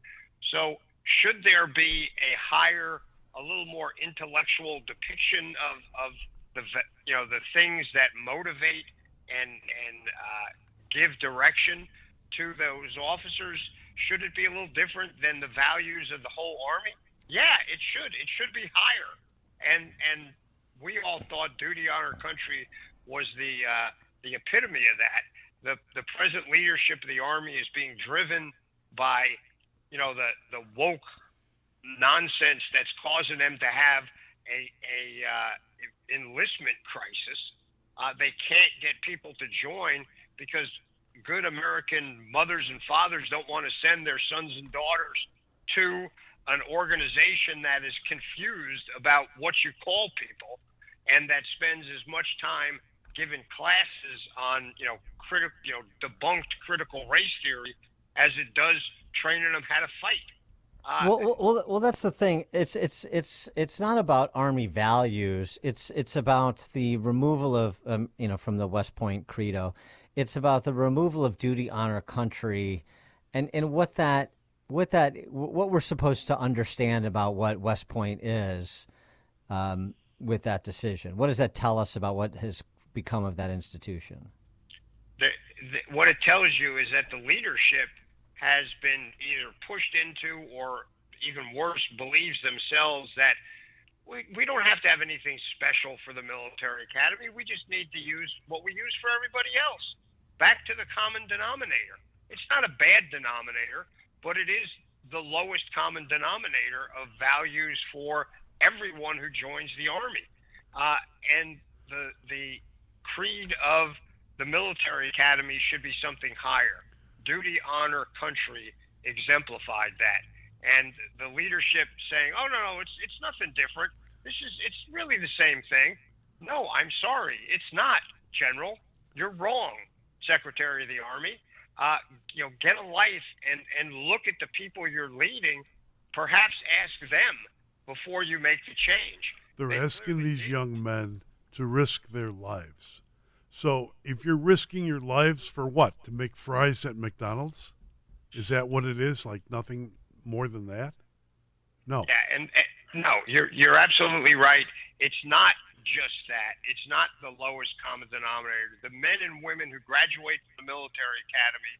So should there be a little more intellectual depiction of the things that motivate and give direction to those officers? Should it be a little different than the values of the whole Army? Yeah, it should. It should be higher. And we all thought duty, honor, country was the epitome of that. The present leadership of the Army is being driven by the woke nonsense that's causing them to have a enlistment crisis. They can't get people to join because good American mothers and fathers don't want to send their sons and daughters to an organization that is confused about what you call people and that spends as much time giving classes on debunked critical race theory as it does training them how to fight. Well, that's the thing. It's not about Army values. It's about the removal of from the West Point credo. It's about the removal of duty, honor, country, and what we're supposed to understand about what West Point is with that decision. What does that tell us about what has become of that institution? What it tells you is that the leadership has been either pushed into or even worse, believes themselves that we don't have to have anything special for the military academy. We just need to use what we use for everybody else. Back to the common denominator. It's not a bad denominator, but it is the lowest common denominator of values for everyone who joins the Army. And the creed of the military academy should be something higher. Duty, honor, country exemplified that. And the leadership saying, oh, no, it's nothing different. It's really the same thing. No, I'm sorry. It's not, General. You're wrong, Secretary of the Army. Get a life and look at the people you're leading. Perhaps ask them before you make the change. They're asking these young men to risk their lives. So if you're risking your lives for what? To make fries at McDonald's? Is that what it is? Like nothing more than that? No. Yeah, and no, you're absolutely right. It's not just that. It's not the lowest common denominator. The men and women who graduate from the military academy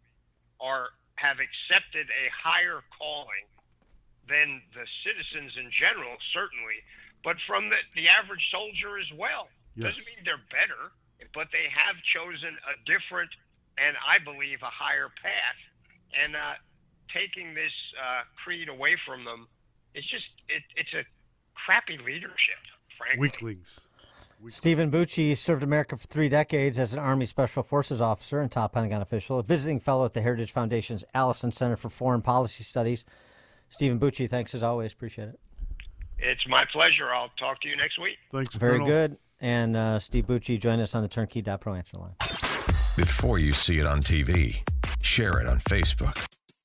have accepted a higher calling than the citizens in general, certainly, but from the average soldier as well. Yes. Doesn't mean they're better, but they have chosen a different and I believe a higher path. And taking this creed away from them, it's a crappy leadership, frankly. Weaklings. Stephen Bucci served America for 3 decades as an Army Special Forces officer and top Pentagon official, a visiting fellow at the Heritage Foundation's Allison Center for Foreign Policy Studies. Stephen Bucci, thanks as always. Appreciate it. It's my pleasure. I'll talk to you next week. Thanks, Very Colonel. good. And Steve Bucci, join us on the Turnkey.pro answer line. Before you see it on TV, share it on Facebook,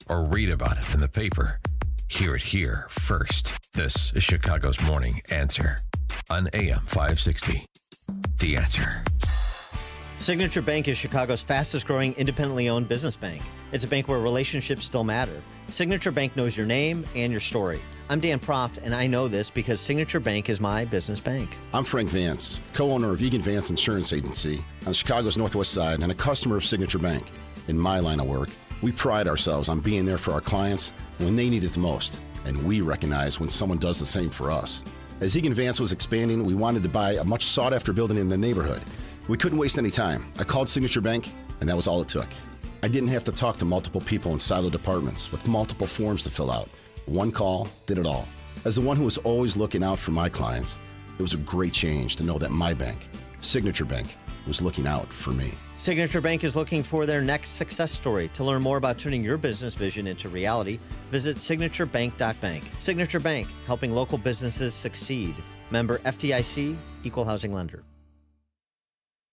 or read about it in the paper. Hear it here first. This is Chicago's Morning Answer on AM 560. The Answer. Signature Bank is Chicago's fastest growing independently owned business bank. It's a bank where relationships still matter. Signature Bank knows your name and your story. I'm Dan Proft, and I know this because Signature Bank is my business bank. I'm Frank Vance, co-owner of Egan Vance Insurance Agency on Chicago's Northwest Side and a customer of Signature Bank. In my line of work, we pride ourselves on being there for our clients when they need it the most, and we recognize when someone does the same for us. As Egan Vance was expanding, we wanted to buy a much sought-after building in the neighborhood. We couldn't waste any time. I called Signature Bank, and that was all it took. I didn't have to talk to multiple people in siloed departments with multiple forms to fill out. One call did it all. As the one who was always looking out for my clients, it was a great change to know that my bank, Signature Bank, was looking out for me. Signature Bank is looking for their next success story. To learn more about turning your business vision into reality, visit signaturebank.bank. Signature Bank, helping local businesses succeed. Member FDIC, Equal Housing Lender.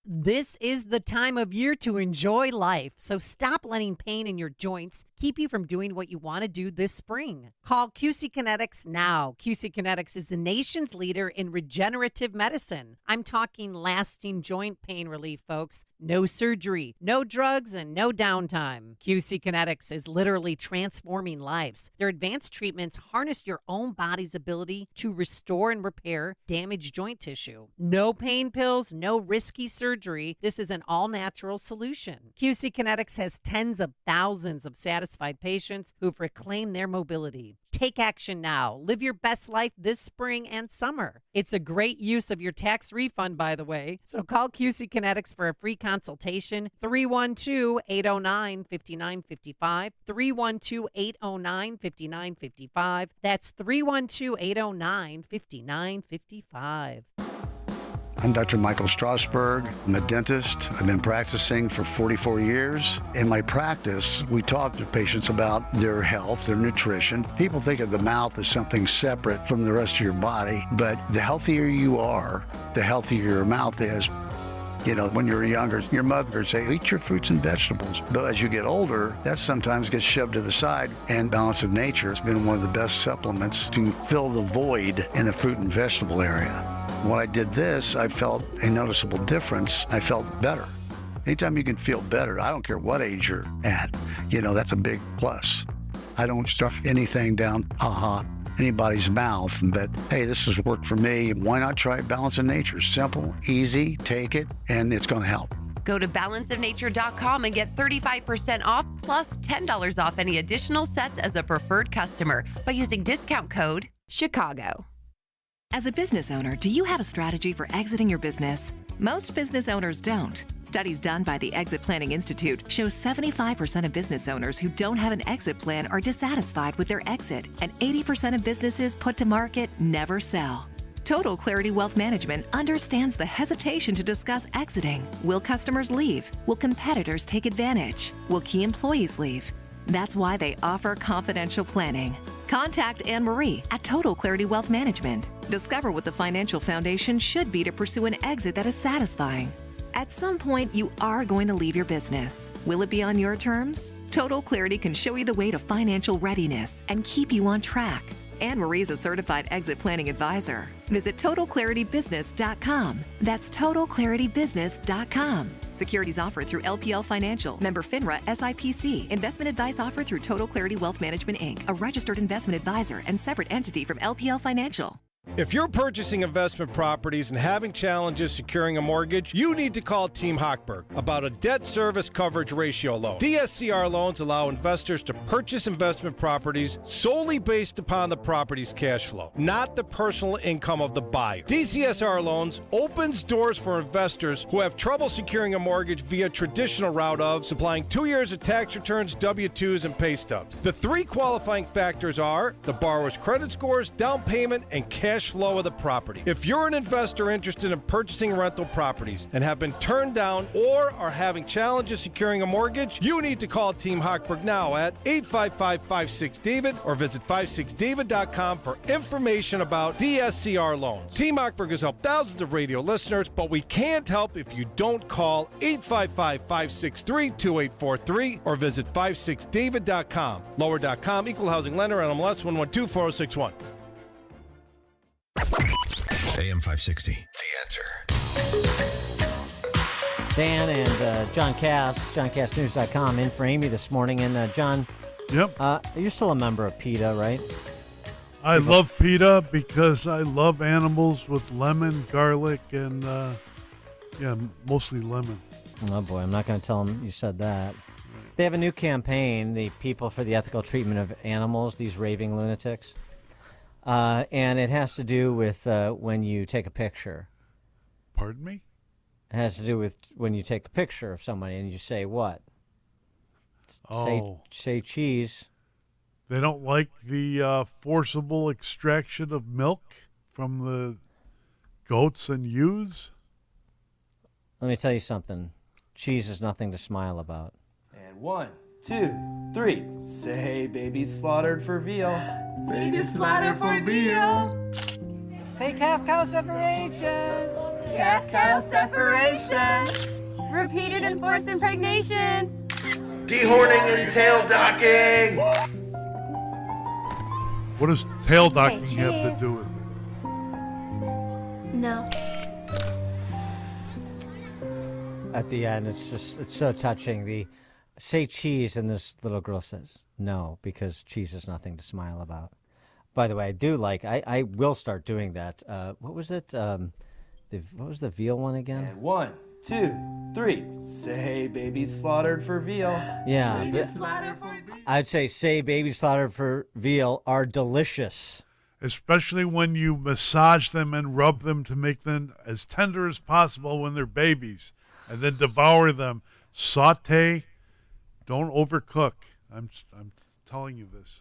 This is the time of year to enjoy life, so stop letting pain in your joints keep you from doing what you want to do this spring. Call QC Kinetics now. QC Kinetics is the nation's leader in regenerative medicine. I'm talking lasting joint pain relief, folks. No surgery, no drugs, and no downtime. QC Kinetics is literally transforming lives. Their advanced treatments harness your own body's ability to restore and repair damaged joint tissue. No pain pills, no risky surgery. This is an all-natural solution. QC Kinetics has tens of thousands of satisfied patients who've reclaimed their mobility. Take action now. Live your best life this spring and summer. It's a great use of your tax refund, by the way. So call QC Kinetics for a free consultation. 312-809-5955. 312-809-5955. That's 312-809-5955. I'm Dr. Michael Strasberg. I'm a dentist. I've been practicing for 44 years. In my practice, we talk to patients about their health, their nutrition. People think of the mouth as something separate from the rest of your body, but the healthier you are, the healthier your mouth is. You know, when you're younger, your mother would say, eat your fruits and vegetables. But as you get older, that sometimes gets shoved to the side. And Balance of Nature has been one of the best supplements to fill the void in the fruit and vegetable area. When I did this, I felt a noticeable difference. I felt better. Anytime you can feel better, I don't care what age you're at, you know, that's a big plus. I don't stuff anything down, anybody's mouth, but hey, this has worked for me. Why not try Balance of Nature? Simple, easy, take it, and it's going to help. Go to balanceofnature.com and get 35% off plus $10 off any additional sets as a preferred customer by using discount code CHICAGO. As a business owner, do you have a strategy for exiting your business? Most business owners don't. Studies done by the Exit Planning Institute show 75% of business owners who don't have an exit plan are dissatisfied with their exit, and 80% of businesses put to market never sell. Total Clarity Wealth Management understands the hesitation to discuss exiting. Will customers leave? Will competitors take advantage? Will key employees leave? That's why they offer confidential planning. Contact Anne-Marie at Total Clarity Wealth Management. Discover what the financial foundation should be to pursue an exit that is satisfying. At some point, you are going to leave your business. Will it be on your terms? Total Clarity can show you the way to financial readiness and keep you on track. Anne-Marie is a certified exit planning advisor. Visit TotalClarityBusiness.com. That's TotalClarityBusiness.com. Securities offered through LPL Financial. Member FINRA SIPC. Investment advice offered through Total Clarity Wealth Management, Inc., a registered investment advisor and separate entity from LPL Financial. If you're purchasing investment properties and having challenges securing a mortgage, you need to call Team Hochberg about a debt service coverage ratio loan. DSCR loans allow investors to purchase investment properties solely based upon the property's cash flow, not the personal income of the buyer. DCSR loans opens doors for investors who have trouble securing a mortgage via traditional route of supplying 2 years of tax returns, W-2s, and pay stubs. The three qualifying factors are the borrower's credit scores, down payment, and cash flow of the property. If you're an investor interested in purchasing rental properties and have been turned down or are having challenges securing a mortgage, you need to call Team Hochberg now at 855-56-DAVID or visit 56david.com for information about DSCR loans. Team Hochberg has helped thousands of radio listeners, but we can't help if you don't call 855-563-2843 or visit 56david.com. Lower.com, Equal Housing Lender, NMLS 112461. 560. The Answer. Dan and John Cass, JohnCassNews.com, in for Amy this morning. And John, yep. You're still a member of PETA, right? I love PETA because I love animals with lemon, garlic, and mostly lemon. Oh boy, I'm not going to tell them you said that. They have a new campaign, the People for the Ethical Treatment of Animals, these raving lunatics. And it has to do with when you take a picture. Pardon me? It has to do with when you take a picture of somebody and you say what? Say cheese. They don't like the forcible extraction of milk from the goats and ewes? Let me tell you something. Cheese is nothing to smile about. And 1, 2, 3. Say baby slaughtered for veal. Baby slaughtered for veal. Say calf cow separation. Calf cow separation. Repeated and forced impregnation. Dehorning and tail docking. What does tail docking have to do with it? No. At the end, it's so touching. The say cheese, and this little girl says no, because cheese is nothing to smile about. By the way, I do like, I will start doing that. What was it? What was the veal one again? And 1, 2, 3. Say baby slaughtered for veal. Yeah. Baby slaughtered for veal. I'd say baby slaughtered for veal are delicious. Especially when you massage them and rub them to make them as tender as possible when they're babies. And then devour them. Saute. Don't overcook. I'm telling you this.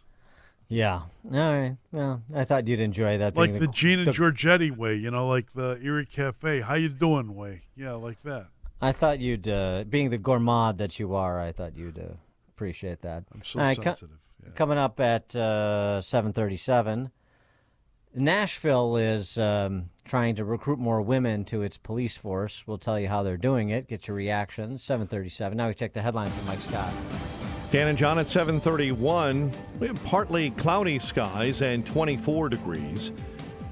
Yeah. All right. Well, I thought you'd enjoy that. Like the Gene and Giorgetti way, like the Erie Cafe. How you doing way? Yeah, like that. I thought you'd, being the gourmand that you are, I thought you'd appreciate that. I'm so sensitive. Coming up at 7:37, Nashville is trying to recruit more women to its police force. We'll tell you how they're doing it. Get your reaction. 7:37. Now we check the headlines from Mike Scott. Dan and John at 7:31. We have partly cloudy skies and 24 degrees.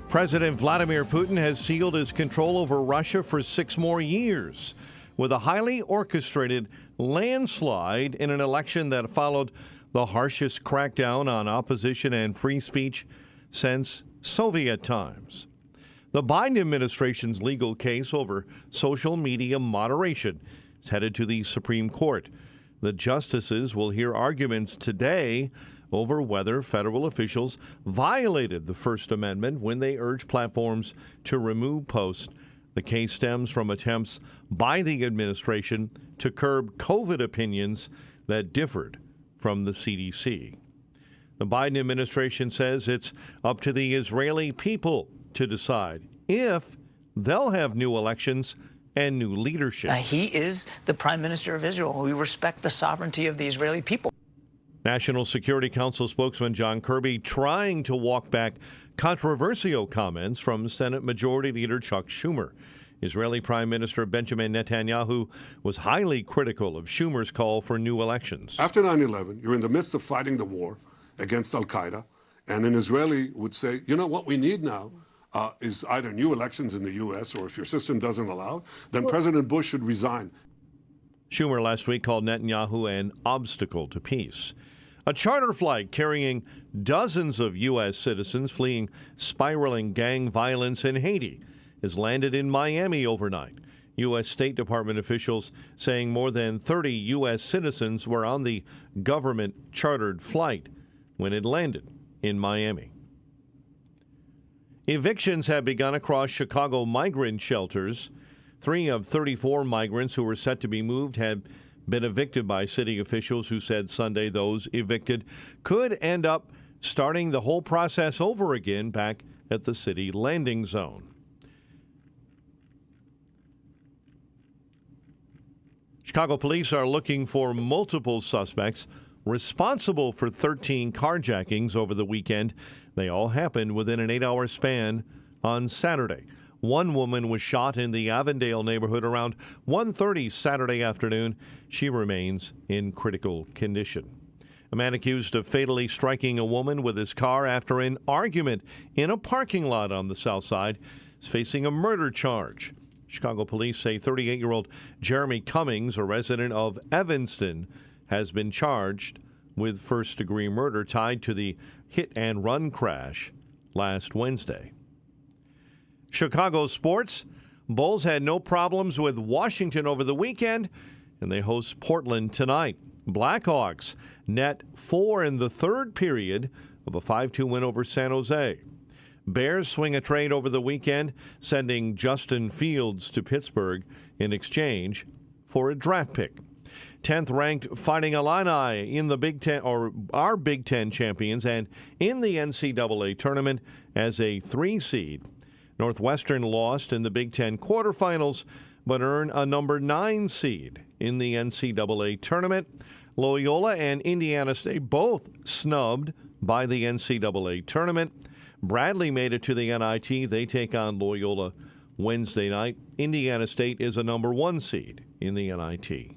President Vladimir Putin has sealed his control over Russia for 6 more years with a highly orchestrated landslide in an election that followed the harshest crackdown on opposition and free speech since Soviet times. The Biden administration's legal case over social media moderation is headed to the Supreme Court. The justices will hear arguments today over whether federal officials violated the First Amendment when they urged platforms to remove posts. The case stems from attempts by the administration to curb COVID opinions that differed from the CDC. The Biden administration says it's up to the Israeli people to decide if they'll have new elections and new leadership. He is the Prime Minister of Israel. We respect the sovereignty of the Israeli people. National Security Council spokesman John Kirby trying to walk back controversial comments from Senate Majority Leader Chuck Schumer. Israeli Prime Minister Benjamin Netanyahu was highly critical of Schumer's call for new elections. After 9/11, you're in the midst of fighting the war against Al-Qaeda, and an Israeli would say, you know what we need now is either new elections in the U.S. or if your system doesn't allow, then President Bush should resign. Schumer last week called Netanyahu an obstacle to peace. A charter flight carrying dozens of U.S. citizens fleeing spiraling gang violence in Haiti has landed in Miami overnight. U.S. State Department officials saying more than 30 U.S. citizens were on the government-chartered flight when it landed in Miami. Evictions have begun across Chicago migrant shelters. 3 of 34 migrants who were set to be moved had been evicted by city officials who said Sunday those evicted could end up starting the whole process over again back at the city landing zone. Chicago police are looking for multiple suspects responsible for 13 carjackings over the weekend. They all happened within an 8-hour span on Saturday. One woman was shot in the Avondale neighborhood around 1:30 Saturday afternoon. She remains in critical condition. A man accused of fatally striking a woman with his car after an argument in a parking lot on the south side is facing a murder charge. Chicago police say 38-year-old Jeremy Cummings, a resident of Evanston, has been charged with first-degree murder tied to the hit-and-run crash last Wednesday. Chicago sports. Bulls had no problems with Washington over the weekend, and they host Portland tonight. Blackhawks net 4 in the third period of a 5-2 win over San Jose. Bears swing a trade over the weekend, sending Justin Fields to Pittsburgh in exchange for a draft pick. 10th-ranked Fighting Illini in the Big Ten, or are Big Ten champions, and in the NCAA tournament as a 3 seed. Northwestern lost in the Big Ten quarterfinals, but earned a number 9 seed in the NCAA tournament. Loyola and Indiana State both snubbed by the NCAA tournament. Bradley made it to the NIT. They take on Loyola Wednesday night. Indiana State is a number 1 seed in the NIT.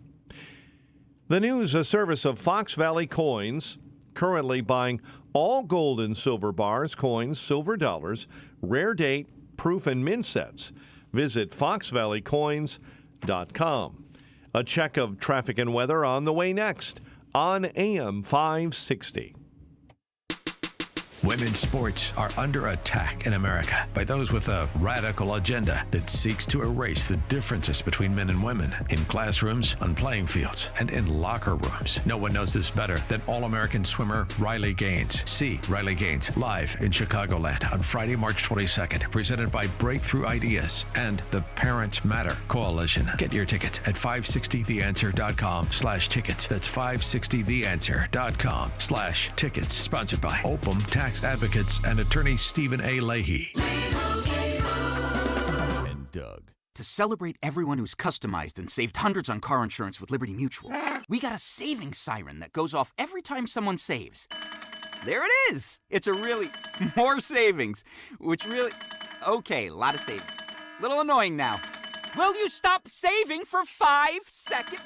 The news, a service of Fox Valley Coins, currently buying all gold and silver bars, coins, silver dollars, rare date, proof, and mint sets. Visit foxvalleycoins.com. A check of traffic and weather on the way next on AM 560. Women's sports are under attack in America by those with a radical agenda that seeks to erase the differences between men and women in classrooms, on playing fields, and in locker rooms. No one knows this better than All-American swimmer Riley Gaines. See Riley Gaines live in Chicagoland on Friday, March 22nd, presented by Breakthrough Ideas and the Parents Matter Coalition. Get your tickets at 560theanswer.com/tickets. That's 560theanswer.com/tickets. Sponsored by Opum Tax Advocates and attorney Stephen A. Leahy. And Doug. To celebrate everyone who's customized and saved hundreds on car insurance with Liberty Mutual, we got a savings siren that goes off every time someone saves. There it is! It's a really more savings, which really... Okay, a lot of savings. Little annoying now. Will you stop saving for 5 seconds?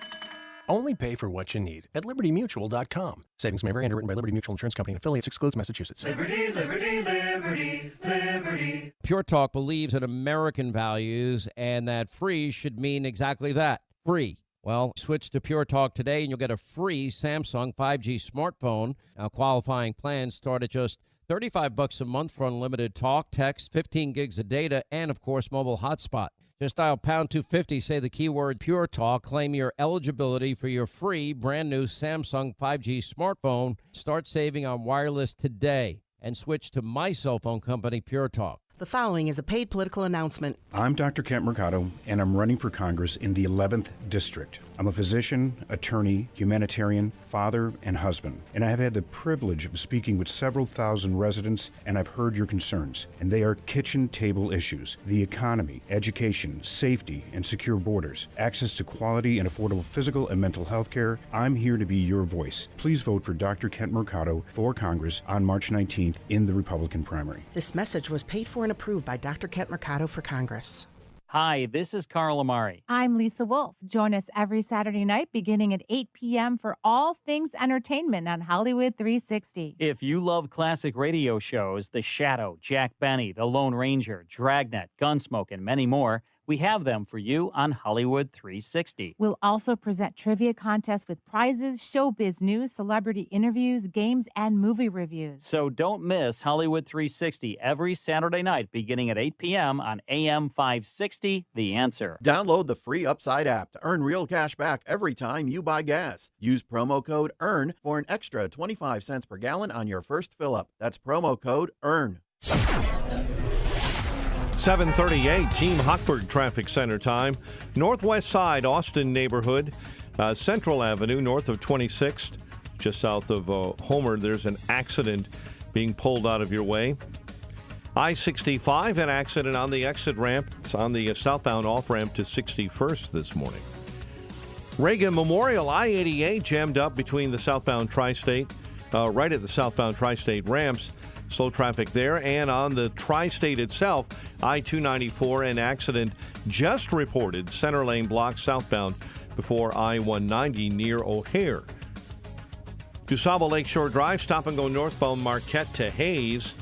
Only pay for what you need at LibertyMutual.com. Savings may vary. Underwritten by Liberty Mutual Insurance Company and affiliates. Excludes Massachusetts. Liberty, liberty, liberty, liberty. Pure Talk believes in American values and that free should mean exactly that, free. Well, switch to Pure Talk today and you'll get a free Samsung 5G smartphone. Now, qualifying plans start at just $35 a month for unlimited talk, text, 15 gigs of data, and, of course, mobile hotspot. Just dial pound 250, say the keyword Pure Talk, claim your eligibility for your free brand new Samsung 5G smartphone. Start saving on wireless today and switch to my cell phone company, Pure Talk. The following is a paid political announcement. I'm Dr. Kent Mercado, and I'm running for Congress in the 11th District. I'm a physician, attorney, humanitarian, father, and husband. And I have had the privilege of speaking with several thousand residents, and I've heard your concerns. And they are kitchen table issues: the economy, education, safety, and secure borders, access to quality and affordable physical and mental health care. I'm here to be your voice. Please vote for Dr. Kent Mercado for Congress on March 19th in the Republican primary. This message was paid for and approved by Dr. Kent Mercado for Congress. Hi, this is Carl Amari. I'm Lisa Wolf. Join us every Saturday night beginning at 8 p.m. for all things entertainment on Hollywood 360. If you love classic radio shows, The Shadow, Jack Benny, The Lone Ranger, Dragnet, Gunsmoke, and many more, we have them for you on Hollywood 360. We'll also present trivia contests with prizes, showbiz news, celebrity interviews, games, and movie reviews. So don't miss Hollywood 360 every Saturday night beginning at 8 p.m. on AM 560, The Answer. Download the free Upside app to earn real cash back every time you buy gas. Use promo code EARN for an extra 25 cents per gallon on your first fill-up. That's promo code EARN. 7:38, Team Hochberg Traffic Center time. Northwest side, Austin neighborhood, Central Avenue, north of 26th, just south of Homer. There's an accident being pulled out of your way. I-65, an accident on the exit ramp. It's on the southbound off-ramp to 61st this morning. Reagan Memorial, I-88 jammed up between the southbound Tri-State, right at the southbound Tri-State ramps. Slow traffic there, and on the Tri-State itself, I-294, an accident just reported, center lane blocked southbound before I-190 near O'Hare. DuSable Lakeshore Drive, stop and go northbound Marquette to Hayes.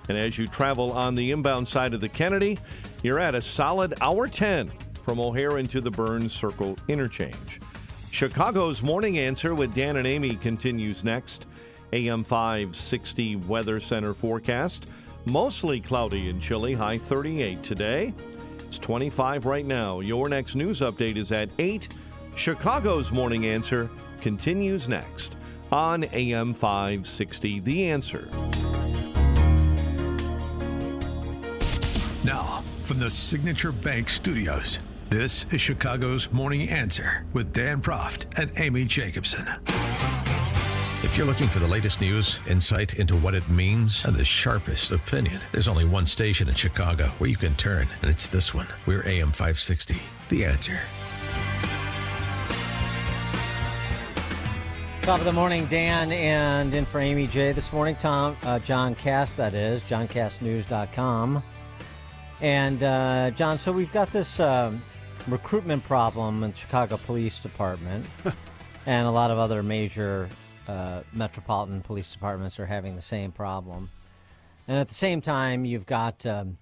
And as you travel on the inbound side of the Kennedy, You're at a solid hour 10 from O'Hare into the Burns Circle interchange. Chicago's Morning Answer with Dan and Amy continues next. AM 560 Weather Center forecast. Mostly cloudy and chilly, high 38 today. It's 25 right now. Your next news update is at 8. Chicago's Morning Answer continues next on AM 560 The Answer. Now, from the Signature Bank Studios, this is Chicago's Morning Answer with Dan Proft and Amy Jacobson. If you're looking for the latest news, insight into what it means, and the sharpest opinion, there's only one station in Chicago where you can turn, and it's this one. We're AM 560, The Answer. Top of the morning, Dan, and in for Amy J. This morning, John Cass, that is, JohnCassNews.com. And, John, so we've got this recruitment problem in the Chicago Police Department, and a lot of other major metropolitan police departments are having the same problem. And at the same time, you've got the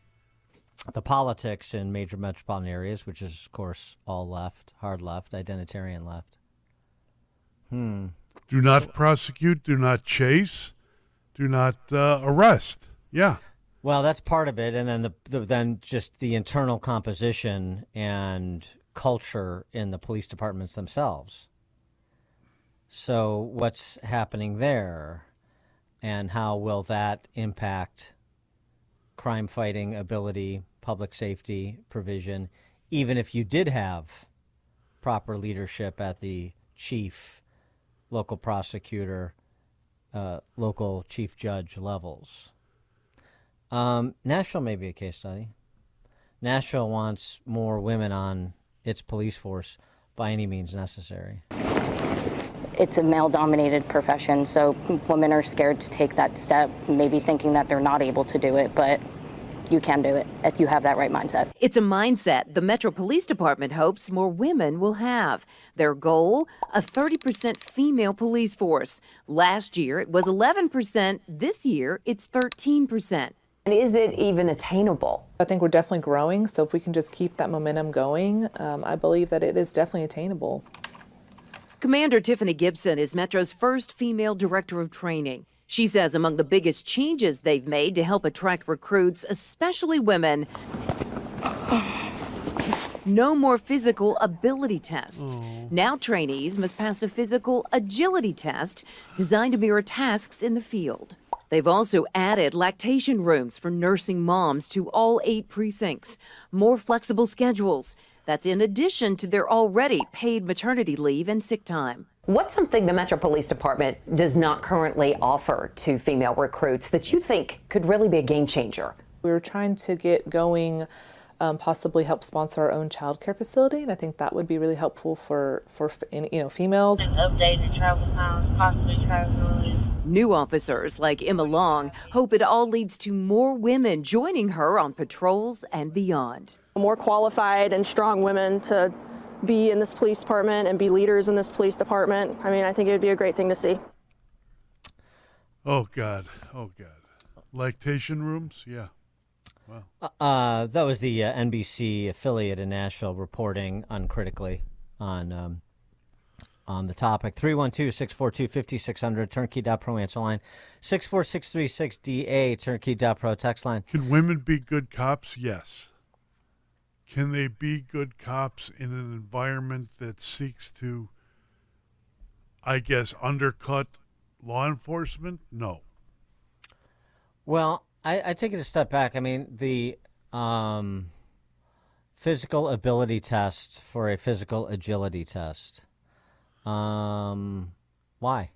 politics in major metropolitan areas, which is, of course, all left, hard left, identitarian left. Do not prosecute, do not chase, do not arrest. Yeah. Well, that's part of it, and then then just the internal composition and culture in the police departments themselves. So what's happening there, and how will that impact crime fighting ability, public safety provision, even if you did have proper leadership at the chief, local prosecutor, local chief judge levels? Nashville may be a case study. Nashville wants more women on its police force by any means necessary. It's a male-dominated profession, so women are scared to take that step, maybe thinking that they're not able to do it, but you can do it if you have that right mindset. It's a mindset the Metro Police Department hopes more women will have. Their goal, a 30% female police force. Last year, it was 11%. This year, it's 13%. And is it even attainable? I think we're definitely growing, so if we can just keep that momentum going, I believe that it is definitely attainable. Commander Tiffany Gibson is Metro's first female director of training. She says among the biggest changes they've made to help attract recruits, especially women, no more physical ability tests. Now trainees must pass a physical agility test designed to mirror tasks in the field. They've also added lactation rooms for nursing moms to all 8 precincts, more flexible schedules. That's in addition to their already paid maternity leave and sick time. What's something the Metro Police Department does not currently offer to female recruits that you think could really be a game changer? We were trying to get going, possibly help sponsor our own child care facility, and I think that would be really helpful for females. Updated travel times, possibly travel. New officers like Emma Long hope it all leads to more women joining her on patrols and beyond. More qualified and strong women to be in this police department and be leaders in this police department. I mean, I think it would be a great thing to see. Oh, God. Oh, God. Lactation rooms? Yeah. Wow. That was the NBC affiliate in Nashville reporting uncritically on the topic. 312-642-5600, turnkey.pro answer line. 64636DA, turnkey.pro text line. Can women be good cops? Yes. Can they be good cops in an environment that seeks to, I guess, undercut law enforcement? No. Well, I take it a step back. I mean, the physical ability test for a physical agility test. Why?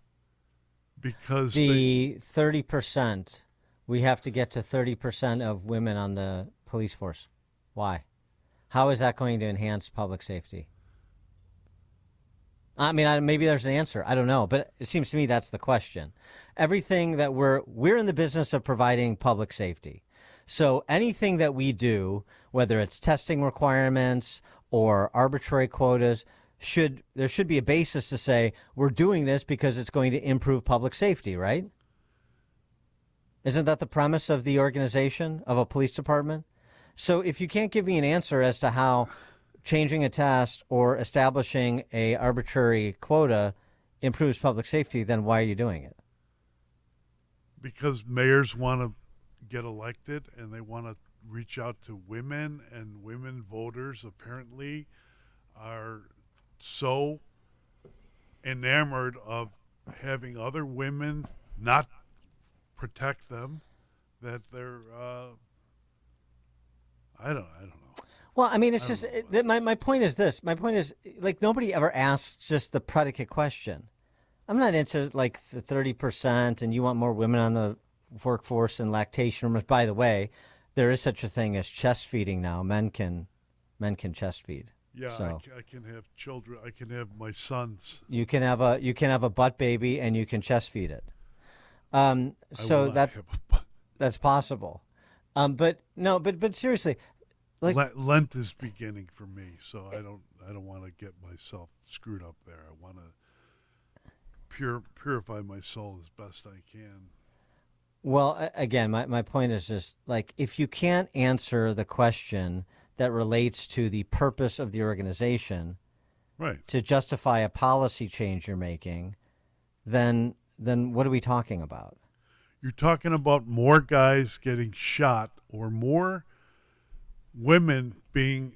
Because the 30%, we have to get to 30% of women on the police force. Why? How is that going to enhance public safety? I mean, maybe there's an answer. I don't know, but it seems to me that's the question. Everything that we're in the business of providing public safety. So anything that we do, whether it's testing requirements or arbitrary quotas, there should be a basis to say we're doing this because it's going to improve public safety, right? Isn't that the premise of the organization of a police department? So if you can't give me an answer as to how changing a test or establishing a arbitrary quota improves public safety, then why are you doing it? Because mayors want to get elected and they want to reach out to women, and women voters apparently are so enamored of having other women not protect them that they're I don't know. Well, I mean, it's just my point is this. My point is, like, nobody ever asks just the predicate question. I'm not into like the 30% and you want more women on the workforce and lactation rooms. By the way, there is such a thing as chest feeding now. Men can chest feed. Yeah, so I can have children. I can have my sons. you can have a butt baby and you can chest feed it. So that's possible. But seriously, like Lent is beginning for me, so I don't want to get myself screwed up there. I want to purify my soul as best I can. Well, again, my point is just, like, if you can't answer the question that relates to the purpose of the organization, right, to justify a policy change you're making, then what are we talking about? You're talking about more guys getting shot or more women being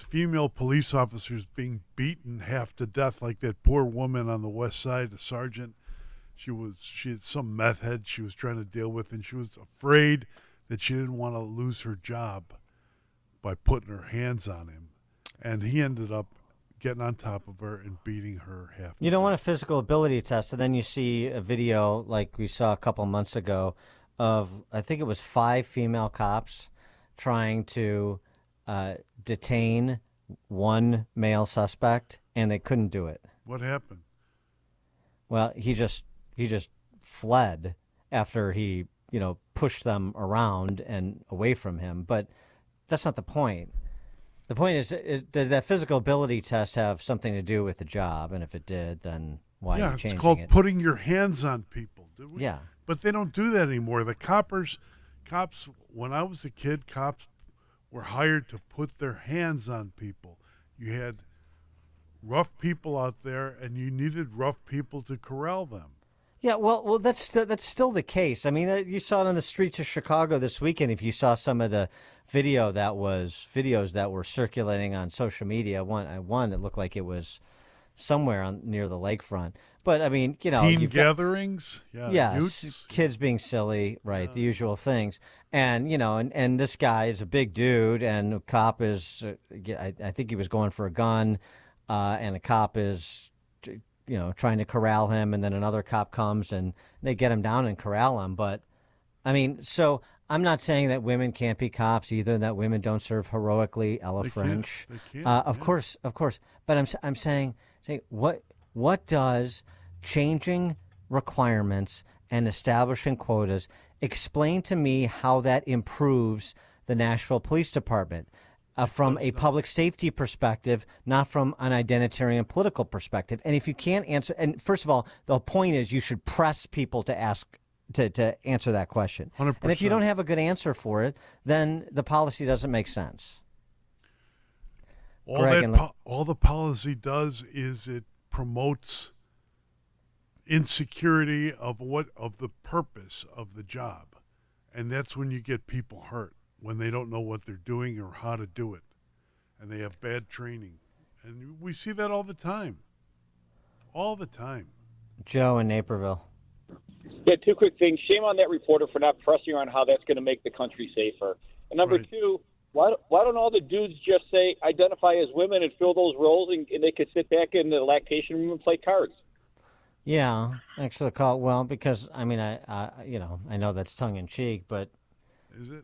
female police officers being beaten half to death, like that poor woman on the west side, the sergeant. She had some meth head she was trying to deal with, and she was afraid that she didn't want to lose her job by putting her hands on him. And he ended up getting on top of her and beating her half. You don't want a physical ability test, and then you see a video like we saw a couple months ago of, I think it was 5 female cops trying to detain one male suspect, and they couldn't do it. What happened? Well, he just fled after he, pushed them around and away from him. But that's not the point. The point is that physical ability test have something to do with the job, and if it did, then why are you changing it? It's called putting your hands on people. Yeah. But they don't do that anymore. The cops, when I was a kid, cops were hired to put their hands on people. You had rough people out there, and you needed rough people to corral them. Yeah, well, that's still the case. I mean, you saw it on the streets of Chicago this weekend. If you saw some of the videos that were circulating on social media, one it looked like it was somewhere near the lakefront. But I mean, teen gatherings, kids being silly, right? The usual things, and and this guy is a big dude, and the cop is, I think he was going for a gun, and the cop is, trying to corral him, and then another cop comes and they get him down and corral him. But I mean, so I'm not saying that women can't be cops either, that women don't serve heroically. Ella French, of course. But I'm saying what does changing requirements and establishing quotas explain to me how that improves the Nashville Police Department? From a public safety perspective, not from an identitarian political perspective. And if you can't answer, and first of all, the point is you should press people to ask to answer that question. 100%. And if you don't have a good answer for it, then the policy doesn't make sense. All the policy does is it promotes insecurity of the purpose of the job, and that's when you get people hurt. When they don't know what they're doing or how to do it, and they have bad training. And we see that all the time. All the time. Joe in Naperville. Yeah, 2 quick things. Shame on that reporter for not pressing on how that's going to make the country safer. And number 2, why don't all the dudes just identify as women and fill those roles, and they could sit back in the lactation room and play cards? Yeah, actually, because I mean, I know that's tongue in cheek, but is it?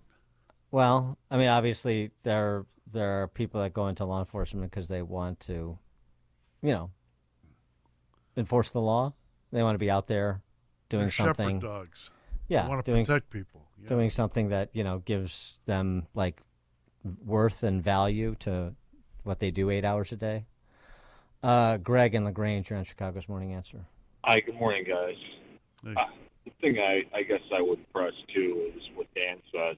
Well, I mean, obviously there are people that go into law enforcement because they want to, enforce the law. They want to be out there doing They're something. Shepherd dogs. Yeah, they want to protect people. Yeah. Doing something that gives them like worth and value to what they do 8 hours a day. Greg in LaGrange, you're on Chicago's Morning Answer. Hi, good morning, guys. Hey. The thing I guess I would press too is what Dan said.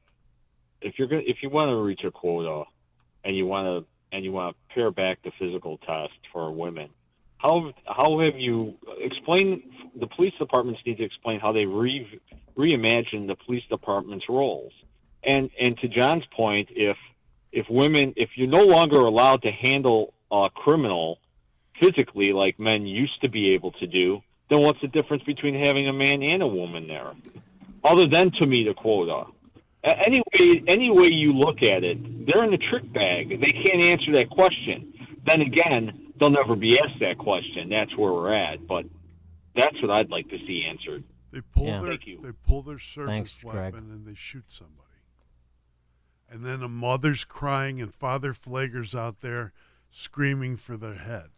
if you want to reach a quota, and you want to pare back the physical test for women, how have you explained? The police departments need to explain how they reimagine the police department's roles. And to John's point, if you're no longer allowed to handle a criminal physically like men used to be able to do, then what's the difference between having a man and a woman there, other than to meet a quota? Any way you look at it, they're in the trick bag. They can't answer that question. Then again, they'll never be asked that question. That's where we're at. But that's what I'd like to see answered. They pull their service weapon and they shoot somebody. And then a mother's crying and Father Flager's out there screaming for their head.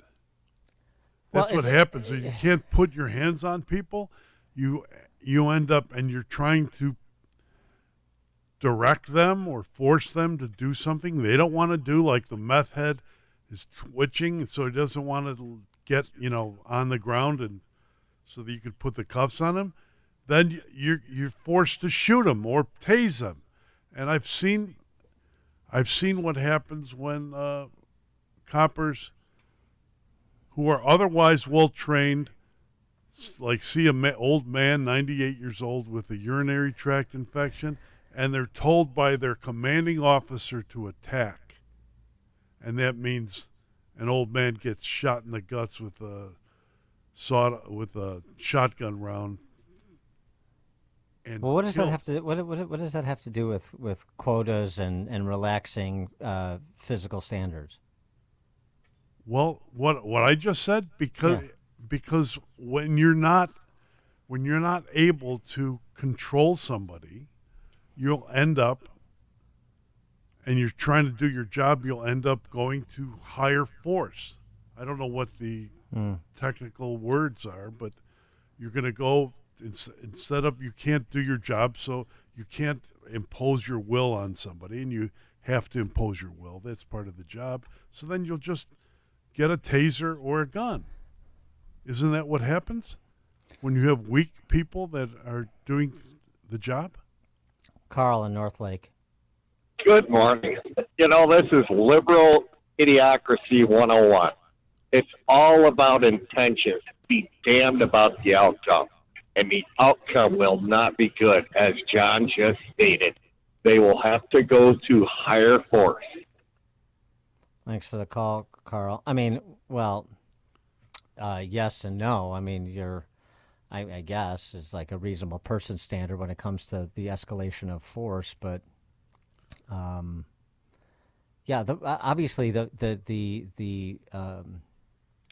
That's what happens. When you can't put your hands on people, you end up, and you're trying to direct them or force them to do something they don't want to do, like the meth head is twitching, so he doesn't want to get, on the ground and so that you could put the cuffs on him. Then you're forced to shoot him or tase him. And I've seen what happens when coppers who are otherwise well-trained, like see old man, 98 years old, with a urinary tract infection, and they're told by their commanding officer to attack. And that means an old man gets shot in the guts with a shotgun round. And well, what does that have to? What does that have to do with quotas and relaxing physical standards? Well, what I just said, because when you're not able to control somebody, you'll end up, and you're trying to do your job, you'll end up going to higher force. I don't know what the technical words are, but you're going to go. Instead of, you can't do your job, so you can't impose your will on somebody, and you have to impose your will. That's part of the job. So then you'll just get a taser or a gun. Isn't that what happens when you have weak people that are doing the job? Carl in North Lake. Good morning. This is liberal idiocracy 101. It's all about intention. Be damned about the outcome. And the outcome will not be good, as John just stated. They will have to go to higher force. Thanks for the call, Carl. I mean, well, yes and no. I mean, I guess, is like a reasonable person standard when it comes to the escalation of force. But, obviously the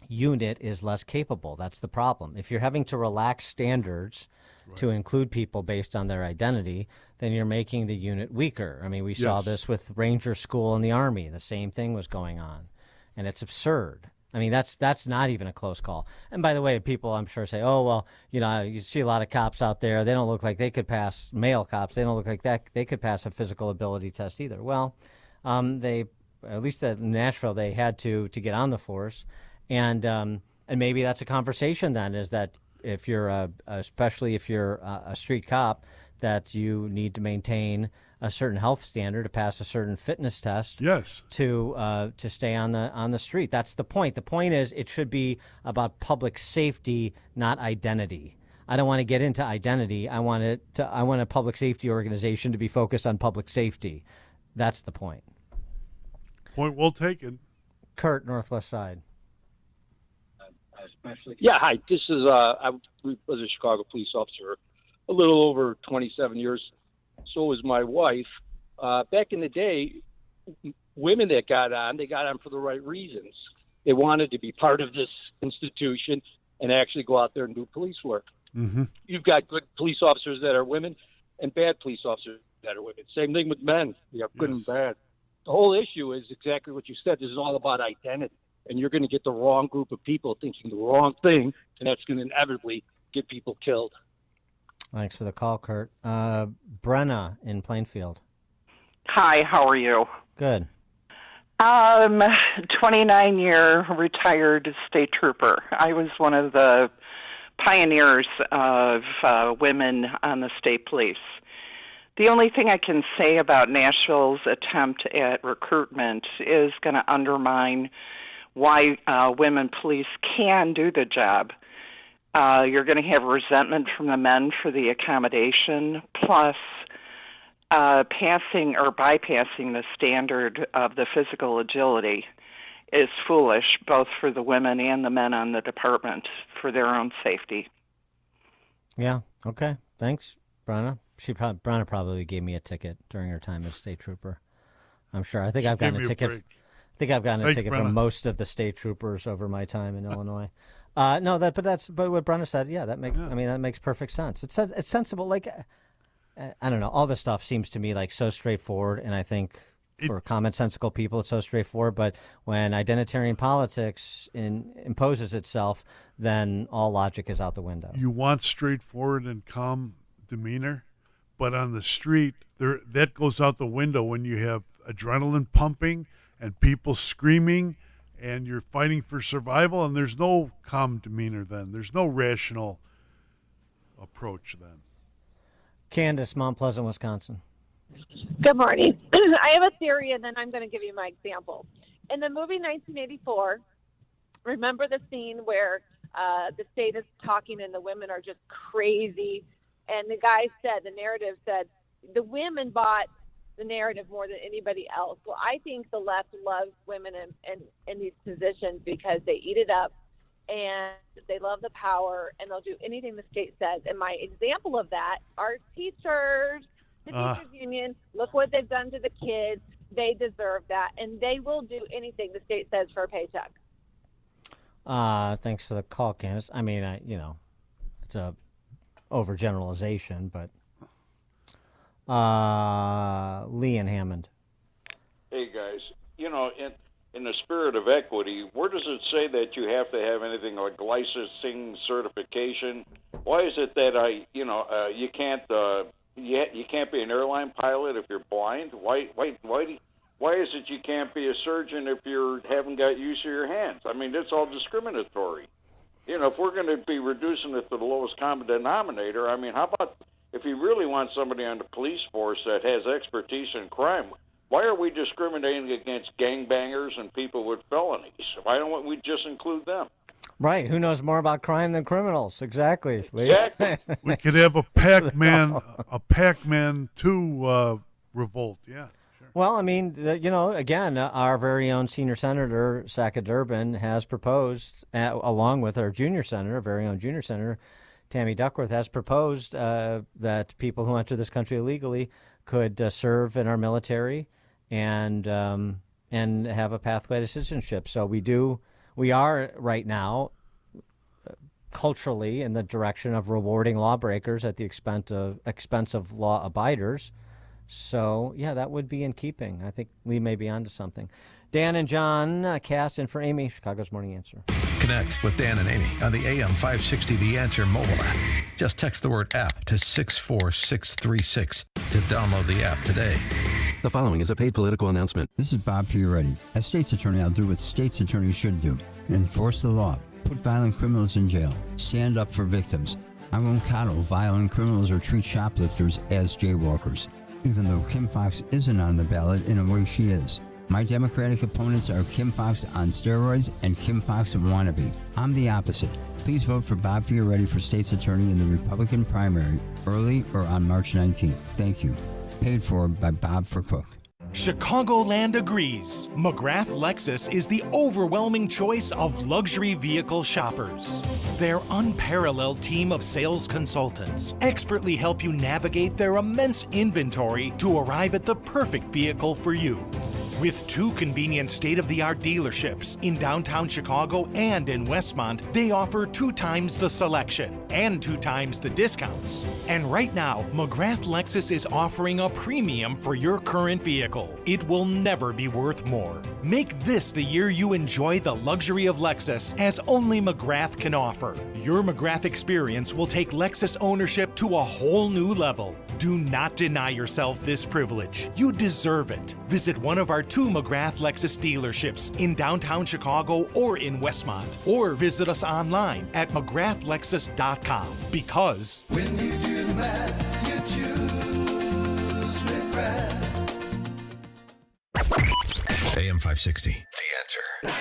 unit is less capable. That's the problem. If you're having to relax standards to include people based on their identity, then you're making the unit weaker. I mean, we saw this with Ranger School in the Army. The same thing was going on, and it's absurd. I mean, that's not even a close call. And by the way, people I'm sure say, oh, well, you see a lot of cops out there. They don't look like they could pass, male cops. They don't look like that they could pass a physical ability test either. Well, they, at least at Nashville, they had to get on the force. And maybe that's a conversation then, is that if you're especially if you're a street cop, that you need to maintain a certain health standard to pass a certain fitness test. Yes. To stay on the street. That's the point. The point is it should be about public safety, not identity. I don't want to get into identity. I want a public safety organization to be focused on public safety. That's the point. Point well taken. Kurt, Northwest Side. Yeah, hi. This is I was a Chicago police officer a little over 27 years. So was my wife. Back in the day, women that got on, they got on for the right reasons. They wanted to be part of this institution and actually go out there and do police work. Mm-hmm. You've got good police officers that are women and bad police officers that are women. Same thing with men. You have good and bad. The whole issue is exactly what you said. This is all about identity. And you're going to get the wrong group of people thinking the wrong thing, and that's going to inevitably get people killed. Thanks for the call, Kurt. Brenna in Plainfield. Hi, how are you? Good. 29-year retired state trooper. I was one of the pioneers of women on the state police. The only thing I can say about Nashville's attempt at recruitment is going to undermine why women police can do the job. You're going to have resentment from the men for the accommodation, plus passing or bypassing the standard of the physical agility is foolish, both for the women and the men on the department, for their own safety. Yeah, okay. Thanks, Brenna. Brenna probably gave me a ticket during her time as state trooper. I'm sure. I think I've gotten a ticket. I think I've gotten a ticket from most of the state troopers over my time in Illinois. But what Brenna said, yeah, that makes perfect sense. It's sensible. Like, I don't know. All this stuff seems to me like so straightforward, and I think for commonsensical people, it's so straightforward. But when identitarian politics imposes itself, then all logic is out the window. You want straightforward and calm demeanor, but on the street, that goes out the window when you have adrenaline pumping and people screaming, and you're fighting for survival, and there's no calm demeanor then. There's no rational approach then. Candace, Mount Pleasant, Wisconsin. Good morning. I have a theory, and then I'm going to give you my example. In the movie 1984, remember the scene where the state is talking and the women are just crazy, and the narrative said, the women bought the narrative more than anybody else. Well, I think the left loves women in these positions because they eat it up, and they love the power, and they'll do anything the state says. And my example of that are teachers. The teachers union, look what they've done to the kids. They deserve that, and they will do anything the state says for a paycheck. Thanks for the call, Candace. I mean, it's a overgeneralization, but Lee and Hammond. Hey, guys. In the spirit of equity, where does it say that you have to have anything like licensing certification? Why is it that you can't you can't be an airline pilot if you're blind? Why is it you can't be a surgeon if you haven't got use of your hands? I mean, it's all discriminatory. If we're going to be reducing it to the lowest common denominator, I mean, how about if you really want somebody on the police force that has expertise in crime, why are we discriminating against gangbangers and people with felonies? Why don't we just include them? Right. Who knows more about crime than criminals? Exactly. Exactly. We could have a Pac-Man 2 revolt. Yeah. Sure. Well, I mean, again, our very own senior senator, Sackett-Durbin, has proposed, along with our very own junior senator, Tammy Duckworth, has proposed that people who enter this country illegally could serve in our military and have a pathway to citizenship. So we are right now culturally in the direction of rewarding lawbreakers at the expense of law abiders. So, yeah, that would be in keeping. I think Lee may be onto something. Dan and John, cast in for Amy, Chicago's Morning Answer. Connect with Dan and Amy on the AM 560 The Answer mobile app. Just text the word app to 64636 to download the app today. The following is a paid political announcement. This is Bob Fioretti. As state's attorney, I'll do what state's attorneys should do. Enforce the law. Put violent criminals in jail. Stand up for victims. I won't coddle violent criminals or treat shoplifters as jaywalkers, even though Kim Foxx isn't on the ballot in a way she is. My Democratic opponents are Kim Foxx on steroids and Kim Foxx wannabe. I'm the opposite. Please vote for Bob Fioretti for state's attorney in the Republican primary, early or on March 19th. Thank you. Paid for by Bob for Cook. Chicagoland agrees. McGrath Lexus is the overwhelming choice of luxury vehicle shoppers. Their unparalleled team of sales consultants expertly help you navigate their immense inventory to arrive at the perfect vehicle for you. With 2 convenient state-of-the-art dealerships in downtown Chicago and in Westmont, they offer 2 times the selection and 2 times the discounts. And right now, McGrath Lexus is offering a premium for your current vehicle. It will never be worth more. Make this the year you enjoy the luxury of Lexus as only McGrath can offer. Your McGrath experience will take Lexus ownership to a whole new level. Do not deny yourself this privilege. You deserve it. Visit one of our 2 McGrath Lexus dealerships in downtown Chicago or in Westmont, or visit us online at McGrathLexus.com, because when you do the math, you choose AM 560. The Answer.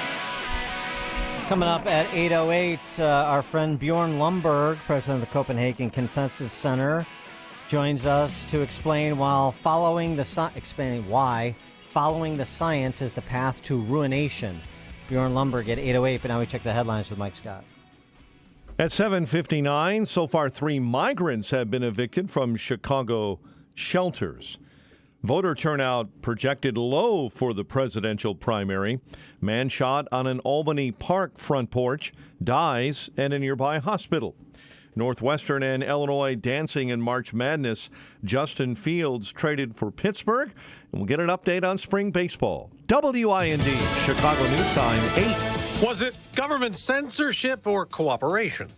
Coming up at 8:08, our friend Bjorn Lomborg, president of the Copenhagen Consensus Center, joins us to explain why following the science is the path to ruination. Bjorn Lomborg at 8:08, but now we check the headlines with Mike Scott. At 7:59, so far 3 migrants have been evicted from Chicago shelters. Voter turnout projected low for the presidential primary. Man shot on an Albany Park front porch, dies at a nearby hospital. Northwestern and Illinois dancing in March Madness. Justin Fields traded for Pittsburgh. And we'll get an update on spring baseball. WIND, Chicago News Time, 8. Was it government censorship or cooperation?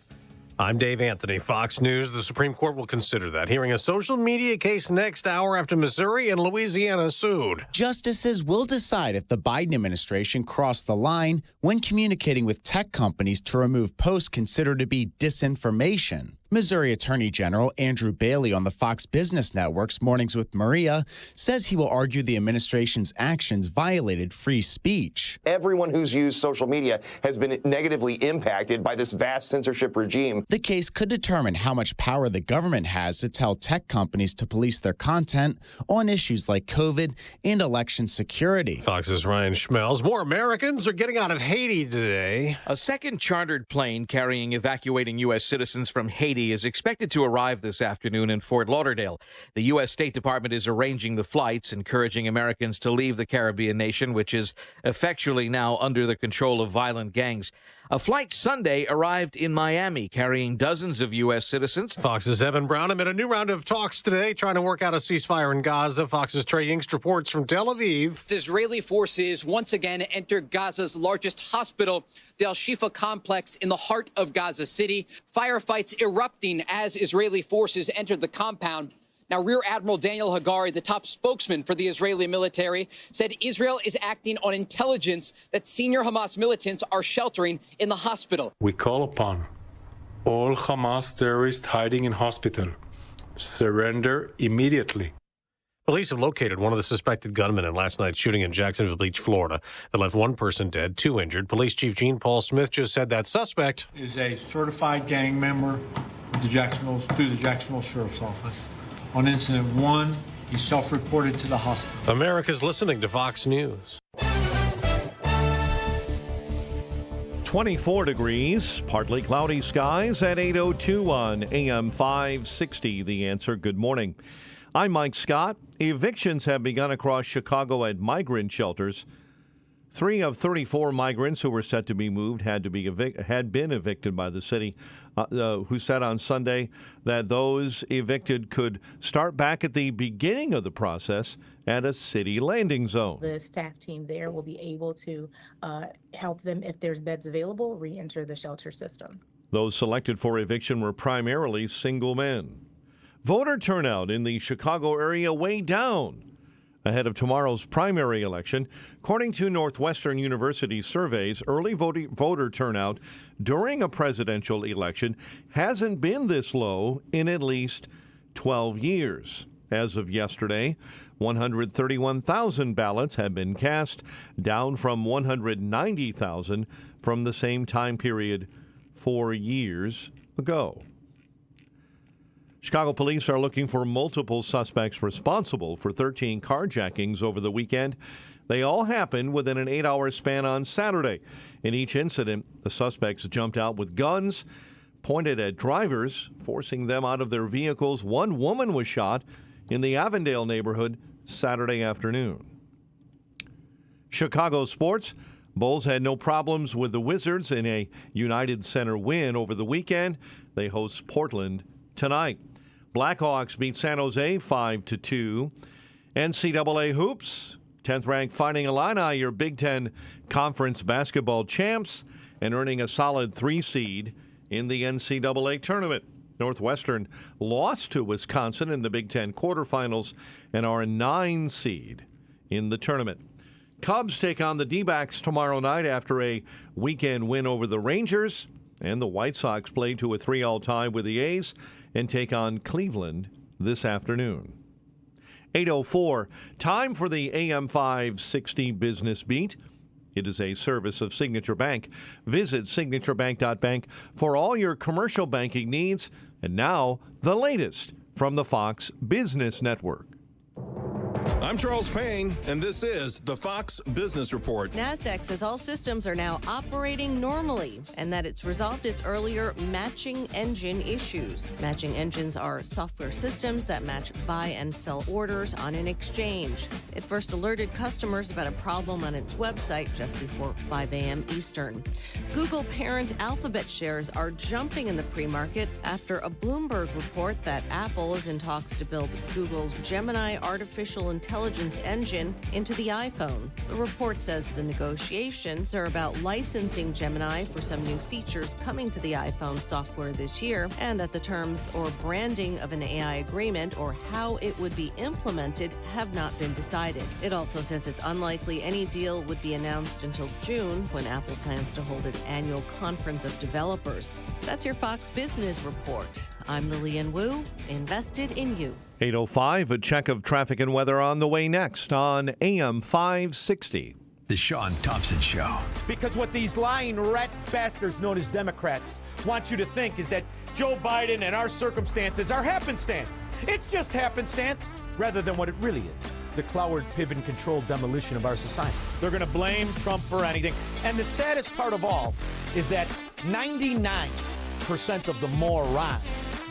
I'm Dave Anthony, Fox News. The Supreme Court will consider that, hearing a social media case next hour after Missouri and Louisiana sued. Justices will decide if the Biden administration crossed the line when communicating with tech companies to remove posts considered to be disinformation. Missouri Attorney General Andrew Bailey on the Fox Business Network's Mornings with Maria says he will argue the administration's actions violated free speech. Everyone who's used social media has been negatively impacted by this vast censorship regime. The case could determine how much power the government has to tell tech companies to police their content on issues like COVID and election security. Fox's Ryan Schmelz. More Americans are getting out of Haiti today. A second chartered plane carrying evacuating U.S. citizens from Haiti is expected to arrive this afternoon in Fort Lauderdale. The U.S. State Department is arranging the flights, encouraging Americans to leave the Caribbean nation, which is effectually now under the control of violent gangs. A flight Sunday arrived in Miami, carrying dozens of U.S. citizens. Fox's Evan Brown amid a new round of talks today, trying to work out a ceasefire in Gaza. Fox's Trey Yingst reports from Tel Aviv. Israeli forces once again entered Gaza's largest hospital, the Al-Shifa complex in the heart of Gaza City. Firefights erupting as Israeli forces entered the compound. Now, Rear Admiral Daniel Hagari, the top spokesman for the Israeli military, said Israel is acting on intelligence that senior Hamas militants are sheltering in the hospital. We call upon all Hamas terrorists hiding in hospital, surrender immediately. Police have located one of the suspected gunmen in last night's shooting in Jacksonville Beach, Florida, that left 1 person dead, 2 injured. Police Chief Gene Paul Smith just said that suspect is a certified gang member through the Jacksonville Sheriff's Office. On incident 1, he self-reported to the hospital. America's listening to Fox News. 24 degrees, partly cloudy skies at 8:02 on AM 560. The Answer. Good morning. I'm Mike Scott. Evictions have begun across Chicago at migrant shelters. 3 of 34 migrants who were set to be moved had been evicted by the city, who said on Sunday that those evicted could start back at the beginning of the process at a city landing zone. The staff team there will be able to help them, if there's beds available, re-enter the shelter system. Those selected for eviction were primarily single men. Voter turnout in the Chicago area way down ahead of tomorrow's primary election. According to Northwestern University surveys, early voter turnout during a presidential election hasn't been this low in at least 12 years. As of yesterday, 131,000 ballots have been cast, down from 190,000 from the same time period 4 years ago. Chicago police are looking for multiple suspects responsible for 13 carjackings over the weekend. They all happened within an 8-hour span on Saturday. In each incident, the suspects jumped out with guns, pointed at drivers, forcing them out of their vehicles. 1 woman was shot in the Avondale neighborhood Saturday afternoon. Chicago sports. Bulls had no problems with the Wizards in a United Center win over the weekend. They host Portland tonight. Blackhawks beat San Jose 5-2. NCAA hoops. 10th-ranked Fighting Illini, your Big Ten Conference basketball champs, and earning a solid 3 seed in the NCAA tournament. Northwestern lost to Wisconsin in the Big Ten quarterfinals and are a 9 seed in the tournament. Cubs take on the D-backs tomorrow night after a weekend win over the Rangers, and the White Sox play to a 3-3 tie with the A's and take on Cleveland this afternoon. 8:04. Time for the AM 560 Business Beat. It is a service of Signature Bank. Visit signaturebank.bank for all your commercial banking needs. And now, the latest from the Fox Business Network. I'm Charles Payne, and this is the Fox Business Report. NASDAQ says all systems are now operating normally and that it's resolved its earlier matching engine issues. Matching engines are software systems that match buy and sell orders on an exchange. It first alerted customers about a problem on its website just before 5 a.m. Eastern. Google parent Alphabet shares are jumping in the pre-market after a Bloomberg report that Apple is in talks to build Google's Gemini artificial intelligence engine into the iPhone. The report says the negotiations are about licensing Gemini for some new features coming to the iPhone software this year, and that the terms or branding of an AI agreement or how it would be implemented have not been decided. It also says it's unlikely any deal would be announced until June, when Apple plans to hold its annual conference of developers. That's your Fox Business Report. I'm Lillian Wu, invested in you. 8:05, a check of traffic and weather on the way next on AM 560. The Sean Thompson Show. Because what these lying rat bastards known as Democrats want you to think is that Joe Biden and our circumstances are happenstance. It's just happenstance rather than what it really is. The Cloward, Piven controlled demolition of our society. They're going to blame Trump for anything. And the saddest part of all is that 99% of the moron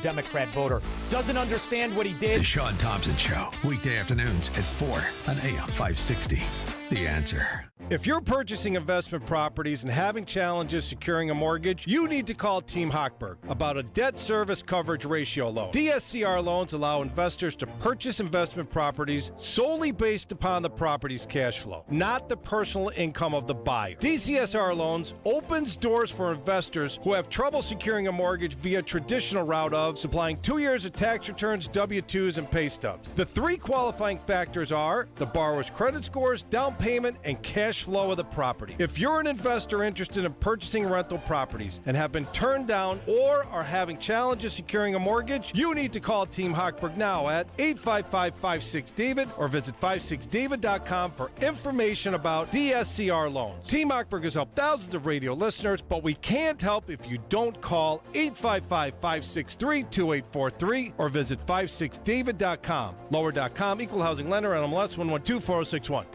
Democrat voter doesn't understand what he did. The Sean Thompson Show, weekday afternoons at 4 on AM 560. The Answer. If you're purchasing investment properties and having challenges securing a mortgage, you need to call Team Hochberg about a debt service coverage ratio loan. DSCR loans allow investors to purchase investment properties solely based upon the property's cash flow, not the personal income of the buyer. DCSR loans opens doors for investors who have trouble securing a mortgage via traditional route of supplying 2 years of tax returns, W-2s, and pay stubs. The three qualifying factors are the borrower's credit scores, down payment, and cash flow of the property. If you're an investor interested in purchasing rental properties and have been turned down or are having challenges securing a mortgage, you need to call Team Hochberg now at 855-56-DAVID or visit 56david.com for information about DSCR loans. Team Hochberg has helped thousands of radio listeners, but we can't help if you don't call 855-563-2843 or visit 56david.com. Lower.com, equal housing lender, NMLS 1124061.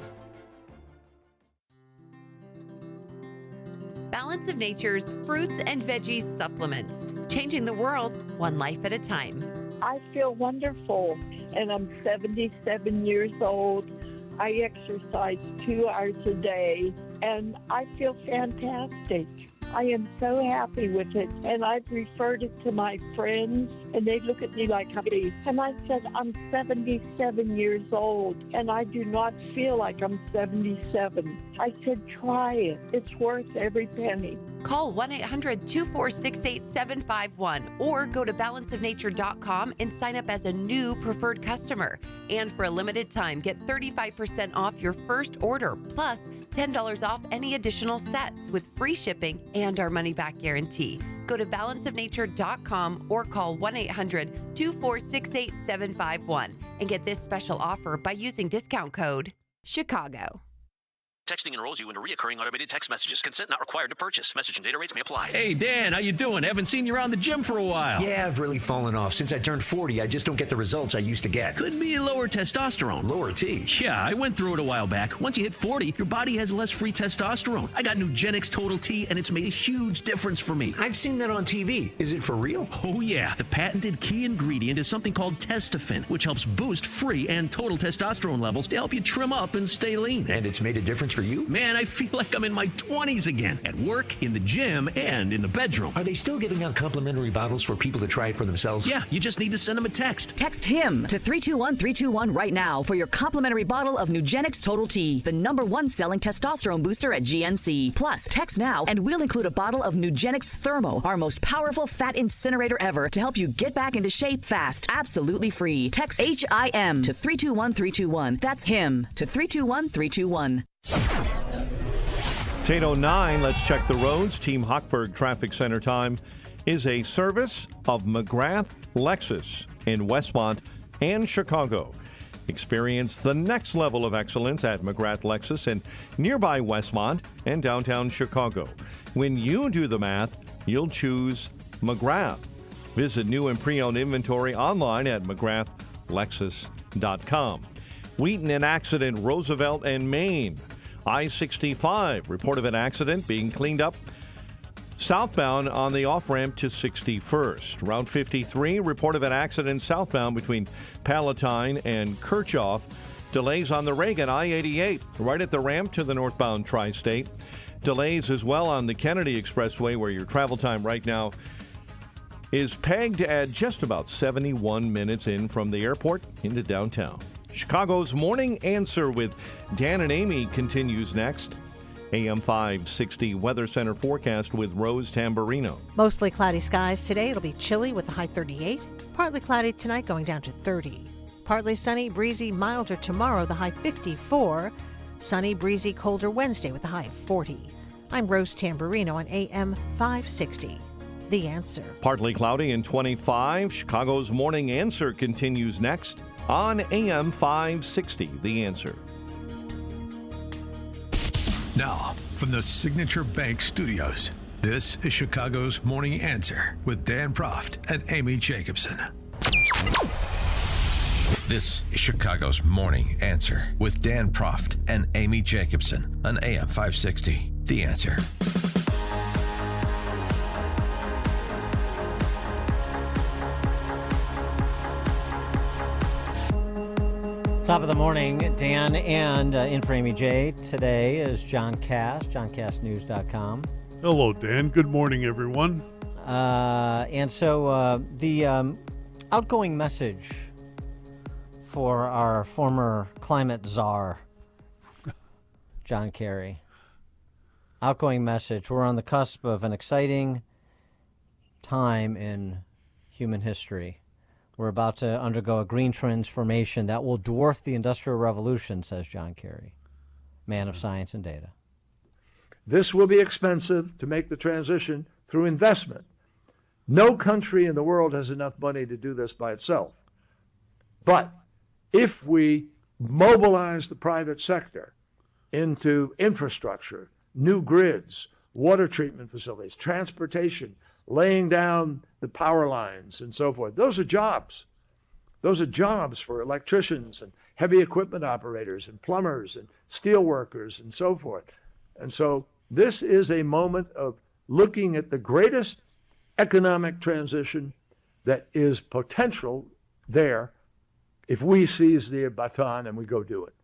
Balance of Nature's fruits and veggies supplements, changing the world one life at a time. I feel wonderful, and I'm 77 years old. I exercise 2 hours a day, and I feel fantastic. I am so happy with it, and I've referred it to my friends, and they look at me like I'm crazy. And I said, I'm 77 years old, and I do not feel like I'm 77. I said, try it. It's worth every penny. Call 1-800-246-8751 or go to balanceofnature.com and sign up as a new preferred customer. And for a limited time, get 35% off your first order, plus $10 off any additional sets with free shipping and our money-back guarantee. Go to balanceofnature.com or call 1-800-246-8751 and get this special offer by using discount code CHICAGO. Texting enrolls you into recurring automated text messages. Consent not required to purchase. Message and data rates may apply. Hey, Dan, how you doing? Haven't seen you around the gym for a while. Yeah, I've really fallen off. Since I turned 40, I just don't get the results I used to get. Could be lower testosterone. Lower T? Yeah, I went through it a while back. Once you hit 40, your body has less free testosterone. I got Nugenix Total T, and it's made a huge difference for me. I've seen that on TV. Is it for real? Oh, yeah. The patented key ingredient is something called Testofen, which helps boost free and total testosterone levels to help you trim up and stay lean. And it's made a difference for you? Man, I feel like I'm in my 20s again, at work, in the gym, and in the bedroom. Are they still giving out complimentary bottles for people to try it for themselves? Yeah, you just need to send them a text. Text HIM to 321-321 right now for your complimentary bottle of Nugenix Total T, the #1 selling testosterone booster at GNC. Plus, text now and we'll include a bottle of Nugenix Thermo, our most powerful fat incinerator ever, to help you get back into shape fast, absolutely free. Text HIM to 321-321. That's HIM to 321-321. It's 8:09. Let's check the roads. Team Hochberg Traffic Center time is a service of McGrath Lexus in Westmont and Chicago. Experience the next level of excellence at McGrath Lexus in nearby Westmont and downtown Chicago. When you do the math, you'll choose McGrath. Visit new and pre-owned inventory online at McGrathLexus.com. Wheaton in accident, Roosevelt and Maine. I-65, report of an accident being cleaned up southbound on the off-ramp to 61st. Route 53, report of an accident southbound between Palatine and Kirchhoff. Delays on the Reagan I-88, right at the ramp to the northbound Tri-State. Delays as well on the Kennedy Expressway, where your travel time right now is pegged at just about 71 minutes in from the airport into downtown. Chicago's Morning Answer with Dan and Amy continues next. AM 560 Weather Center forecast with Rose Tamburino. Mostly cloudy skies today. It'll be chilly with a high 38. Partly cloudy tonight, going down to 30. Partly sunny, breezy, milder tomorrow, the high 54. Sunny, breezy, colder Wednesday with a high 40. I'm Rose Tamburino on AM 560. The Answer. Partly cloudy and 25. Chicago's Morning Answer continues next on AM 560. The Answer. Now, from the Signature Bank Studios, this is Chicago's Morning Answer with Dan Proft and Amy Jacobson. This is Chicago's Morning Answer with Dan Proft and Amy Jacobson on AM 560. The Answer. Top of the morning, Dan, and in for Amy J. Today is John Cass, johncastnews.com. Hello, Dan. Good morning, everyone. And so the outgoing message for our former climate czar, John Kerry. Outgoing message. We're on the cusp of an exciting time in human history. We're about to undergo a green transformation that will dwarf the Industrial Revolution, says John Kerry, man of science and data. This will be expensive to make the transition through investment. No country in the world has enough money to do this by itself. But if we mobilize the private sector into infrastructure, new grids, water treatment facilities, transportation, laying down the power lines and so forth. Those are jobs. Those are jobs for electricians and heavy equipment operators and plumbers and steel workers and so forth. And so this is a moment of looking at the greatest economic transition that is potential there if we seize the baton and we go do it.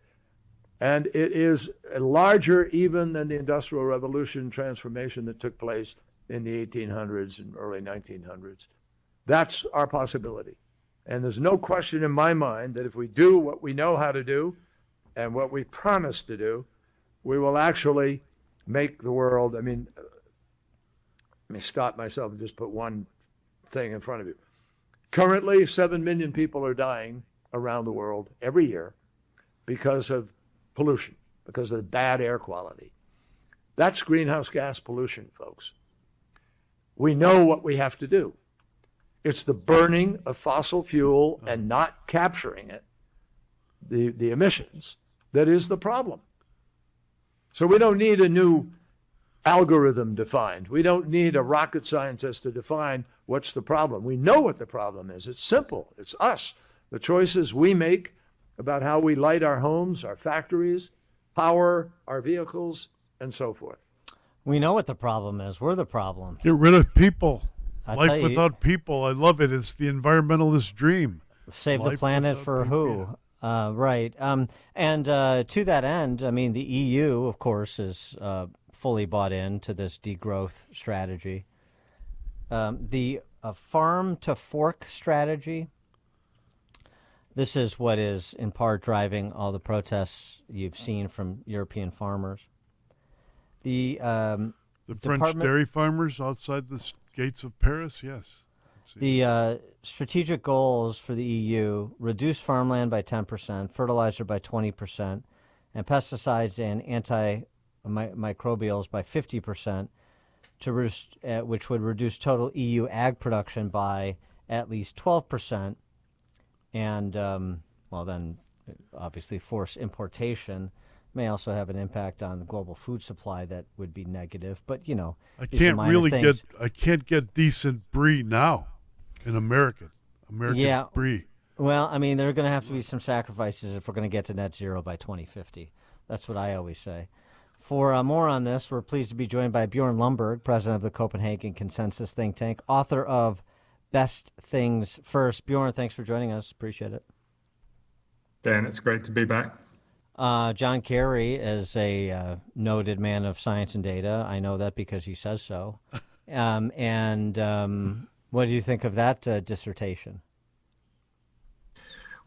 And it is larger even than the Industrial Revolution transformation that took place in the 1800s and early 1900s. That's our possibility. And there's no question in my mind that if we do what we know how to do and what we promised to do, we will actually make the world, let me stop myself and just put one thing in front of you. Currently, 7 million people are dying around the world every year because of pollution, because of bad air quality. That's greenhouse gas pollution, folks. We know what we have to do. It's the burning of fossil fuel and not capturing it, the emissions, that is the problem. So we don't need a new algorithm defined. We don't need a rocket scientist to define what's the problem. We know what the problem is. It's simple. It's us. The choices we make about how we light our homes, our factories, power our vehicles, and so forth. We know what the problem is. We're the problem. Get rid of people. I Life tell you- without people. I love it. It's the environmentalist dream. Save the Life planet without for people. who? Right. And to that end, I mean, the EU, of course, is fully bought into this degrowth strategy. The farm to fork strategy, this is what is in part driving all the protests you've seen from European farmers. The French dairy farmers outside the gates of Paris, yes. The strategic goals for the EU: reduce farmland by 10%, fertilizer by 20%, and pesticides and antimicrobials by 50%, which would reduce total EU ag production by at least 12%. And, then obviously force importation. May also have an impact on the global food supply that would be negative. But I these are can't minor really things. I can't get decent brie now in American brie. Well, I mean, there are going to have to be some sacrifices if we're going to get to net zero by 2050. That's what I always say. For more on this, we're pleased to be joined by Bjorn Lomborg, president of the Copenhagen Consensus think tank, author of Best Things First. Bjorn, thanks for joining us. Appreciate it. Dan, it's great to be back. John Kerry is a noted man of science and data. I know that because he says so. What do you think of that dissertation?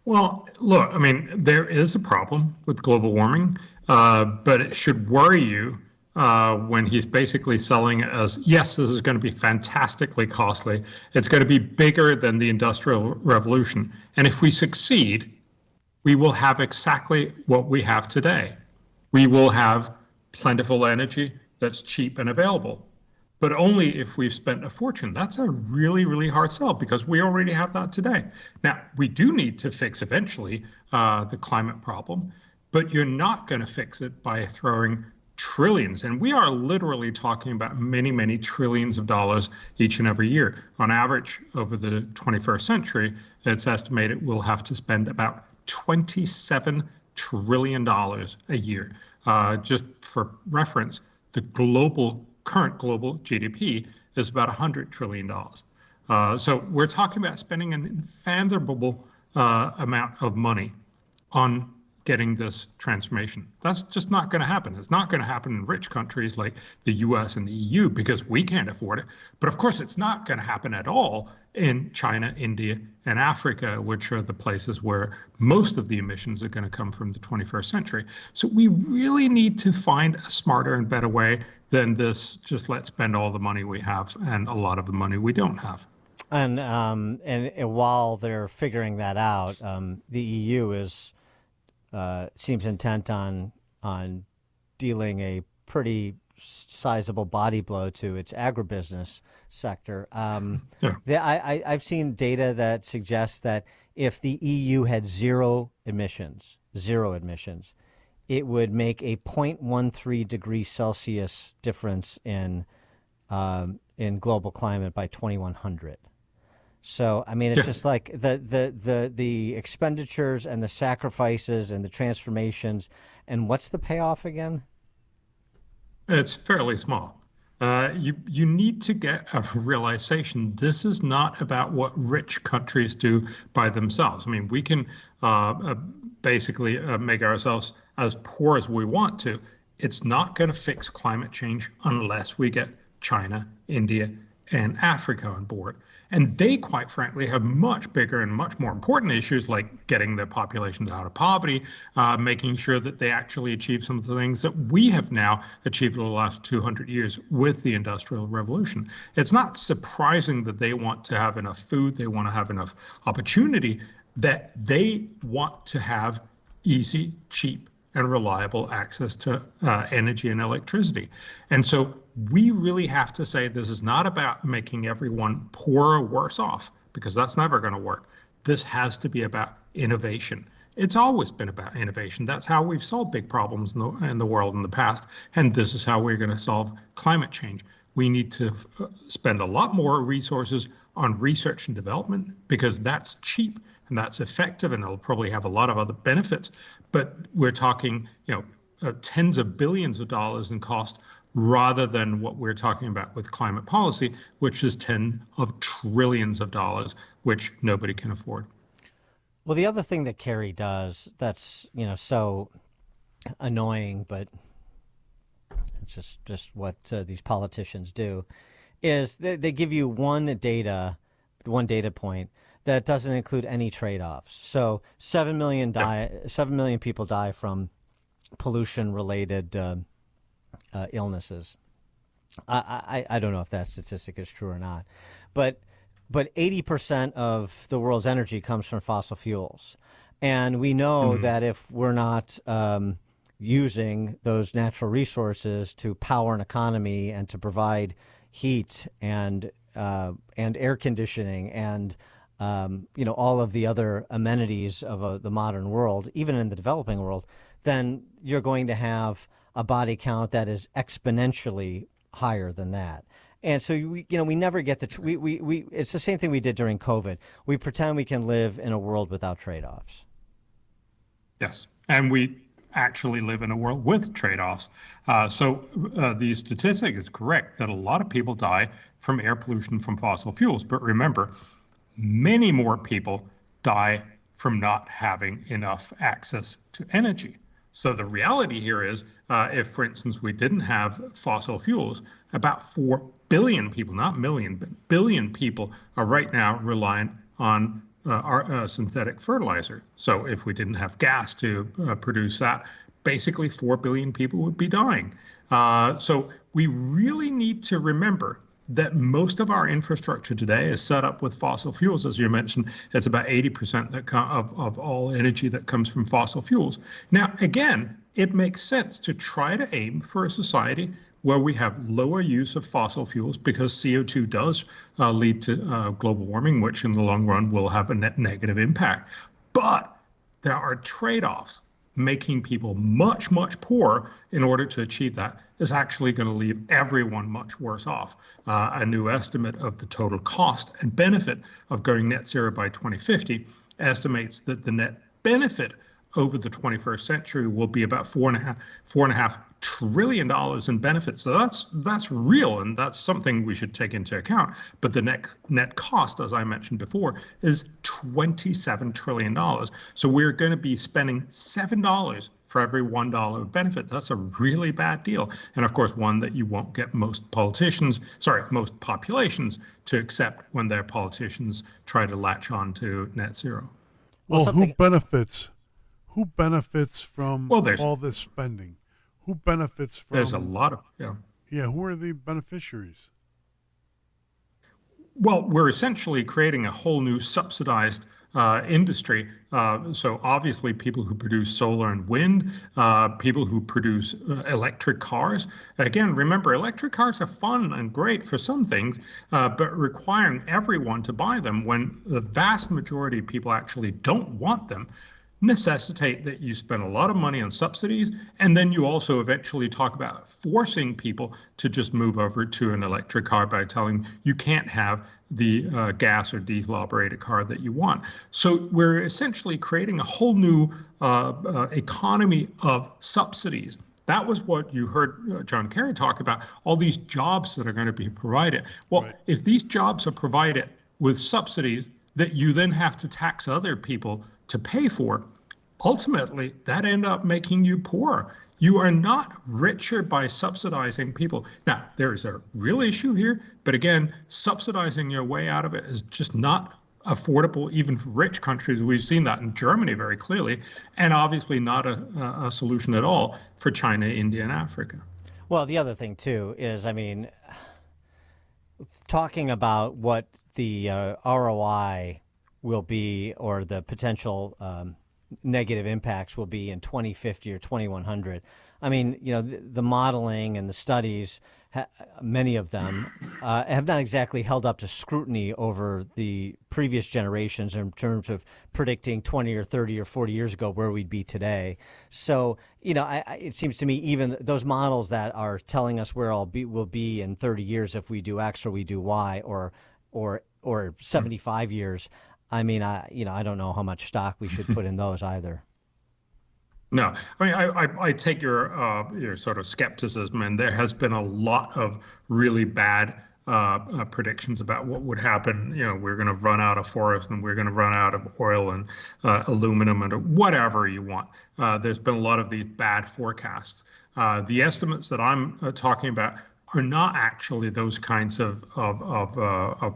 Well, look, I mean, there is a problem with global warming, but it should worry you when he's basically selling it as, yes, this is going to be fantastically costly. It's going to be bigger than the Industrial Revolution. And if we succeed, we will have exactly what we have today. We will have plentiful energy that's cheap and available, but only if we've spent a fortune. That's a really, really hard sell because we already have that today. Now, we do need to fix eventually the climate problem, but you're not going to fix it by throwing trillions. And we are literally talking about many, many trillions of dollars each and every year. On average, over the 21st century, it's estimated we'll have to spend about $27 trillion a year. Just for reference, the current global GDP is about $100 trillion. So we're talking about spending an unfathomable amount of money on getting this transformation. That's just not going to happen. It's not going to happen in rich countries like the US and the EU because we can't afford it. But of course, it's not going to happen at all in China, India, and Africa, which are the places where most of the emissions are going to come from the 21st century. So we really need to find a smarter and better way than this, just let's spend all the money we have and a lot of the money we don't have. And while they're figuring that out, the EU is seems intent on dealing a pretty sizable body blow to its agribusiness sector. I've seen data that suggests that if the EU had zero emissions, it would make a 0.13 degrees Celsius difference in global climate by 2100. So, I mean, it's just like the expenditures and the sacrifices and the transformations. And what's the payoff again? It's fairly small. You need to get a realization this is not about what rich countries do by themselves. I mean, we can basically make ourselves as poor as we want to. It's not going to fix climate change unless we get China, India, and Africa on board. And they, quite frankly, have much bigger and much more important issues like getting their populations out of poverty, making sure that they actually achieve some of the things that we have now achieved over the last 200 years with the Industrial Revolution. It's not surprising that they want to have enough food, they want to have enough opportunity, that they want to have easy, cheap, and reliable access to energy and electricity. And so we really have to say this is not about making everyone poorer or worse off, because that's never going to work. This has to be about innovation. It's always been about innovation. That's how we've solved big problems in the world in the past, and this is how we're going to solve climate change. We need to spend a lot more resources on research and development because that's cheap and that's effective, and it'll probably have a lot of other benefits. But we're talking, tens of billions of dollars in cost, rather than what we're talking about with climate policy, which is tens of trillions of dollars, which nobody can afford. Well, the other thing that Kerry does that's, so annoying, but it's just what these politicians do, is they give you one data point that doesn't include any trade-offs. So 7 million people die from pollution-related illnesses. I don't know if that statistic is true or not, but 80% of the world's energy comes from fossil fuels, and we know that if we're not using those natural resources to power an economy and to provide heat and air conditioning and all of the other amenities of the modern world, even in the developing world, then you're going to have a body count that is exponentially higher than that. And so we never get it's the same thing we did during COVID. We pretend we can live in a world without trade-offs. Yes, and we actually live in a world with trade-offs. So the statistic is correct that a lot of people die from air pollution from fossil fuels. But remember, many more people die from not having enough access to energy. So the reality here is, if, for instance, we didn't have fossil fuels, about 4 billion people, not million, but billion people are right now reliant on our synthetic fertilizer. So if we didn't have gas to produce that, basically 4 billion people would be dying. So we really need to remember that most of our infrastructure today is set up with fossil fuels. As you mentioned, it's about 80% of all energy that comes from fossil fuels. Now, again, it makes sense to try to aim for a society where we have lower use of fossil fuels, because CO2 does lead to global warming, which in the long run will have a net negative impact. But there are trade-offs. Making people much, much poorer in order to achieve that is actually going to leave everyone much worse off. A new estimate of the total cost and benefit of going net zero by 2050 estimates that the net benefit over the 21st century will be about $4.5 trillion in benefits. So that's real, and that's something we should take into account. But the net cost, as I mentioned before, is $27 trillion. So we're going to be spending $7 for every $1 of benefit. That's a really bad deal. And of course, one that you won't get most populations to accept when their politicians try to latch on to net zero. Well, who benefits? Who benefits from there's all this spending? Who benefits from? There's a lot of, Yeah, who are the beneficiaries? Well, we're essentially creating a whole new subsidized industry. So obviously people who produce solar and wind, people who produce electric cars. Again, remember, electric cars are fun and great for some things, but requiring everyone to buy them when the vast majority of people actually don't want them necessitate that you spend a lot of money on subsidies, and then you also eventually talk about forcing people to just move over to an electric car by telling them you can't have the gas or diesel operated car that you want. So we're essentially creating a whole new economy of subsidies. That was what you heard John Kerry talk about, all these jobs that are going to be provided. Well, if these jobs are provided with subsidies that you then have to tax other people to pay for, ultimately that end up making you poor. You are not richer by subsidizing people. Now, there is a real issue here, but again, subsidizing your way out of it is just not affordable even for rich countries. We've seen that in Germany very clearly, and obviously not a solution at all for China, India, and Africa. Well, the other thing too is, talking about what the ROI will be, or the potential negative impacts will be in 2050 or 2100. The modeling and the studies, many of them, have not exactly held up to scrutiny over the previous generations in terms of predicting 20 or 30 or 40 years ago where we'd be today. So, it seems to me even those models that are telling us where we'll be in 30 years if we do X or we do Y, or 75 years, I don't know how much stock we should put in those either. No, I take your sort of skepticism, and there has been a lot of really bad predictions about what would happen. We're going to run out of forest, and we're going to run out of oil and aluminum and whatever you want. There's been a lot of these bad forecasts. The estimates that I'm talking about are not actually those kinds of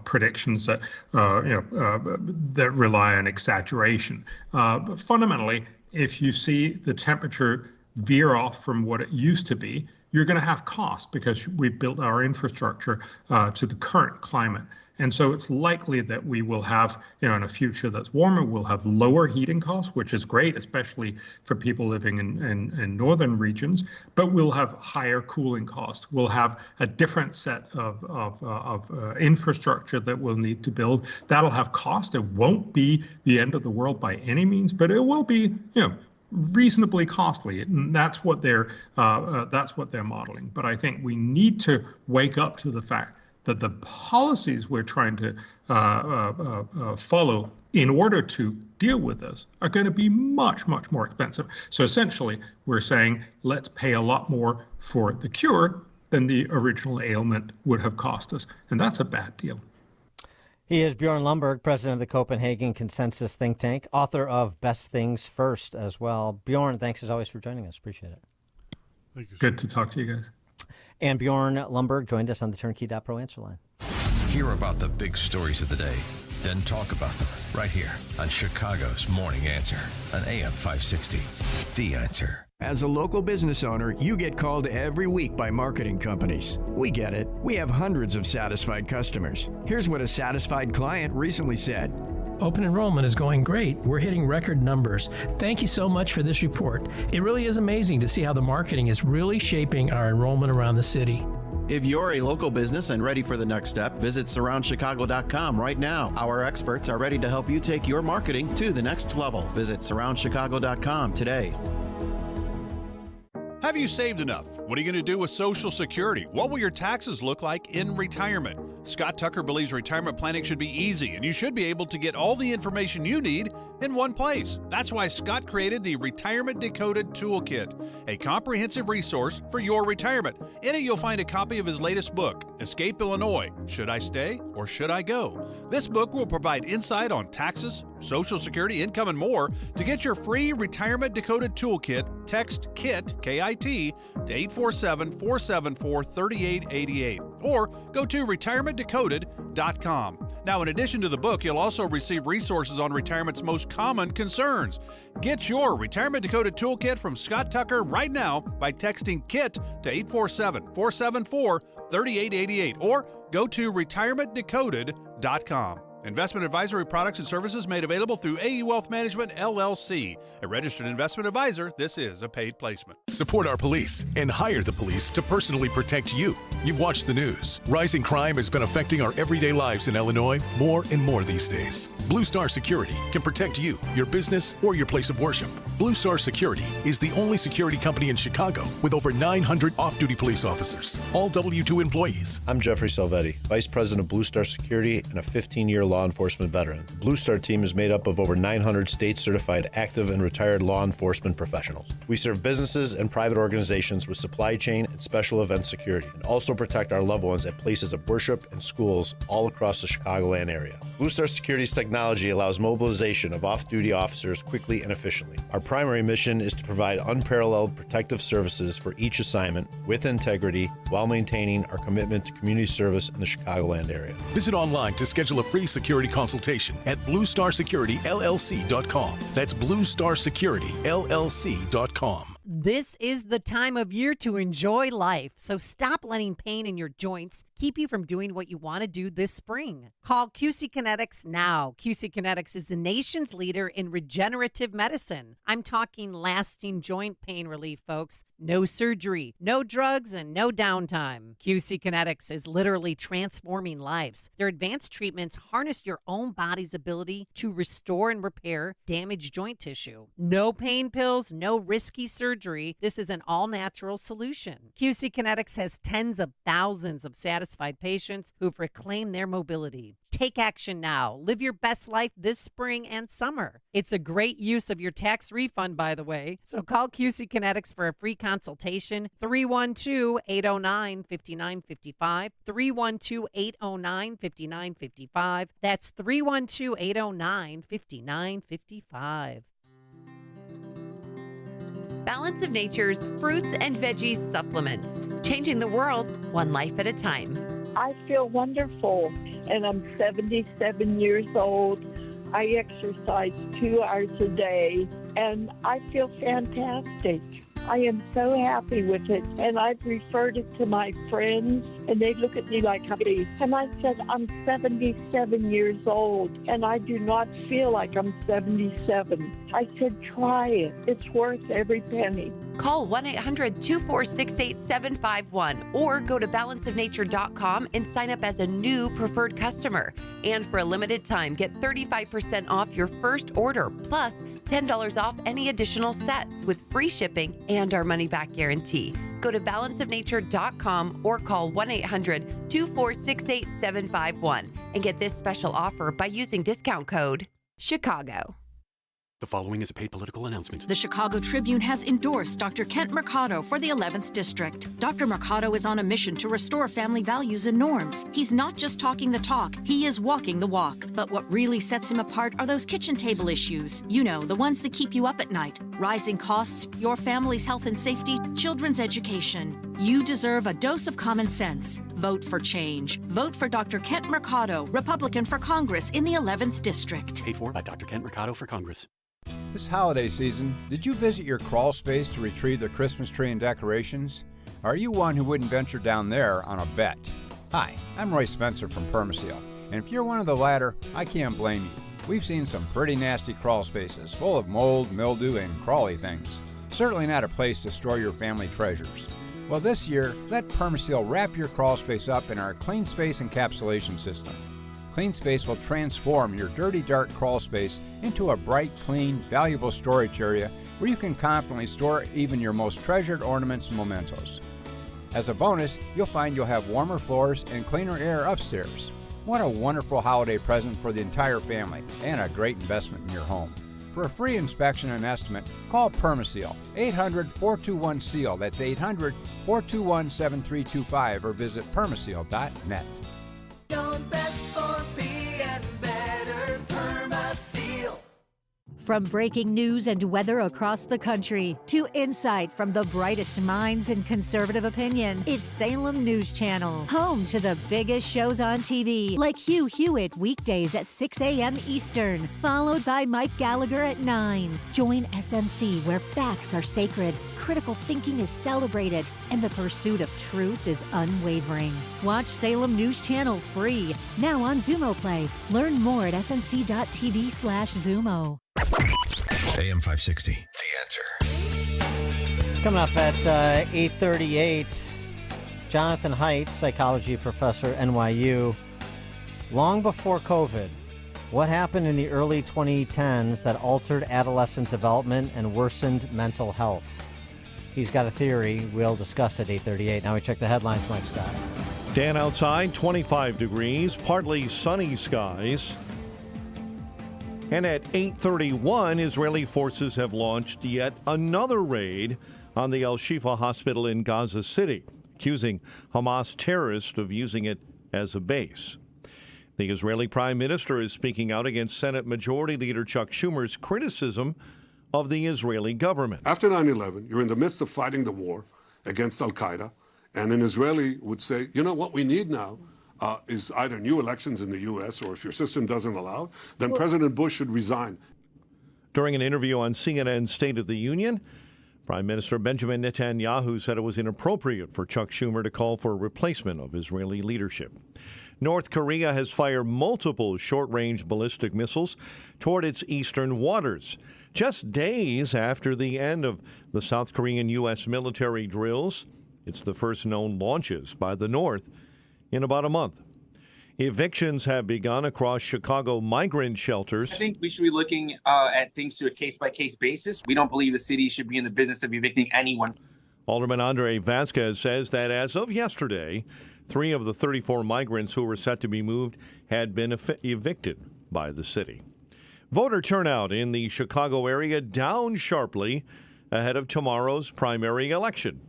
predictions that that rely on exaggeration. But fundamentally, if you see the temperature veer off from what it used to be, you're going to have costs because we built our infrastructure to the current climate. And so it's likely that we will have, in a future that's warmer, we'll have lower heating costs, which is great, especially for people living in northern regions, but we'll have higher cooling costs. We'll have a different set of infrastructure that we'll need to build. That'll have cost. It won't be the end of the world by any means, but it will be, reasonably costly, and that's what they're modeling. But I think we need to wake up to the fact that the policies we're trying to follow in order to deal with this are going to be much, much more expensive. So essentially, we're saying let's pay a lot more for the cure than the original ailment would have cost us, and that's a bad deal. He is Bjorn Lomborg, president of the Copenhagen Consensus think tank, author of Best Things First as well. Bjorn, thanks as always for joining us. Appreciate it. Thank you. Good to talk to you guys. And Bjorn Lomborg joined us on the Turnkey.pro answer line. Hear about the big stories of the day, then talk about them right here on Chicago's Morning Answer on AM 560. The Answer. As a local business owner, you get called every week by marketing companies. We get it. We have hundreds of satisfied customers. Here's what a satisfied client recently said. Open enrollment is going great. We're hitting record numbers. Thank you so much for this report. It really is amazing to see how the marketing is really shaping our enrollment around the city. If you're a local business and ready for the next step, visit surroundchicago.com right now. Our experts are ready to help you take your marketing to the next level. Visit surroundchicago.com today. Have you saved enough? What are you going to do with Social Security? What will your taxes look like in retirement? Scott Tucker believes retirement planning should be easy, and you should be able to get all the information you need in one place. That's why Scott created the Retirement Decoded Toolkit, a comprehensive resource for your retirement. In it, you'll find a copy of his latest book, Escape Illinois: Should I Stay or Should I Go? This book will provide insight on taxes, Social Security, income, and more. To get your free Retirement Decoded Toolkit, text KIT, K-I-T, to 847-474-3888, or go to retirementdecoded.com. Now, in addition to the book, you'll also receive resources on retirement's most common concerns. Get your Retirement Decoded Toolkit from Scott Tucker right now by texting KIT to 847-474-3888, or go to retirementdecoded.com. Investment advisory products and services made available through AE Wealth Management, LLC. A registered investment advisor, this is a paid placement. Support our police and hire the police to personally protect you. You've watched the news. Rising crime has been affecting our everyday lives in Illinois more and more these days. Blue Star Security can protect you, your business, or your place of worship. Blue Star Security is the only security company in Chicago with over 900 off-duty police officers, all W-2 employees. I'm Jeffrey Salvetti, Vice President of Blue Star Security and a 15-year law enforcement veteran. The Blue Star team is made up of over 900 state-certified active and retired law enforcement professionals. We serve businesses and private organizations with supply chain and special event security, and also protect our loved ones at places of worship and schools all across the Chicagoland area. Blue Star Security's technology allows mobilization of off-duty officers quickly and efficiently. Our primary mission is to provide unparalleled protective services for each assignment with integrity while maintaining our commitment to community service in the Chicagoland area. Visit online to schedule a free security consultation at bluestarsecurityllc.com. That's bluestarsecurityllc.com. This is the time of year to enjoy life, so stop letting pain in your joints keep you from doing what you want to do this spring. Call QC Kinetics now. QC Kinetics is the nation's leader in regenerative medicine. I'm talking lasting joint pain relief, folks. No surgery, no drugs, and no downtime. QC Kinetics is literally transforming lives. Their advanced treatments harness your own body's ability to restore and repair damaged joint tissue. No pain pills, no risky surgery. This is an all-natural solution. QC Kinetics has tens of thousands of satisfied patients who've reclaimed their mobility. Take action now. Live your best life this spring and summer. It's a great use of your tax refund, by the way. So call QC Kinetics for a free consultation. 312-809-5955. 312-809-5955. That's 312-809-5955. Balance of Nature's fruits and veggies supplements, changing the world one life at a time. I feel wonderful, and I'm 77 years old. I exercise 2 hours a day, and I feel fantastic. I am so happy with it. And I've referred it to my friends, and they look at me like I'm 80. And I said, I'm 77 years old, and I do not feel like I'm 77. I said, try it. It's worth every penny. Call 1-800-246-8751 or go to balanceofnature.com and sign up as a new preferred customer. And for a limited time, get 35% off your first order, plus $10 off any additional sets with free shipping and our money-back guarantee. Go to balanceofnature.com or call 1-800-246-8751 and get this special offer by using discount code CHICAGO. The following is a paid political announcement. The Chicago Tribune has endorsed Dr. Kent Mercado for the 11th District. Dr. Mercado is on a mission to restore family values and norms. He's not just talking the talk, he is walking the walk. But what really sets him apart are those kitchen table issues. You know, the ones that keep you up at night. Rising costs, your family's health and safety, children's education. You deserve a dose of common sense. Vote for change. Vote for Dr. Kent Mercado, Republican for Congress in the 11th District. Paid for by Dr. Kent Mercado for Congress. This holiday season, did you visit your crawl space to retrieve the Christmas tree and decorations? Are you one who wouldn't venture down there on a bet? Hi, I'm Roy Spencer from Permaseal, and if you're one of the latter, I can't blame you. We've seen some pretty nasty crawl spaces full of mold, mildew, and crawly things. Certainly not a place to store your family treasures. Well, this year, let Permaseal wrap your crawl space up in our Clean Space encapsulation system. Clean Space will transform your dirty, dark crawl space into a bright, clean, valuable storage area where you can confidently store even your most treasured ornaments and mementos. As a bonus, you'll find you'll have warmer floors and cleaner air upstairs. What a wonderful holiday present for the entire family and a great investment in your home. For a free inspection and estimate, call Permaseal, 800-421-SEAL. That's 800-421-7325 or visit permaseal.net. From breaking news and weather across the country to insight from the brightest minds in conservative opinion, it's Salem News Channel, home to the biggest shows on TV, like Hugh Hewitt weekdays at 6 a.m. Eastern, followed by Mike Gallagher at 9. Join SNC, where facts are sacred, critical thinking is celebrated, and the pursuit of truth is unwavering. Watch Salem News Channel free, now on Zumo Play. Learn more at snc.tv/Zumo. AM 560, The Answer. Coming up at 8:38, Jonathan Haidt, psychology professor, NYU. Long before COVID, what happened in the early 2010s that altered adolescent development and worsened mental health? He's got a theory. We'll discuss at 8:38. Now we check the headlines, Mike Scott. Dan outside, 25 degrees, partly sunny skies. And at 8:31, Israeli forces have launched yet another raid on the Al-Shifa hospital in Gaza City, accusing Hamas terrorists of using it as a base. The Israeli Prime Minister is speaking out against Senate Majority Leader Chuck Schumer's criticism of the Israeli government. After 9/11, you're in the midst of fighting the war against Al-Qaeda, and an Israeli would say, you know what we need now is either new elections in the U.S., or if your system doesn't allow, then President Bush should resign. During an interview on CNN's State of the Union, Prime Minister Benjamin Netanyahu said it was inappropriate for Chuck Schumer to call for a replacement of Israeli leadership. North Korea has fired multiple short-range ballistic missiles toward its eastern waters, just days after the end of the South Korean U.S. military drills. It's the first known launches by the North in about a month. Evictions have begun across Chicago migrant shelters. I think we should be looking at things to a case-by-case basis. We don't believe the city should be in the business of evicting anyone. Alderman Andre Vasquez says that as of yesterday, 3 of the 34 migrants who were set to be moved had been evicted by the city. Voter turnout in the Chicago area down sharply ahead of tomorrow's primary election.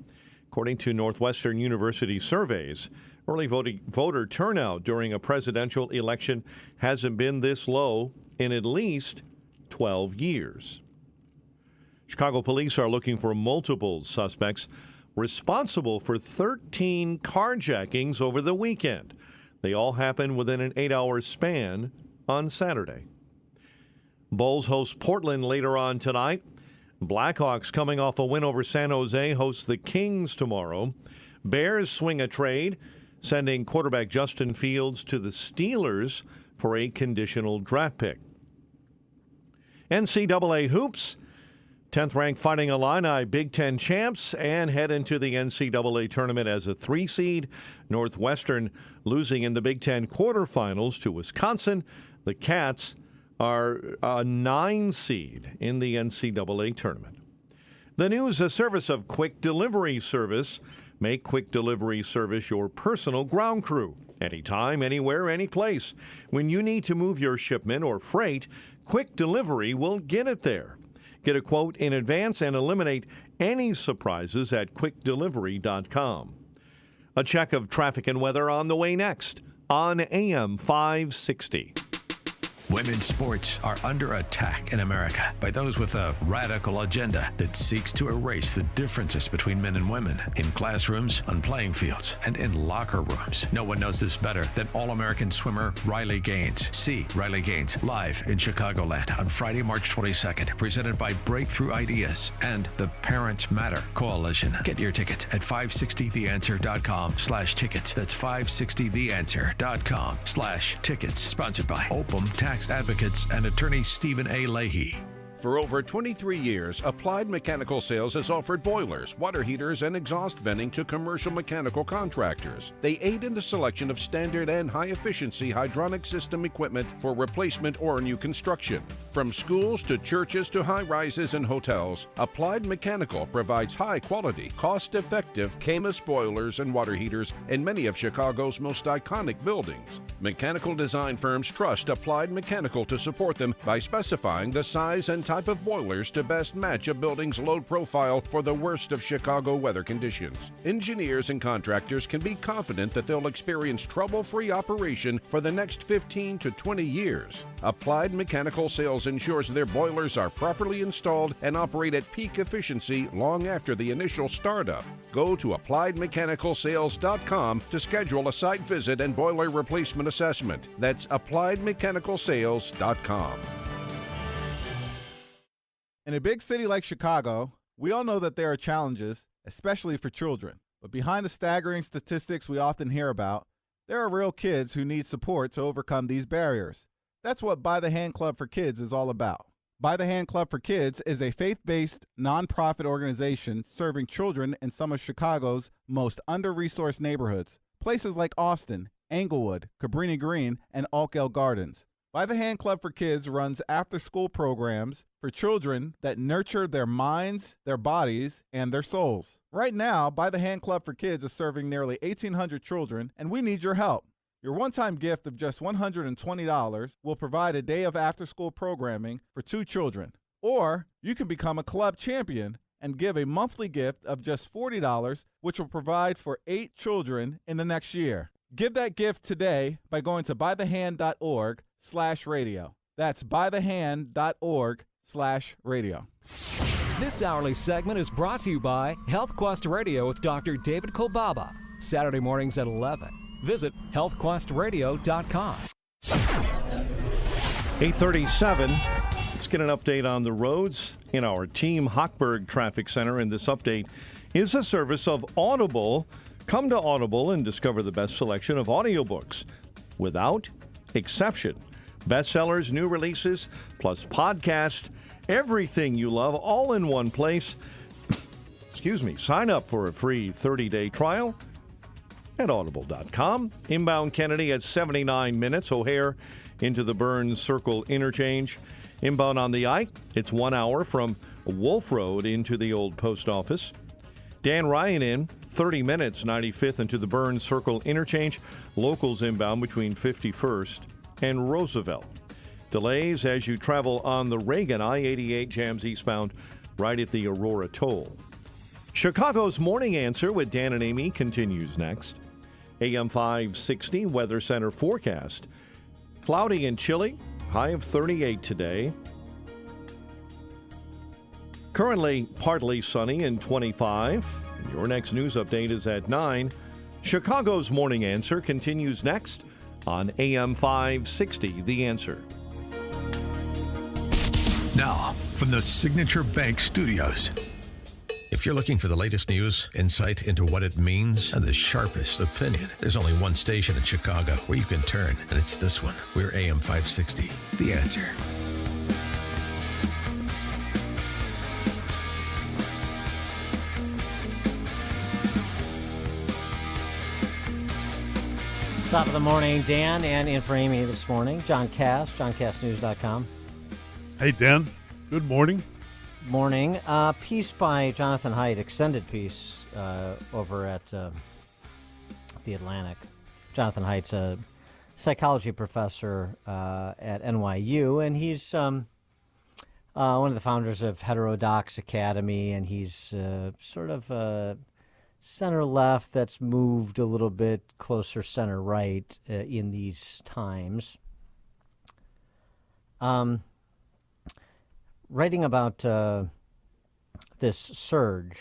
According to Northwestern University surveys, early voter turnout during a presidential election hasn't been this low in at least 12 years. Chicago police are looking for multiple suspects responsible for 13 carjackings over the weekend. They all happened within an 8-hour span on Saturday. Bulls host Portland later on tonight. Blackhawks, coming off a win over San Jose, host the Kings tomorrow. Bears swing a trade, sending quarterback Justin Fields to the Steelers for a conditional draft pick. NCAA hoops. 10th-ranked Fighting Illini Big Ten champs and head into the NCAA tournament as a 3 seed. Northwestern losing in the Big Ten quarterfinals to Wisconsin. The Cats are a 9 seed in the NCAA tournament. The news, a service of Quick Delivery Service. Make Quick Delivery Service your personal ground crew. Anytime, anywhere, any place. When you need to move your shipment or freight, Quick Delivery will get it there. Get a quote in advance and eliminate any surprises at quickdelivery.com. A check of traffic and weather on the way next on AM 560. Women's sports are under attack in America by those with a radical agenda that seeks to erase the differences between men and women in classrooms, on playing fields, and in locker rooms. No one knows this better than All-American swimmer Riley Gaines. See Riley Gaines live in Chicagoland on Friday, March 22nd, presented by Breakthrough Ideas and the Parents Matter Coalition. Get your tickets at 560theanswer.com/tickets. That's 560theanswer.com/tickets. Sponsored by Opum Tax Advocates and attorney Stephen A. Leahy. For over 23 years, Applied Mechanical Sales has offered boilers, water heaters, and exhaust venting to commercial mechanical contractors. They aid in the selection of standard and high-efficiency hydronic system equipment for replacement or new construction. From schools to churches to high-rises and hotels, Applied Mechanical provides high-quality, cost-effective Camus boilers and water heaters in many of Chicago's most iconic buildings. Mechanical design firms trust Applied Mechanical to support them by specifying the size and type of boilers to best match a building's load profile for the worst of Chicago weather conditions. Engineers and contractors can be confident that they'll experience trouble-free operation for the next 15 to 20 years. Applied Mechanical Sales ensures their boilers are properly installed and operate at peak efficiency long after the initial startup. Go to appliedmechanicalsales.com to schedule a site visit and boiler replacement assessment. That's appliedmechanicalsales.com. In a big city like Chicago, we all know that there are challenges, especially for children. But behind the staggering statistics we often hear about, there are real kids who need support to overcome these barriers. That's what By the Hand Club for Kids is all about. By the Hand Club for Kids is a faith-based, nonprofit organization serving children in some of Chicago's most under-resourced neighborhoods, places like Austin, Englewood, Cabrini Green, and Oakdale Gardens. By the Hand Club for Kids runs after-school programs for children that nurture their minds, their bodies, and their souls. Right now, By the Hand Club for Kids is serving nearly 1,800 children, and we need your help. Your one-time gift of just $120 will provide a day of after-school programming for 2 children. Or you can become a club champion and give a monthly gift of just $40, which will provide for 8 children in the next year. Give that gift today by going to bythehand.org/radio. That's bythehand.org/radio. This hourly segment is brought to you by Health Quest Radio with Dr. David Kolbaba. Saturday mornings at 11. Visit healthquestradio.com. 8:37. Let's get an update on the roads in our Team Hochberg Traffic Center. And this update is a service of Audible. Come to Audible and discover the best selection of audiobooks without exception. Bestsellers, new releases, plus podcast, everything you love, all in one place. Excuse me. Sign up for a free 30-day trial at audible.com. Inbound Kennedy at 79 minutes. O'Hare into the Burns Circle interchange. Inbound on the Ike, it's 1 hour from Wolf Road into the old post office. Dan Ryan in 30 minutes, 95th into the Burns Circle interchange. Locals inbound between 51st and Roosevelt. Delays as you travel on the Reagan I-88 jams eastbound right at the Aurora toll. Chicago's Morning Answer with Dan and Amy continues next. AM 560 Weather Center forecast. Cloudy and chilly, high of 38 today. Currently partly sunny and 25. Your next news update is at 9. Chicago's Morning Answer continues next on AM 560, The Answer. Now, from the Signature Bank Studios. If you're looking for the latest news, insight into what it means, and the sharpest opinion, there's only one station in Chicago where you can turn, and it's this one. We're AM 560, The Answer. Top of the morning, Dan, and in for Amy this morning, John Cass, johncastnews.com. Hey, Dan. Good morning. Morning. Piece by Jonathan Haidt, extended piece over at The Atlantic. Jonathan Haidt's a psychology professor at NYU, and he's one of the founders of Heterodox Academy, and he's sort of center-left that's moved a little bit closer center-right in these times. Writing about this surge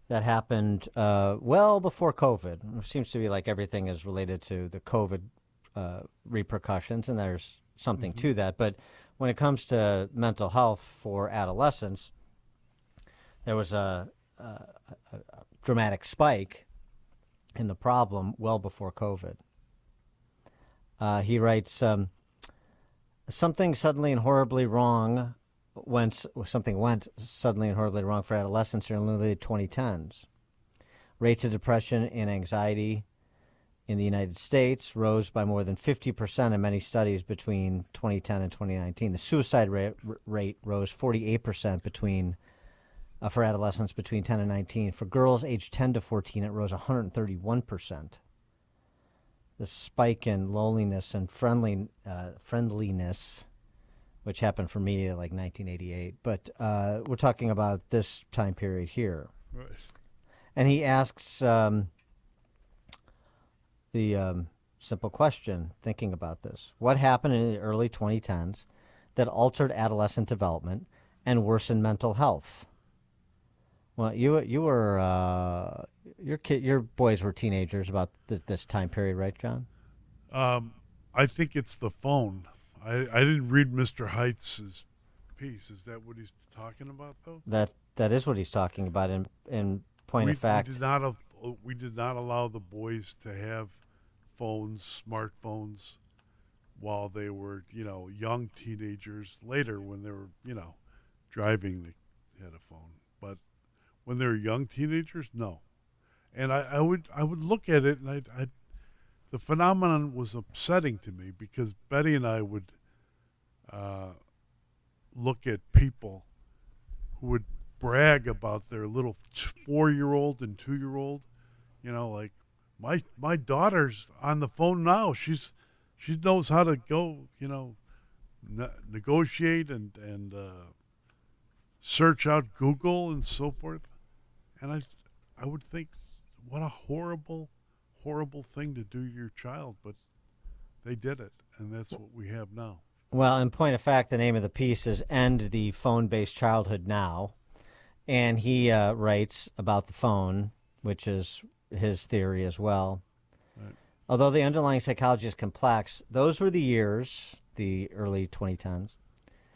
that happened well before COVID. It seems to be like everything is related to the COVID repercussions, and there's something to that. But when it comes to mental health for adolescents, there was a dramatic spike in the problem well before COVID. He writes, something suddenly and horribly wrong something went suddenly and horribly wrong for adolescents in the 2010s. Rates of depression and anxiety in the United States rose by more than 50% in many studies between 2010 and 2019. The suicide rate rose 48% for adolescents between 10 and 19. For girls aged 10 to 14, it rose 131%. The spike in loneliness and friendliness, which happened for me like 1988. But we're talking about this time period here. Right. And he asks the simple question, thinking about this. What happened in the early 2010s that altered adolescent development and worsened mental health? Well, your boys were teenagers about this time period, right, John? I think it's the phone. I didn't read Mr. Haidt's piece. Is that what he's talking about, though? That is what he's talking about. In point of fact, we did not allow the boys to have phones, smartphones, while they were, young teenagers. Later, when they were, driving, they had a phone. But when they were young teenagers, no. And I would look at it, and the phenomenon was upsetting to me because Betty and I would look at people who would brag about their little 4-year-old and 2-year-old. Like my daughter's on the phone now. She knows how to go, negotiate and search out Google and so forth. And I would think, what a horrible thing to do to your child, but they did it, and that's what we have now. Well, in point of fact, the name of the piece is End the Phone-Based Childhood Now, and he writes about the phone, which is his theory as well. Right. Although the underlying psychology is complex, those were the years, the early 2010s,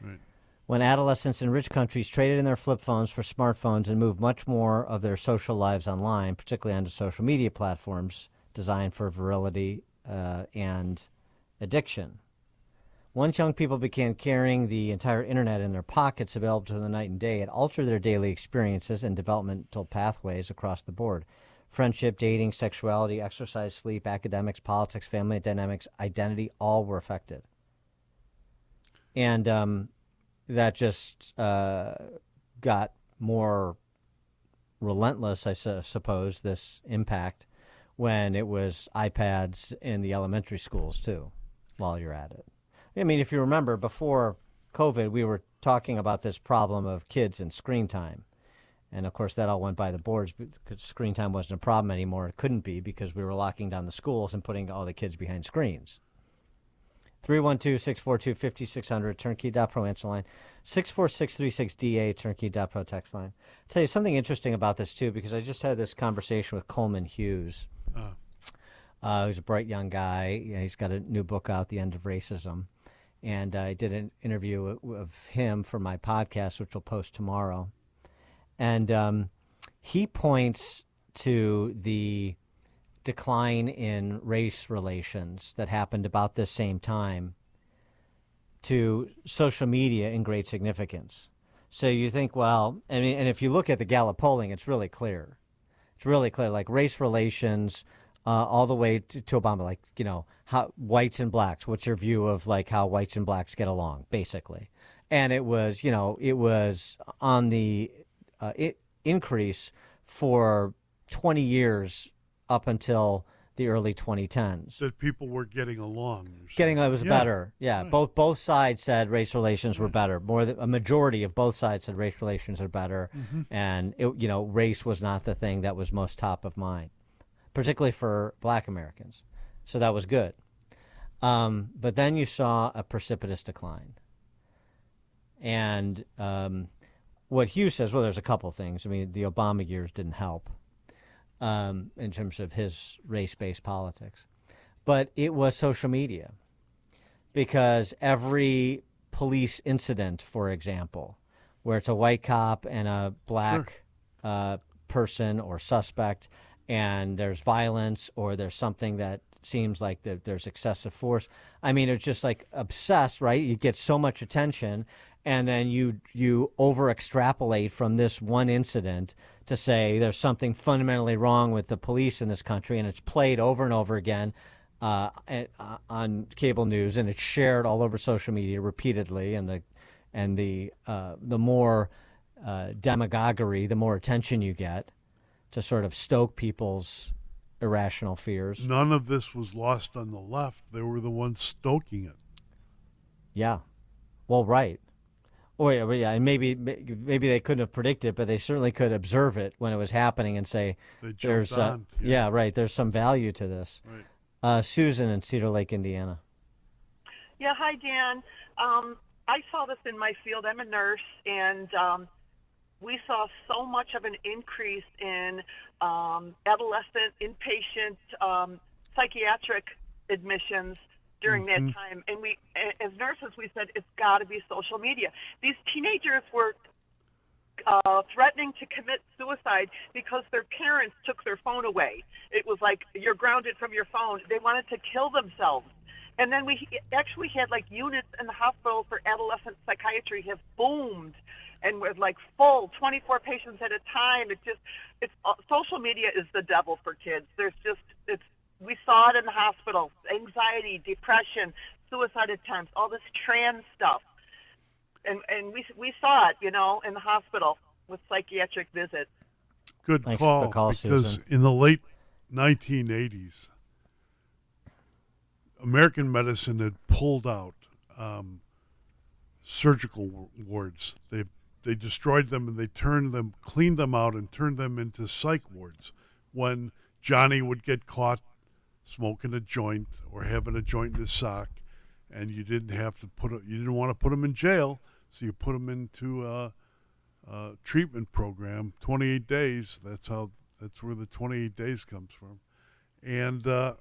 right, when adolescents in rich countries traded in their flip phones for smartphones and moved much more of their social lives online, particularly onto social media platforms designed for virility and addiction. Once young people began carrying the entire internet in their pockets, available to them night and day, it altered their daily experiences and developmental pathways across the board. Friendship, dating, sexuality, exercise, sleep, academics, politics, family dynamics, identity, all were affected. And that just got more relentless, I suppose, this impact, when it was iPads in the elementary schools, too, while you're at it. I mean, if you remember, before COVID, we were talking about this problem of kids and screen time. And, of course, that all went by the boards because screen time wasn't a problem anymore. It couldn't be because we were locking down the schools and putting all the kids behind screens. 312-642-5600, turnkey.pro answer line. 64636DA, turnkey.pro text line. I'll tell you something interesting about this, too, because I just had this conversation with Coleman Hughes. He's a bright young guy. He's got a new book out, The End of Racism. and I did an interview of him for my podcast, which will post tomorrow. And he points to the decline in race relations that happened about this same time to social media in great significance. So you think, well, I mean, and if you look at the Gallup polling, it's really clear. It's really clear, like race relations all the way to Obama, like, you know, how whites and blacks, what's your view of like how whites and blacks get along, basically. And it was, you know, it was on the increase for 20 years up until the early 2010s. That people were getting along. It was better. Yeah, right. Both sides said race relations were better. A majority of both sides said race relations are better, and race was not the thing that was most top of mind, particularly for Black Americans. So that was good. But then you saw a precipitous decline, and what Hugh says, well, there's a couple things. I mean, the Obama years didn't help. In terms of his race-based politics. But it was social media, because every police incident, for example, where it's a white cop and a black person or suspect, and there's violence or there's something that seems like there's excessive force. I mean, it's just like obsessed, right? You get so much attention, and then you over-extrapolate from this one incident to say there's something fundamentally wrong with the police in this country, and it's played over and over again on cable news, and it's shared all over social media repeatedly, and the more demagoguery, the more attention you get to sort of stoke people's irrational fears. None of this was lost on the left. They were the ones stoking it. Yeah. Well, right. Or yeah, and maybe they couldn't have predicted, but they certainly could observe it when it was happening and say, "There's right, there's some value to this." Right. Susan in Cedar Lake, Indiana. Yeah, hi Dan. I saw this in my field. I'm a nurse, and we saw so much of an increase in adolescent inpatient psychiatric admissions during that time. And we, as nurses, we said, it's got to be social media. These teenagers were threatening to commit suicide because their parents took their phone away. It was like, you're grounded from your phone. They wanted to kill themselves. And then we actually had like units in the hospital for adolescent psychiatry have boomed, and with like full 24 patients at a time. It's social media is the devil for kids. We saw it in the hospital: anxiety, depression, suicide attempts, all this trans stuff, and we saw it, in the hospital with psychiatric visits. Good Thanks call, for the call, because Susan. in the late 1980s, American medicine had pulled out surgical wards. They destroyed them, and they cleaned them out and turned them into psych wards. When Johnny would get caught smoking a joint or having a joint in his sock, and you didn't want to put him in jail, so you put him into a treatment program, 28 days. That's where the 28 days comes from, and they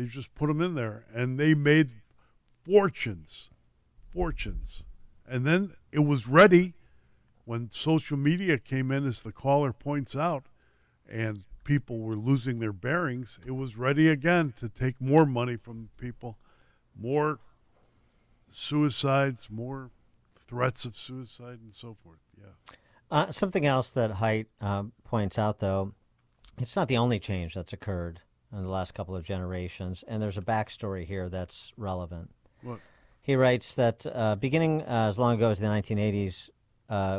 just put him in there, and they made fortunes, and then it was ready when social media came in, as the caller points out, and people were losing their bearings. It was ready again to take more money from people, more suicides, more threats of suicide, and so forth. Yeah. Something else that Haidt points out, though, it's not the only change that's occurred in the last couple of generations, and there's a backstory here that's relevant. What? He writes that beginning as long ago as the 1980s,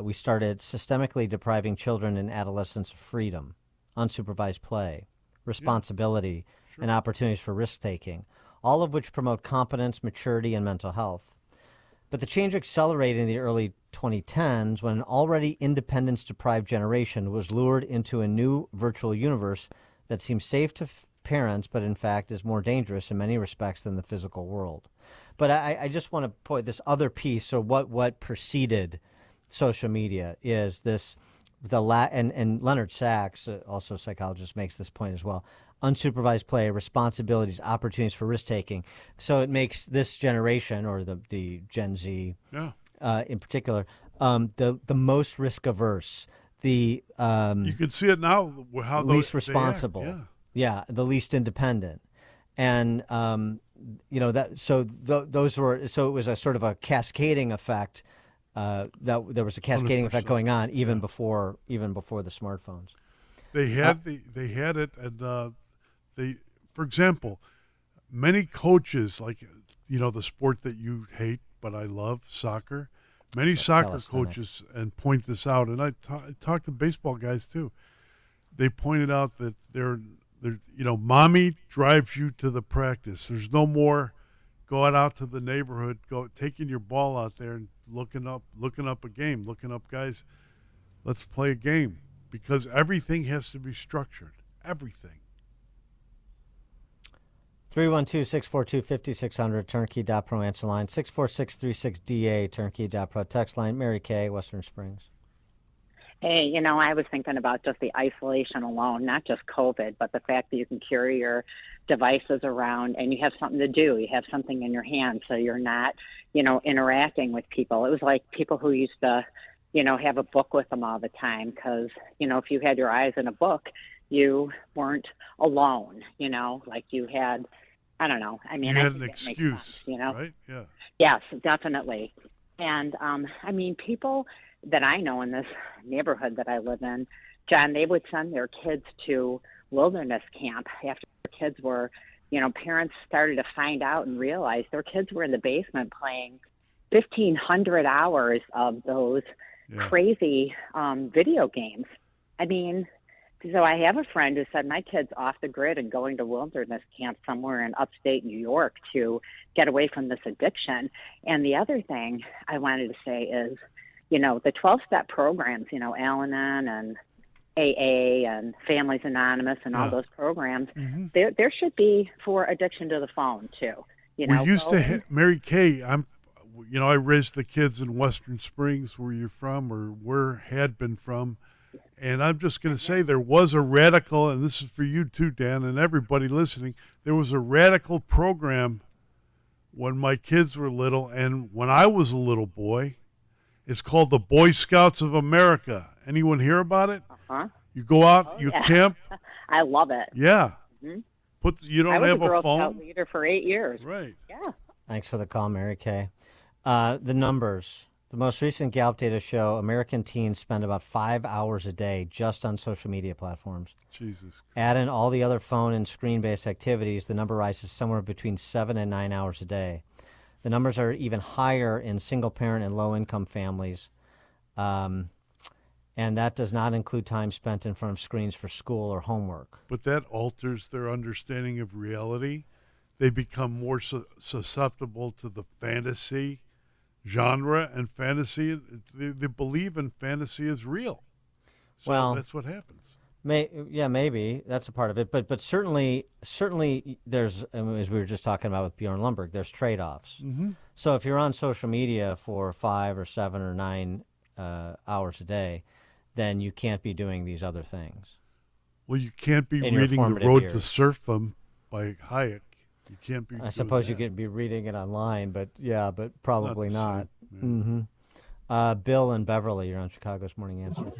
we started systemically depriving children and adolescents of freedom, unsupervised play, responsibility, and opportunities for risk-taking, all of which promote competence, maturity, and mental health. But the change accelerated in the early 2010s when an already independence-deprived generation was lured into a new virtual universe that seems safe to parents, but in fact is more dangerous in many respects than the physical world. But I just want to point this other piece, so what preceded social media is this, and Leonard Sachs, also a psychologist, makes this point as well. unsupervised play, responsibilities, opportunities for risk taking. So it makes this generation, or the Gen Z in particular, the most risk averse. You can see it now how least they responsible. act, yeah, the least independent, and those were so it was a sort of a cascading effect. That there was a cascading 100%. effect going on even before the smartphones. They had it, and for example, many coaches, like the sport that you hate but I love, soccer. Many soccer coaches and point this out, and I talk to baseball guys too. They pointed out that they're mommy drives you to the practice. There's no more going out to the neighborhood, taking your ball out there and looking up a game, looking up guys. Let's play a game, because everything has to be structured. Everything. 312-642-5600, turnkey.pro answer line, 64636DA, turnkey.pro text line. Mary Kay, Western Springs. Hey, I was thinking about just the isolation alone, not just COVID, but the fact that you can carry your devices around and you have something to do. You have something in your hand, so you're not, interacting with people. It was like people who used to, have a book with them all the time, because, if you had your eyes in a book, you weren't alone, like you had, I don't know. I mean, you I had think an that makes excuse, sense, right? Yeah. Yes, definitely. And, people that I know in this neighborhood that I live in, John, they would send their kids to wilderness camp after their kids were, parents started to find out and realize their kids were in the basement playing 1,500 hours of those crazy video games. I mean, so I have a friend who said, my kid's off the grid and going to wilderness camp somewhere in upstate New York to get away from this addiction. And the other thing I wanted to say is, the 12-step programs, Al-Anon and AA and Families Anonymous and all those programs, there should be for addiction to the phone too. We used to Mary Kay. I raised the kids in Western Springs, where you're from, or had been from, and I'm just going to say there was a radical, and this is for you too, Dan, and everybody listening. There was a radical program when my kids were little, and when I was a little boy. It's called the Boy Scouts of America. Anyone hear about it? Uh-huh. You go out, you camp. I love it. Yeah. Mm-hmm. You don't I was have a Girl a phone? Scout leader for 8 years. Right. Yeah. Thanks for the call, Mary Kay. The numbers. The most recent Gallup data show American teens spend about 5 hours a day just on social media platforms. Jesus. Add in all the other phone and screen-based activities, the number rises somewhere between 7 and 9 hours a day. The numbers are even higher in single-parent and low-income families, and that does not include time spent in front of screens for school or homework. But that alters their understanding of reality. They become more susceptible to the fantasy genre, and fantasy. They believe in fantasy is real. So well, that's what happens. Maybe that's a part of it, but certainly there's, as we were just talking about with Bjorn Lundberg, there's trade-offs. Mm-hmm. So if you're on social media for 5 or 7 or 9 hours a day, then you can't be doing these other things. Well, you can't be reading The Road to Serfdom by Hayek. You can't be. I suppose you could be reading it online, but probably not. Mm-hmm. Bill and Beverly, you're on Chicago's Morning Answer.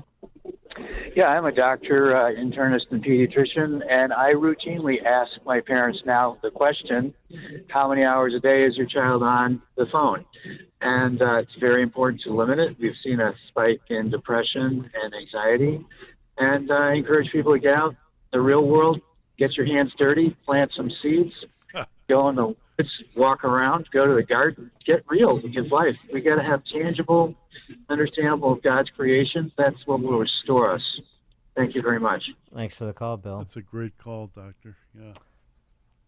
Yeah, I'm a doctor, internist, and pediatrician, and I routinely ask my parents now the question, how many hours a day is your child on the phone? And it's very important to limit it. We've seen a spike in depression and anxiety, and I encourage people to get out in the real world, get your hands dirty, plant some seeds, go in the woods, walk around, go to the garden, get real with life. We got to have tangible, understandable of God's creation. That's what will restore us. Thank you very much. Thanks for the call, Bill. That's a great call, Doctor. Yeah.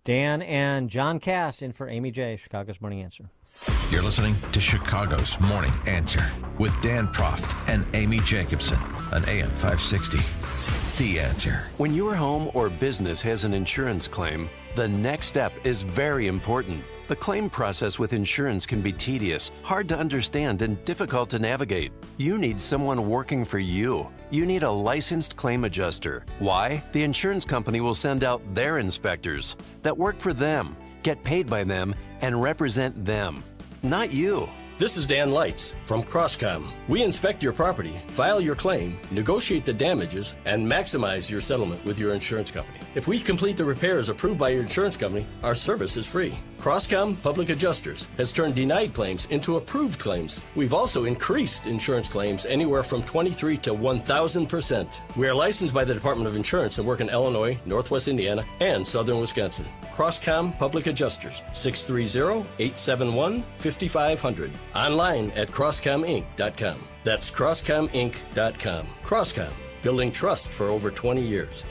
Dan and John Cass in for Amy J., Chicago's Morning Answer. You're listening to Chicago's Morning Answer with Dan Proft and Amy Jacobson on AM 560. The Answer. When your home or business has an insurance claim, the next step is very important. The claim process with insurance can be tedious, hard to understand, and difficult to navigate. You need someone working for you. you need a licensed claim adjuster. Why? The insurance company will send out their inspectors that work for them, get paid by them, and represent them, not you. This is Dan Lights from Crosscom. We inspect your property, file your claim, negotiate the damages, and maximize your settlement with your insurance company. If we complete the repairs approved by your insurance company, our service is free. Crosscom Public Adjusters has turned denied claims into approved claims. We've also increased insurance claims anywhere from 23 to 1,000%. We are licensed by the Department of Insurance and work in Illinois, Northwest Indiana, and Southern Wisconsin. Crosscom Public Adjusters, 630-871-5500. Online at CrosscomInc.com. That's CrosscomInc.com. Crosscom, building trust for over 20 years.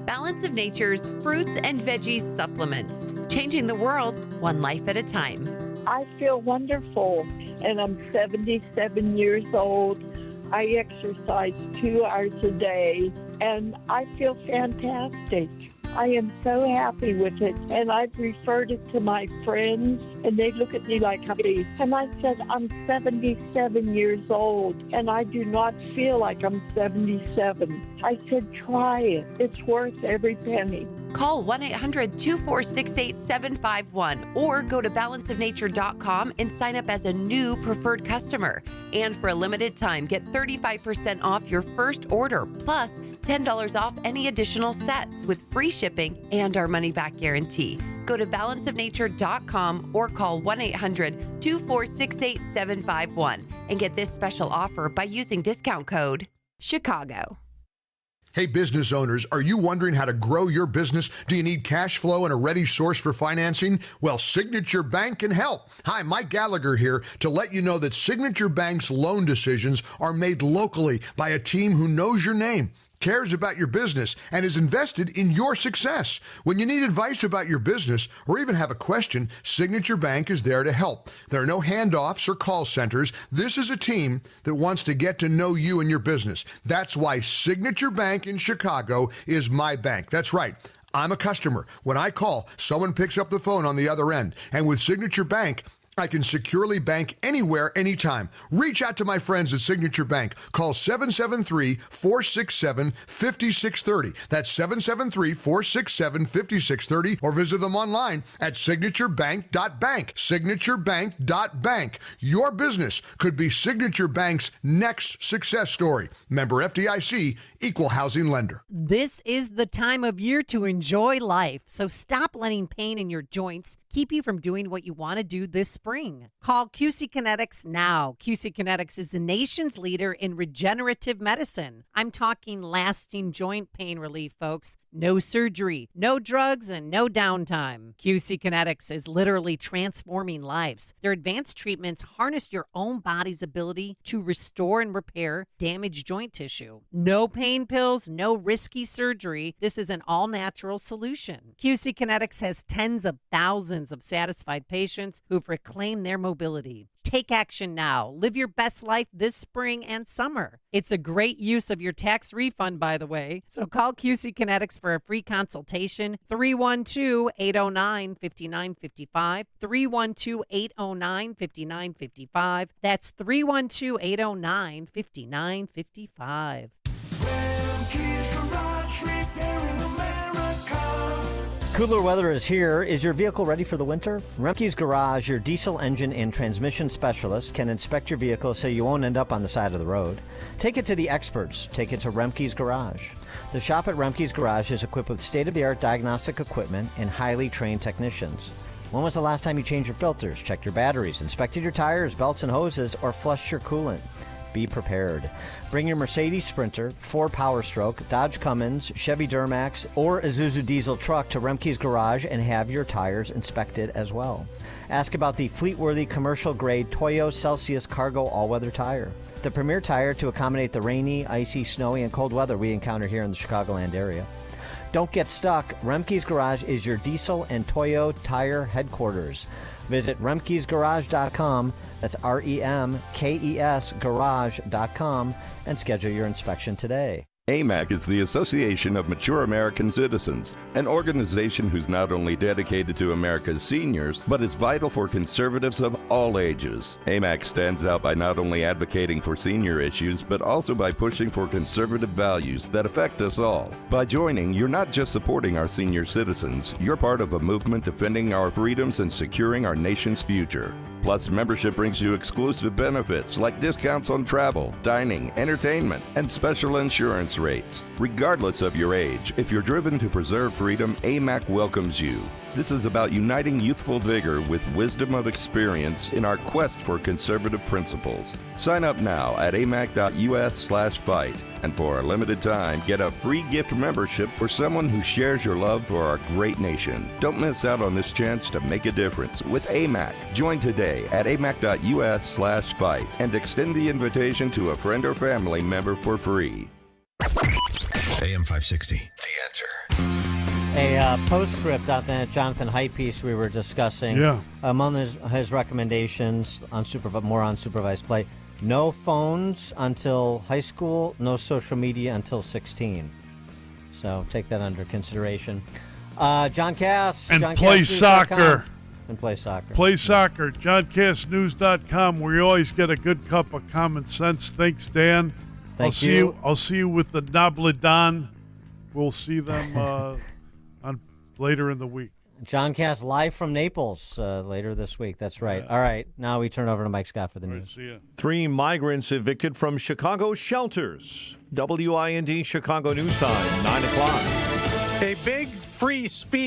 Balance of Nature's fruits and veggies supplements, changing the world one life at a time. I feel wonderful, and I'm 77 years old. I exercise 2 hours a day, and I feel fantastic. I am so happy with it, and I've referred it to my friends, and they look at me like I'm crazy. And I said, I'm 77 years old, and I do not feel like I'm 77. I said, try it. It's worth every penny. Call 1-800-246-8751 or go to balanceofnature.com and sign up as a new preferred customer. And for a limited time, get 35% off your first order, plus $10 off any additional sets with free shipping and our money-back guarantee. Go to balanceofnature.com or call 1-800-246-8751 and get this special offer by using discount code Chicago. Hey, business owners, are you wondering how to grow your business? Do you need cash flow and a ready source for financing? Well, Signature Bank can help. Hi, Mike Gallagher here to let you know that Signature Bank's loan decisions are made locally by a team who knows your name, cares about your business, and is invested in your success. When you need advice about your business or even have a question, Signature Bank is there to help. There are no handoffs or call centers. This is a team that wants to get to know you and your business. That's why Signature Bank in Chicago is my bank. That's right. I'm a customer. When I call, someone picks up the phone on the other end. And with Signature Bank, I can securely bank anywhere, anytime. Reach out to my friends at Signature Bank. Call 773-467-5630. That's 773-467-5630. Or visit them online at signaturebank.bank. Signaturebank.bank. Your business could be Signature Bank's next success story. Member FDIC, Equal Housing Lender. This is the time of year to enjoy life, so stop letting pain in your joints keep you from doing what you want to do this spring. Call QC Kinetics now. QC Kinetics is the nation's leader in regenerative medicine. I'm talking lasting joint pain relief, folks. No surgery, no drugs, and no downtime. QC Kinetics is literally transforming lives. Their advanced treatments harness your own body's ability to restore and repair damaged joint tissue. No pain pills, no risky surgery. This is an all-natural solution. QC Kinetics has tens of thousands of satisfied patients who've reclaimed their mobility. Take action now. Live your best life this spring and summer. It's a great use of your tax refund, by the way. So call QC Kinetics for a free consultation. 312-809-5955. 312-809-5955. That's 312-809-5955. Cooler weather is here. Is your vehicle ready for the winter? Remke's Garage, your diesel engine and transmission specialist, can inspect your vehicle so you won't end up on the side of the road. Take it to the experts. Take it to Remke's Garage. The shop at Remke's Garage is equipped with state-of-the-art diagnostic equipment and highly trained technicians. When was the last time you changed your filters, checked your batteries, inspected your tires, belts and hoses, or flushed your coolant? Be prepared. Bring your Mercedes Sprinter, Ford Power Stroke, Dodge Cummins, Chevy Duramax, or Isuzu diesel truck to Remke's Garage and have your tires inspected as well. Ask about the Fleetworthy commercial-grade Toyo Celsius Cargo all-weather tire. The premier tire to accommodate the rainy, icy, snowy, and cold weather we encounter here in the Chicagoland area. Don't get stuck. Remke's Garage is your diesel and Toyo tire headquarters. Visit remkesgarage.com, that's REMKES garage.com, and schedule your inspection today. AMAC is the Association of Mature American Citizens, an organization who's not only dedicated to America's seniors, but is vital for conservatives of all ages. AMAC stands out by not only advocating for senior issues, but also by pushing for conservative values that affect us all. By joining, you're not just supporting our senior citizens, you're part of a movement defending our freedoms and securing our nation's future. Plus, membership brings you exclusive benefits like discounts on travel, dining, entertainment, and special insurance rates. Regardless of your age, if you're driven to preserve freedom, AMAC welcomes you. This is about uniting youthful vigor with wisdom of experience in our quest for conservative principles. Sign up now at amac.us/fight. And for a limited time, get a free gift membership for someone who shares your love for our great nation. Don't miss out on this chance to make a difference with AMAC. Join today at amac.us/fight and extend the invitation to a friend or family member for free. AM 560, The Answer. A postscript on the Jonathan Haidt piece we were discussing. Yeah. Among his recommendations on more unsupervised play: no phones until high school, no social media until 16. So take that under consideration. John Cass. And John play Cass soccer. And play soccer. Play soccer. JohnCassNews.com, where you always get a good cup of common sense. Thanks, Dan. Thank you. I'll see you with the Nobledon. We'll see them on later in the week. John Cass live from Naples later this week. That's right. All right. Now we turn over to Mike Scott for the news. See ya. 3 migrants evicted from Chicago shelters. WIND Chicago News Time, 9 o'clock. A big free speech.